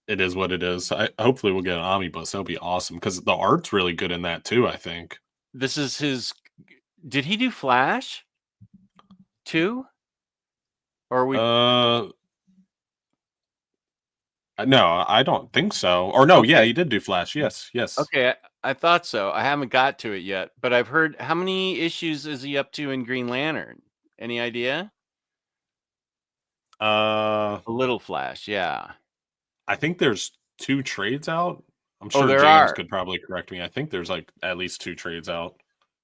it is what it is. Hopefully we'll get an Omnibus. That'll be awesome because the art's really good in that too, I think. This is his. Did he do Flash too? Or are we? No, I don't think so. Or no, okay. Yeah, he did do Flash. Yes. Okay, I thought so. I haven't got to it yet, but I've heard. How many issues is he up to in Green Lantern? Any idea? A little Flash, yeah. I think there's 2 trades out. I'm sure James could probably correct me. I think there's like at least 2 trades out.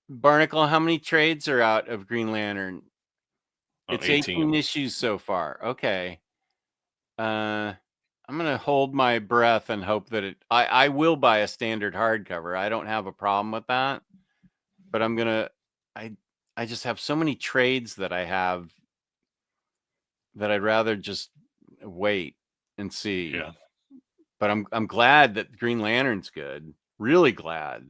Barnacle, how many trades are out of Green Lantern? It's 18 issues so far. Okay. I'm gonna hold my breath and hope that I will buy a standard hardcover. I don't have a problem with that, but I just have so many trades that I have that I'd rather just wait and see. Yeah. But I'm glad that Green Lantern's good. Really glad.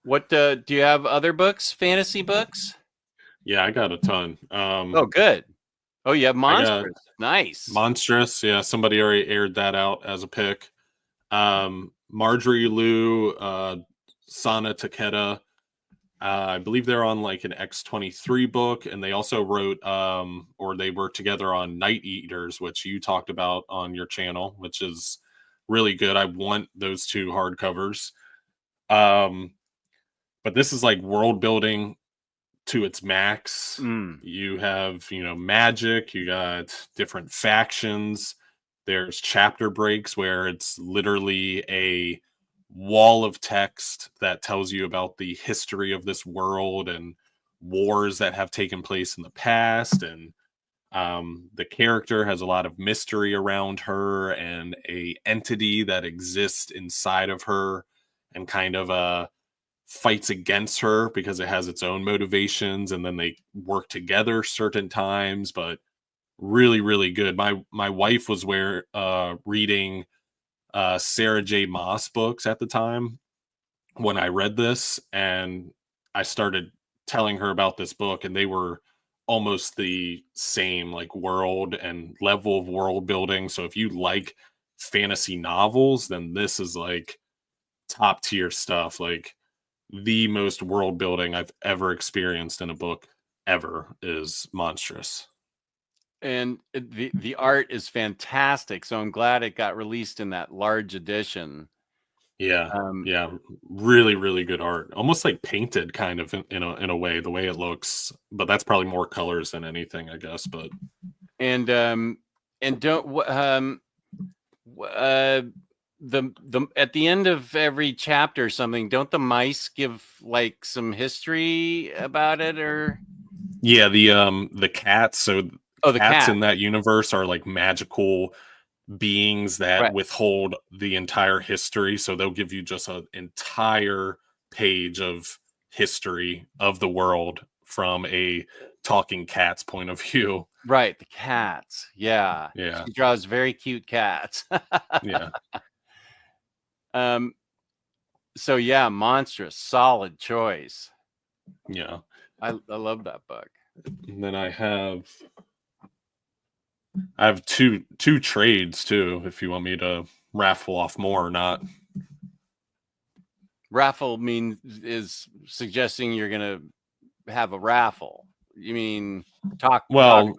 What do you have other books, fantasy books? Yeah, I got a ton. Oh, good. Oh, you have Monstrous. Nice. Monstrous. Yeah, somebody already aired that out as a pick. Marjorie Liu, Sana Takeda. I believe they're on like an X-23 book, and they also wrote, or they were together on Night Eaters, which you talked about on your channel, which is really good. I want those 2 hardcovers. But this is like world building. to its max. Mm. You have, you know, magic, you got different factions. There's chapter breaks where it's literally a wall of text that tells you about the history of this world and wars that have taken place in the past. And the character has a lot of mystery around her and a entity that exists inside of her and kind of fights against her because it has its own motivations, and then they work together certain times. But really, really good. My wife was reading Sarah J. Maas books at the time when I read this, and I started telling her about this book, and they were almost the same, like, world and level of world building. So if you like fantasy novels, then this is like top tier stuff. Like, the most world building I've ever experienced in a book ever is monstrous. And the art is fantastic. So I'm glad it got released in that large edition. Yeah, yeah, really, really good art. Almost like painted, kind of in a way, the way it looks. But that's probably more colors than anything, I guess. But and don't the at the end of every chapter or something, don't the mice give like some history about it? Or yeah, the cats. So the cats cat. in that universe are like magical beings that Right. withhold the entire history. So they'll give you just an entire page of history of the world from a talking cat's point of view. Right, the cats. Yeah. Yeah. She draws very cute cats. Yeah. So yeah, monstrous, solid choice. Yeah. I love that book. And then I have two trades too, if you want me to raffle off more or not. Raffle is suggesting you're gonna have a raffle. You mean talk? Well,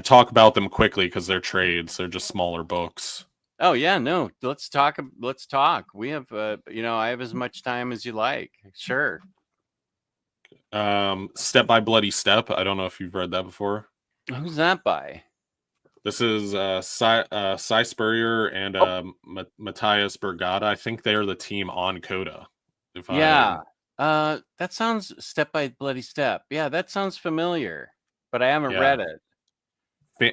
talk about them quickly because they're trades. They're just smaller books. Oh yeah, no. Let's talk. We have, I have as much time as you like. Sure. Step by Bloody Step. I don't know if you've read that before. Who's that by? This is Cy Spurrier and Matthias Bergata. I think they're the team on Coda. That sounds Step by Bloody Step. Yeah, that sounds familiar, but I haven't read it.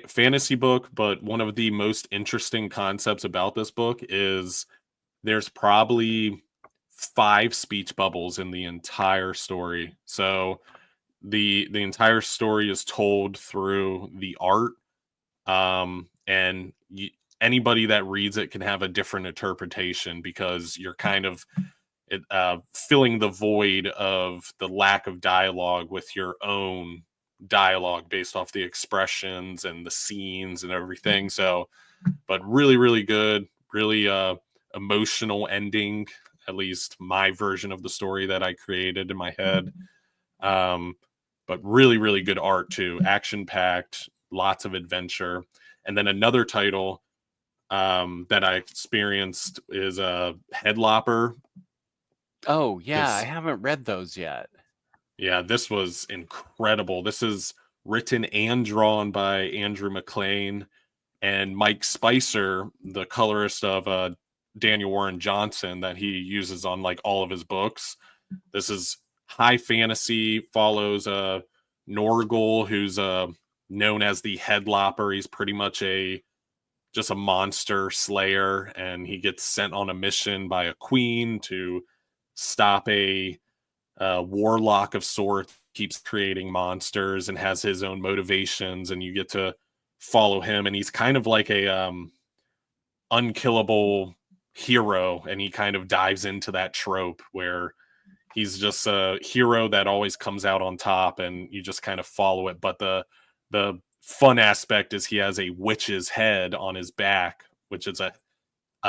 Fantasy book, but one of the most interesting concepts about this book is there's probably 5 speech bubbles in the entire story. So the entire story is told through the art, and anybody that reads it can have a different interpretation because you're kind of filling the void of the lack of dialogue with your own dialogue based off the expressions and the scenes and everything. So, but really, really good, really emotional ending, at least my version of the story that I created in my head. But really, really good art too, action packed, lots of adventure. And then another title that I experienced is Headlopper. Oh yeah, I haven't read those yet. Yeah, this was incredible. This is written and drawn by Andrew McLean and Mike Spicer, the colorist of Daniel Warren Johnson that he uses on like all of his books. This is high fantasy, follows Norgal, who's known as the Headlopper. He's pretty much just a monster slayer, and he gets sent on a mission by a queen to stop a warlock of sorts, keeps creating monsters and has his own motivations, and you get to follow him. And he's kind of like a unkillable hero, and he kind of dives into that trope where he's just a hero that always comes out on top, and you just kind of follow it. But the fun aspect is he has a witch's head on his back, which is a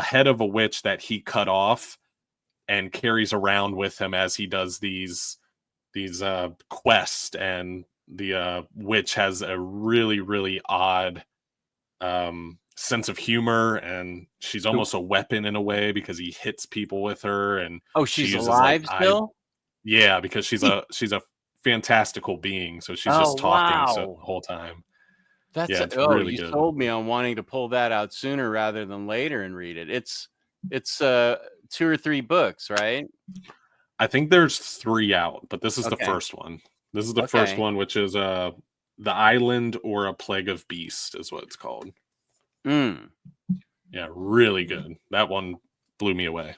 head of a witch that he cut off and carries around with him as he does these quests. And the witch has a really, really odd sense of humor, and she's almost a weapon in a way because he hits people with her. And she's alive still? Yeah, because she's a fantastical being, so she's Oh, just talking so the wow. whole time. That's Yeah, it's oh, really you good. sold me on wanting to pull that out sooner rather than later and read it. It's 2 or 3 books, right? I think there's 3 out, but this is the Okay. first one. This is the first Okay. one, which is The Island or a Plague of Beast is what it's called. Mm. Yeah, really good. That one blew me away.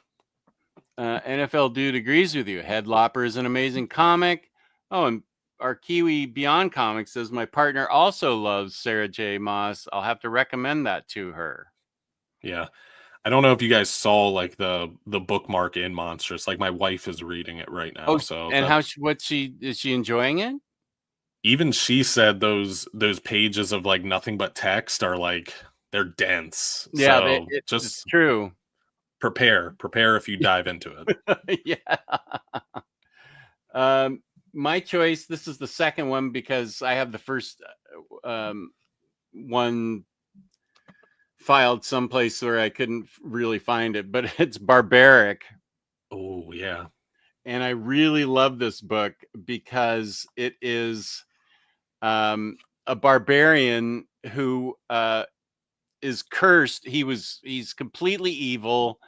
NFL Dude agrees with you. Headlopper is an amazing comic. Oh, and our Kiwi Beyond Comics says my partner also loves Sarah J. Maas. I'll have to recommend that to her. Yeah. I don't know if you guys saw like the bookmark in Monstrous. Like my wife is reading it right now. Oh, So and that is she enjoying it? even she said those pages of like nothing but text are like they're dense. Yeah, So it's just true. prepare if you dive into it. Yeah. My choice. This is the second one because I have the first one filed someplace where I couldn't really find it, but it's Barbaric. Oh yeah. And I really love this book because it is a barbarian who is cursed. He's completely evil,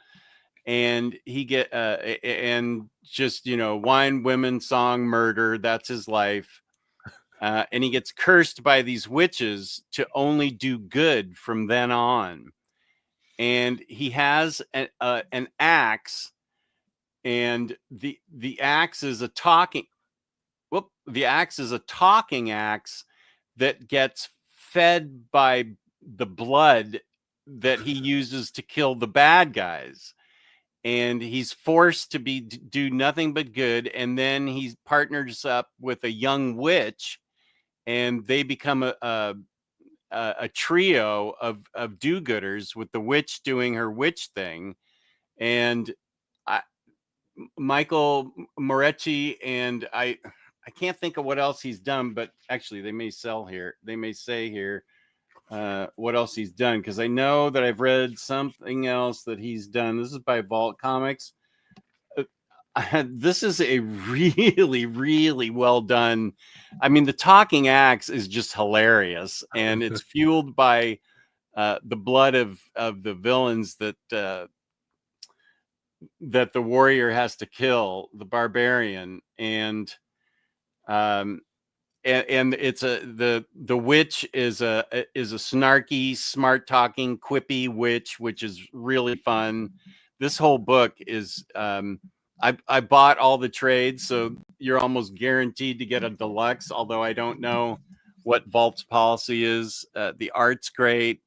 and and just wine, women, song, murder. That's his life. And he gets cursed by these witches to only do good from then on. And he has an axe, and the axe is a talking. The axe is a talking axe that gets fed by the blood that he uses to kill the bad guys. And he's forced to do nothing but good. And then he partners up with a young witch, and they become a trio of do-gooders, with the witch doing her witch thing. And I, Michael Moretti, and I can't think of what else he's done, but actually they may say here what else he's done, because I know that I've read something else that he's done. This is by Vault Comics. This is a really, really well done. I mean, the talking axe is just hilarious, and it's fueled by the blood of the villains that the warrior has to kill, the barbarian. And it's the witch is a snarky, smart talking, quippy witch, which is really fun. This whole book is I bought all the trades, so you're almost guaranteed to get a deluxe, although I don't know what Vault's policy is. The art's great.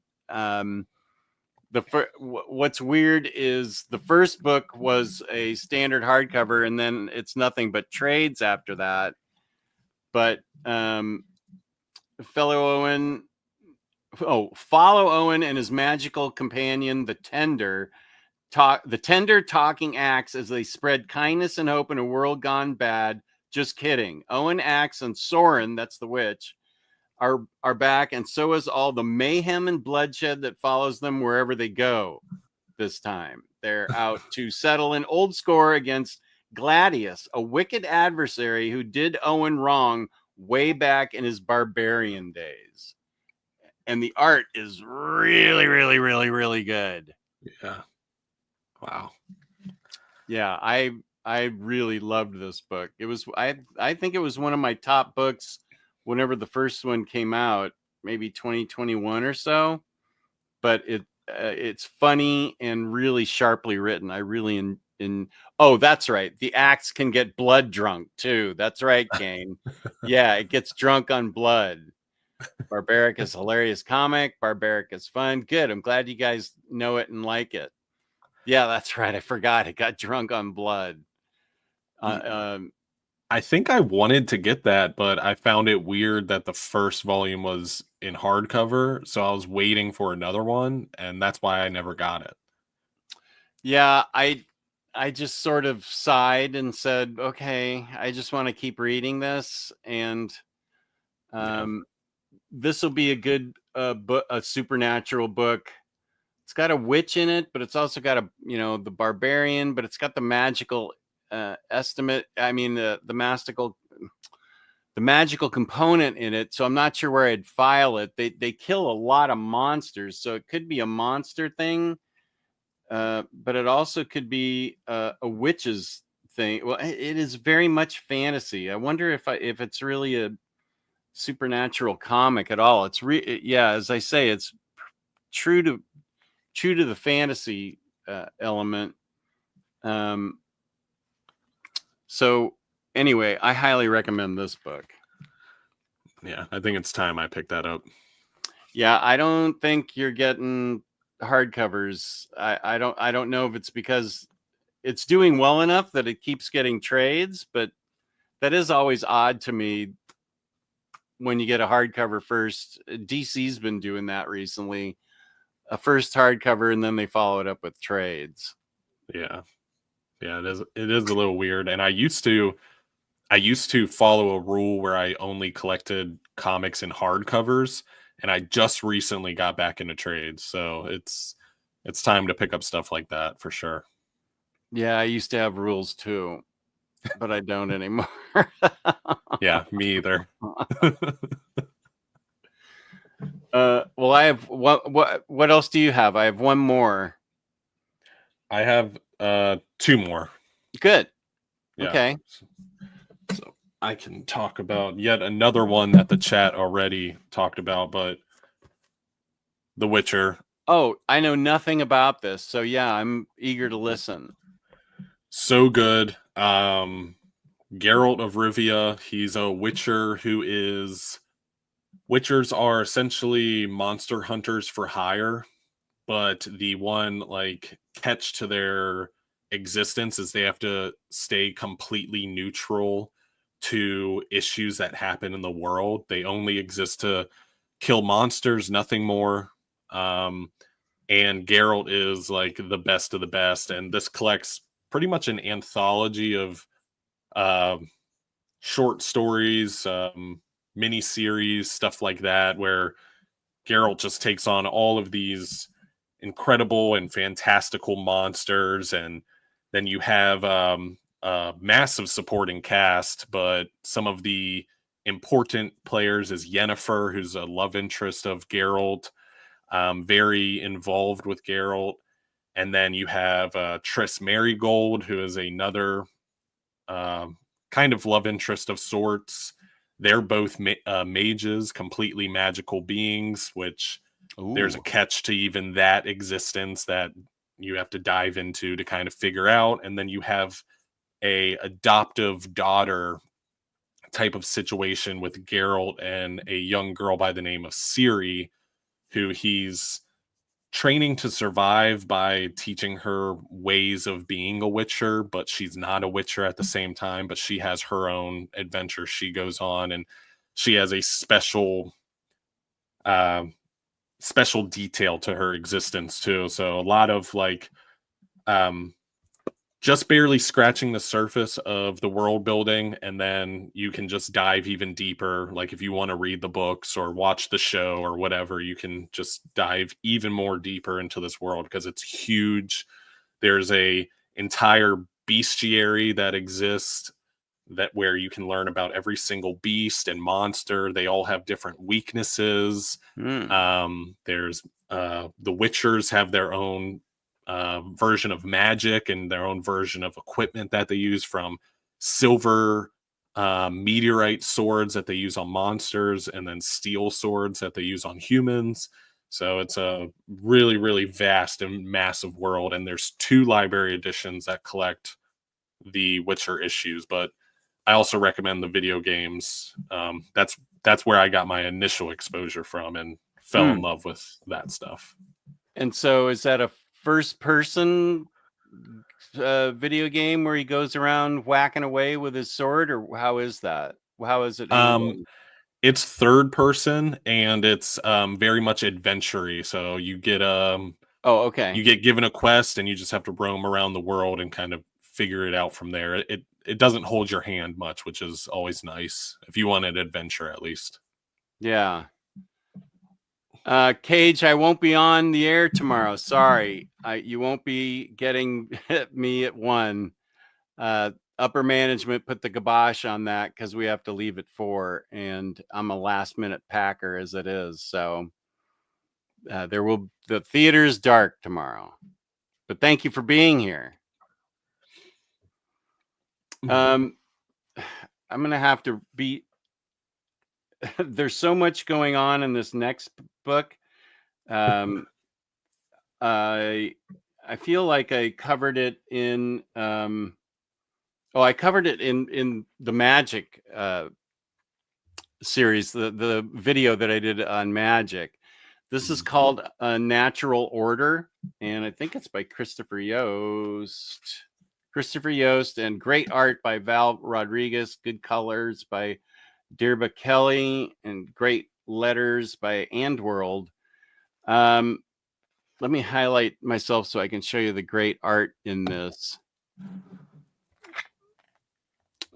What's weird is the first book was a standard hardcover, and then it's nothing but trades after that. But follow Owen and his magical companion, the Tender talking axe, as they spread kindness and hope in a world gone bad. Just kidding. Owen, Axe, and Soren, that's the witch, are back, and so is all the mayhem and bloodshed that follows them wherever they go. This time they're out to settle an old score against Gladius, a wicked adversary who did Owen wrong way back in his barbarian days. And the art is really, really, really, really good. Yeah. Wow. Yeah, I really loved this book. It was I think it was one of my top books whenever the first one came out, maybe 2021 or so. But it's funny and really sharply written. I really oh, that's right. The axe can get blood drunk too. That's right, Kane. Yeah, it gets drunk on blood. Barbaric is hilarious comic. Barbaric is fun. Good. I'm glad you guys know it and like it. Yeah, that's right. I forgot. It got drunk on blood. I think I wanted to get that, but I found it weird that the first volume was in hardcover, so I was waiting for another one, and that's why I never got it. Yeah, I just sort of sighed and said, okay, I just want to keep reading this. And this will be a good book, a supernatural book. It's got a witch in it, but it's also got the barbarian, but it's got the magical estimate. I mean, the magical component in it. So I'm not sure where I'd file it. They kill a lot of monsters, so it could be a monster thing, but it also could be a witch's thing. Well, it is very much fantasy. I wonder if it's really a supernatural comic at all. It's as I say, it's true to the fantasy element. So anyway, I highly recommend this book. Yeah, I think it's time I picked that up. Yeah, I don't think you're getting hardcovers. I don't know if it's because it's doing well enough that it keeps getting trades, but that is always odd to me when you get a hardcover first. DC's been doing that recently. A first hardcover and then they follow it up with trades. Yeah, it is a little weird. And I used to follow a rule where I only collected comics in hardcovers, and I just recently got back into trades, so it's time to pick up stuff like that for sure. Yeah, I used to have rules too, but I don't anymore. Yeah, me either. Well, I have what else do you have? I have one more. I have 2 more. Good. Yeah. Okay. So I can talk about yet another one that the chat already talked about, but The Witcher. Oh, I know nothing about this, so yeah, I'm eager to listen. So good. Geralt of Rivia, he's a witcher who is... Witchers are essentially monster hunters for hire, but the one like catch to their existence is they have to stay completely neutral to issues that happen in the world. They only exist to kill monsters, nothing more. And Geralt is like the best of the best, and this collects pretty much an anthology of short stories, mini series, stuff like that, where Geralt just takes on all of these incredible and fantastical monsters, and then you have a massive supporting cast, but some of the important players is Yennefer, who's a love interest of Geralt, very involved with Geralt, and then you have Triss Marigold, who is another kind of love interest of sorts. They're both mages, completely magical beings, which there's a catch to even that existence that you have to dive into to kind of figure out. And then you have a adoptive daughter type of situation with Geralt and a young girl by the name of Ciri, who he's training to survive by teaching her ways of being a witcher, but she's not a witcher at the same time, but she has her own adventure she goes on, and she has a special detail to her existence too. So a lot of like just barely scratching the surface of the world building, and then you can just dive even deeper. Like if you want to read the books or watch the show or whatever, you can just dive even more deeper into this world because it's huge. There's a entire bestiary that exists where you can learn about every single beast and monster. They all have different weaknesses. There's the Witchers have their own version of magic and their own version of equipment that they use, from silver meteorite swords that they use on monsters, and then steel swords that they use on humans. So it's a really, really vast and massive world. And there's 2 library editions that collect the Witcher issues, but I also recommend the video games. That's where I got my initial exposure from and fell in love with that stuff. And so is that a first person video game where he goes around whacking away with his sword, or how is that? How is it? It's third person, and it's very much adventure-y. So you get you get given a quest and you just have to roam around the world and kind of figure it out from there. It doesn't hold your hand much, which is always nice if you want an adventure, at least. Yeah. Cage, I won't be on the air tomorrow. Sorry. You won't be getting me at 1. upper management put the kibosh on that because we have to leave at 4, and I'm a last minute packer as it is. So the theater's dark tomorrow, but thank you for being here. I'm gonna have to be. There's so much going on in this next book. I feel like I covered it in. I covered it in the Magic series, the video that I did on Magic. This is called Natural Order, and I think it's by Christopher Yost. And great art by Val Rodriguez, good colors by Dirba Kelly, and great letters by Andworld. Let me highlight myself so I can show you the great art in this.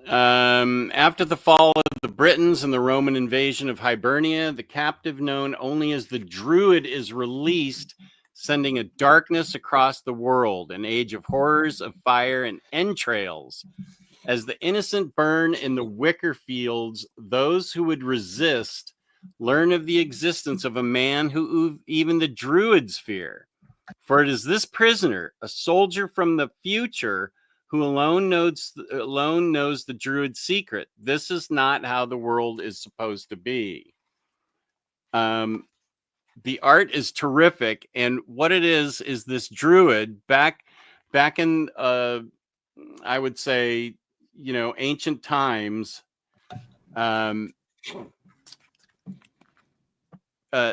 After the fall of the Britons and the Roman invasion of Hibernia, the captive known only as the Druid is released, sending a darkness across the world, an age of horrors, of fire, and entrails. As the innocent burn in the wicker fields, those who would resist learn of the existence of a man who even the Druids fear. For it is this prisoner, a soldier from the future, who alone knows the Druid's secret. This is not how the world is supposed to be. The art is terrific, and what it is this Druid back in I would say, ancient times.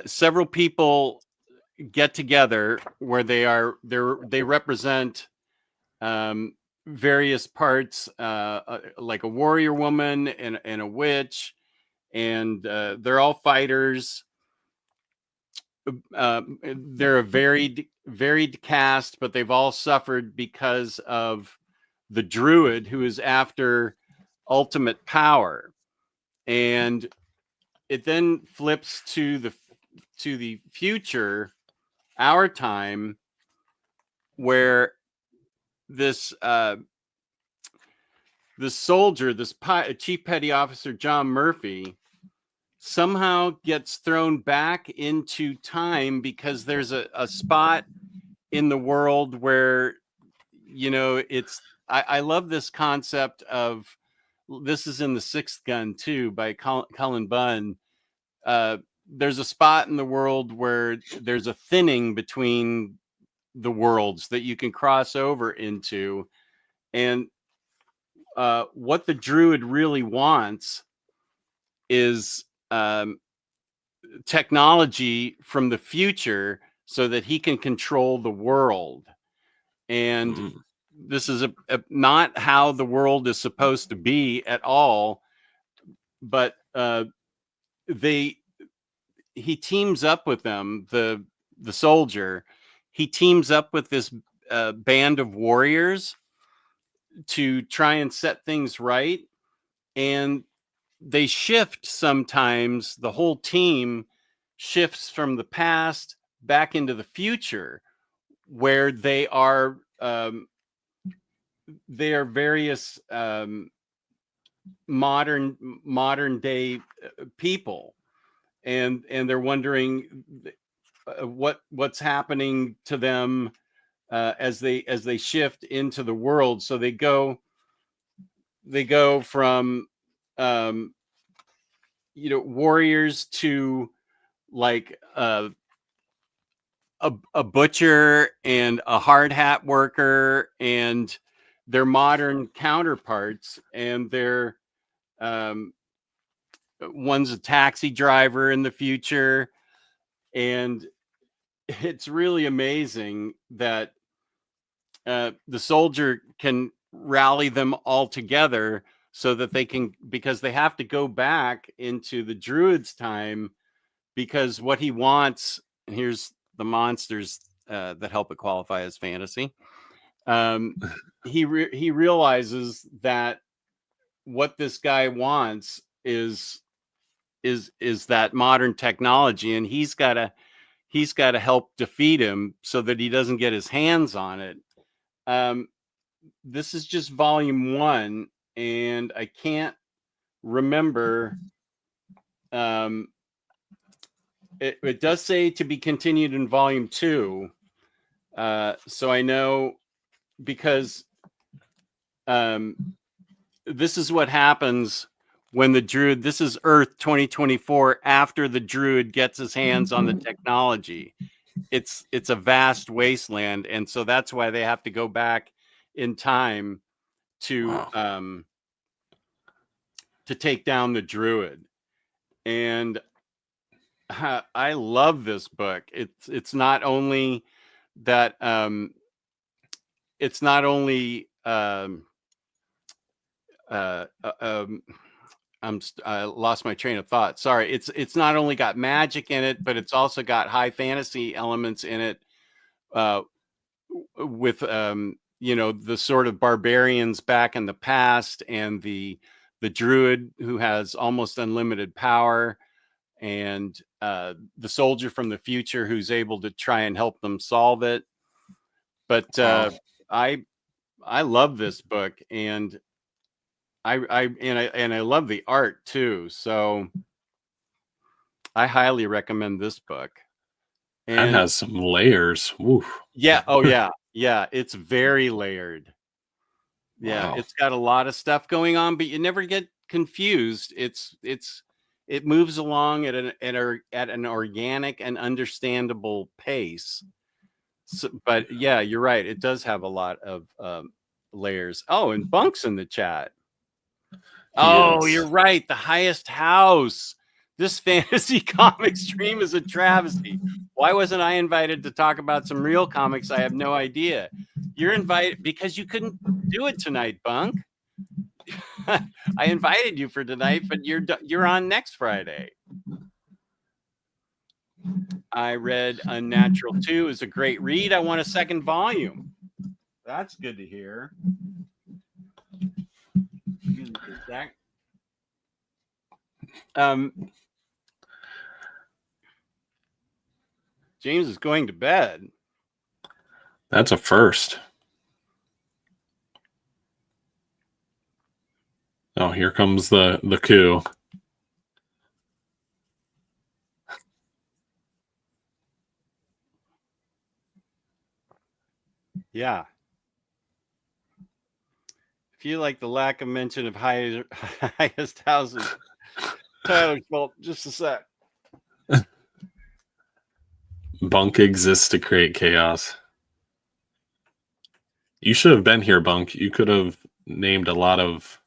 Several people get together where they represent various parts, like a warrior woman and a witch, and they're all fighters. They're a varied cast, but they've all suffered because of the Druid, who is after ultimate power. And it then flips to the future, our time, where this soldier, this Chief Petty Officer John Murphy, somehow gets thrown back into time because there's a spot in the world where, I love this concept of, this is in The Sixth Gun too, by Cullen Bunn. There's a spot in the world where there's a thinning between the worlds that you can cross over into, and what the Druid really wants is technology from the future so that he can control the world. And this is not how the world is supposed to be at all, but he teams up with them, the soldier. He teams up with this band of warriors to try and set things right. And they shift sometimes. The whole team shifts from the past back into the future, where they are various modern day people, and they're wondering what's happening to them as they shift into the world. So they go from warriors to like a butcher and a hard hat worker and their modern counterparts, and they're one's a taxi driver in the future. And it's really amazing that the soldier can rally them all together so that they can, because they have to go back into the Druid's time, because what he wants, and here's the monsters that help it qualify as fantasy. He realizes that what this guy wants is that modern technology, and he's got to help defeat him so that he doesn't get his hands on it. this is just volume 1, and I can't remember. It does say to be continued in volume 2. So I know, because this is what happens when the Druid, this is Earth 2024, after the Druid gets his hands on the technology. It's a vast wasteland, and so that's why they have to go back in time to take down the Druid. And I love this book. It's not only that it's not only I lost my train of thought. Sorry. It's not only got magic in it, but it's also got high fantasy elements in it, with the sort of barbarians back in the past, and the Druid who has almost unlimited power, and the soldier from the future who's able to try and help them solve it. But I love this book, and I love the art too. So I highly recommend this book. And it has some layers. Woo. Yeah. Oh yeah. Yeah. It's very layered. Yeah. Wow. It's got a lot of stuff going on, but you never get confused. It moves along at an organic and understandable pace. So, but yeah, you're right. It does have a lot of layers. Oh, and Bunk's in the chat. You're right. The Highest House. This fantasy comic stream is a travesty. Why wasn't I invited to talk about some real comics? I have no idea. You're invited because you couldn't do it tonight, Bunk. I invited you for tonight, but you're on next Friday. I read Unnatural 2. Is a great read. I want a second volume. That's good to hear. James is going to bed. That's a first. Oh, here comes the coup. Yeah. If you like the lack of mention of highest houses, Tyler's fault. Just a sec. Bunk exists to create chaos. You should have been here, Bunk. You could have named a lot of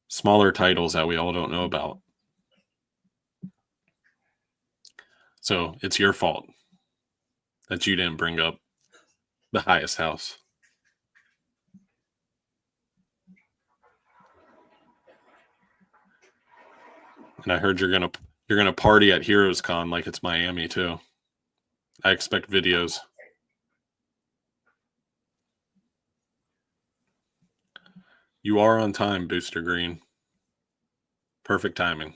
smaller titles that we all don't know about. So it's your fault that you didn't bring up the Highest House. And I heard you're gonna party at Heroes Con like it's Miami too. I expect videos. You are on time, Booster Green. Perfect timing.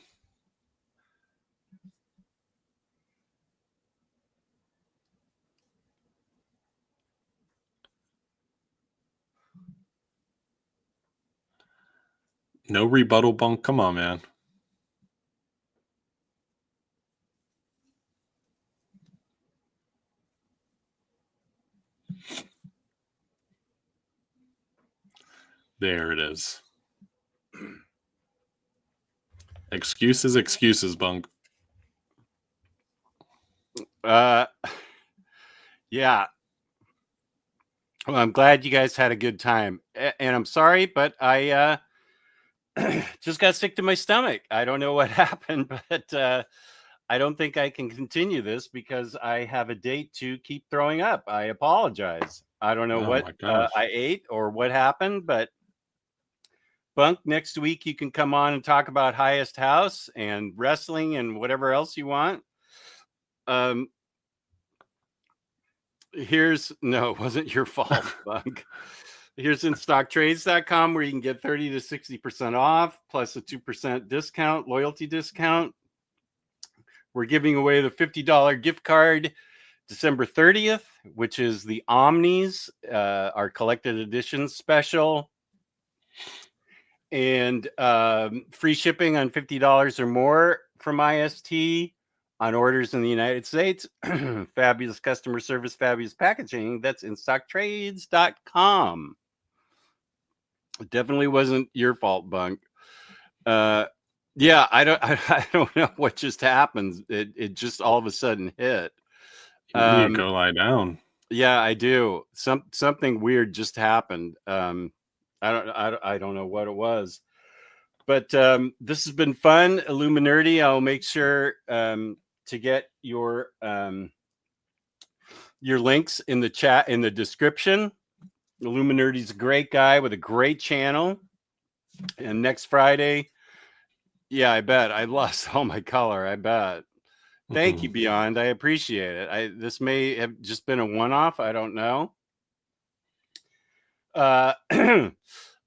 No rebuttal, Bunk. Come on, man. There it is. Excuses, Bunk. Yeah. Well, I'm glad you guys had a good time. And I'm sorry, but I just got sick to my stomach. I don't know what happened, but I don't think I can continue this because I have a date to keep throwing up. I apologize. I don't know what I ate or what happened, but Bunk, next week you can come on and talk about Highest House and wrestling and whatever else you want. No, it wasn't your fault, Bunk. Here's InStockTrades.com where you can get 30 to 60% off plus a 2% discount, loyalty discount. We're giving away the $50 gift card December 30th, which is the Omnis, our collected edition special. And free shipping on $50 or more from IST on orders in the United States. Fabulous customer service, fabulous packaging. That's InStockTrades.com. It definitely wasn't your fault, Bunk. Yeah, I don't know what just happened. It just all of a sudden hit. You need to go lie down. Yeah, I do. Something weird just happened. I don't know what it was. But this has been fun. Illuminerdy. I'll make sure to get your links in the chat, in the description. Illuminerdy's a great guy with a great channel. And next Friday, yeah, I bet. I lost all my color. I bet. Thank you, Beyond. I appreciate it. This may have just been a one-off. I don't know. But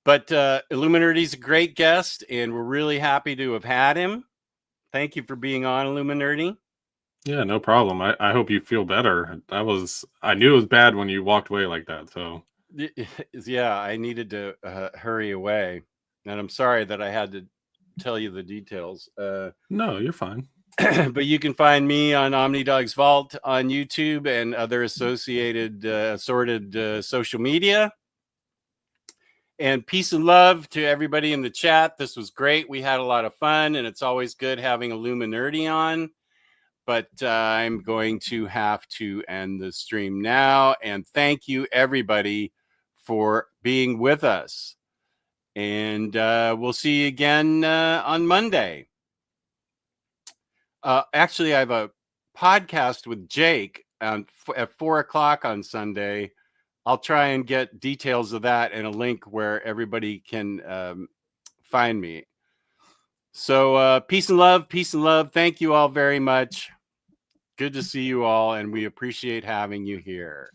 Illuminerdy's a great guest, and we're really happy to have had him. Thank you for being on, Illuminerdy. Yeah, no problem. I hope you feel better. I knew it was bad when you walked away like that. So yeah, I needed to hurry away, and I'm sorry that I had to tell you the details. No, you're fine. But you can find me on OmniDog's Vault on YouTube and other associated assorted social media. And peace and love to everybody in the chat. This was great. We had a lot of fun, and it's always good having Illuminerdy on. But I'm going to have to end the stream now. And thank you, everybody, for being with us. And we'll see you again on Monday. Actually, I have a podcast with Jake at 4 o'clock on Sunday. I'll try and get details of that and a link where everybody can find me. So peace and love, peace and love. Thank you all very much. Good to see you all, and we appreciate having you here.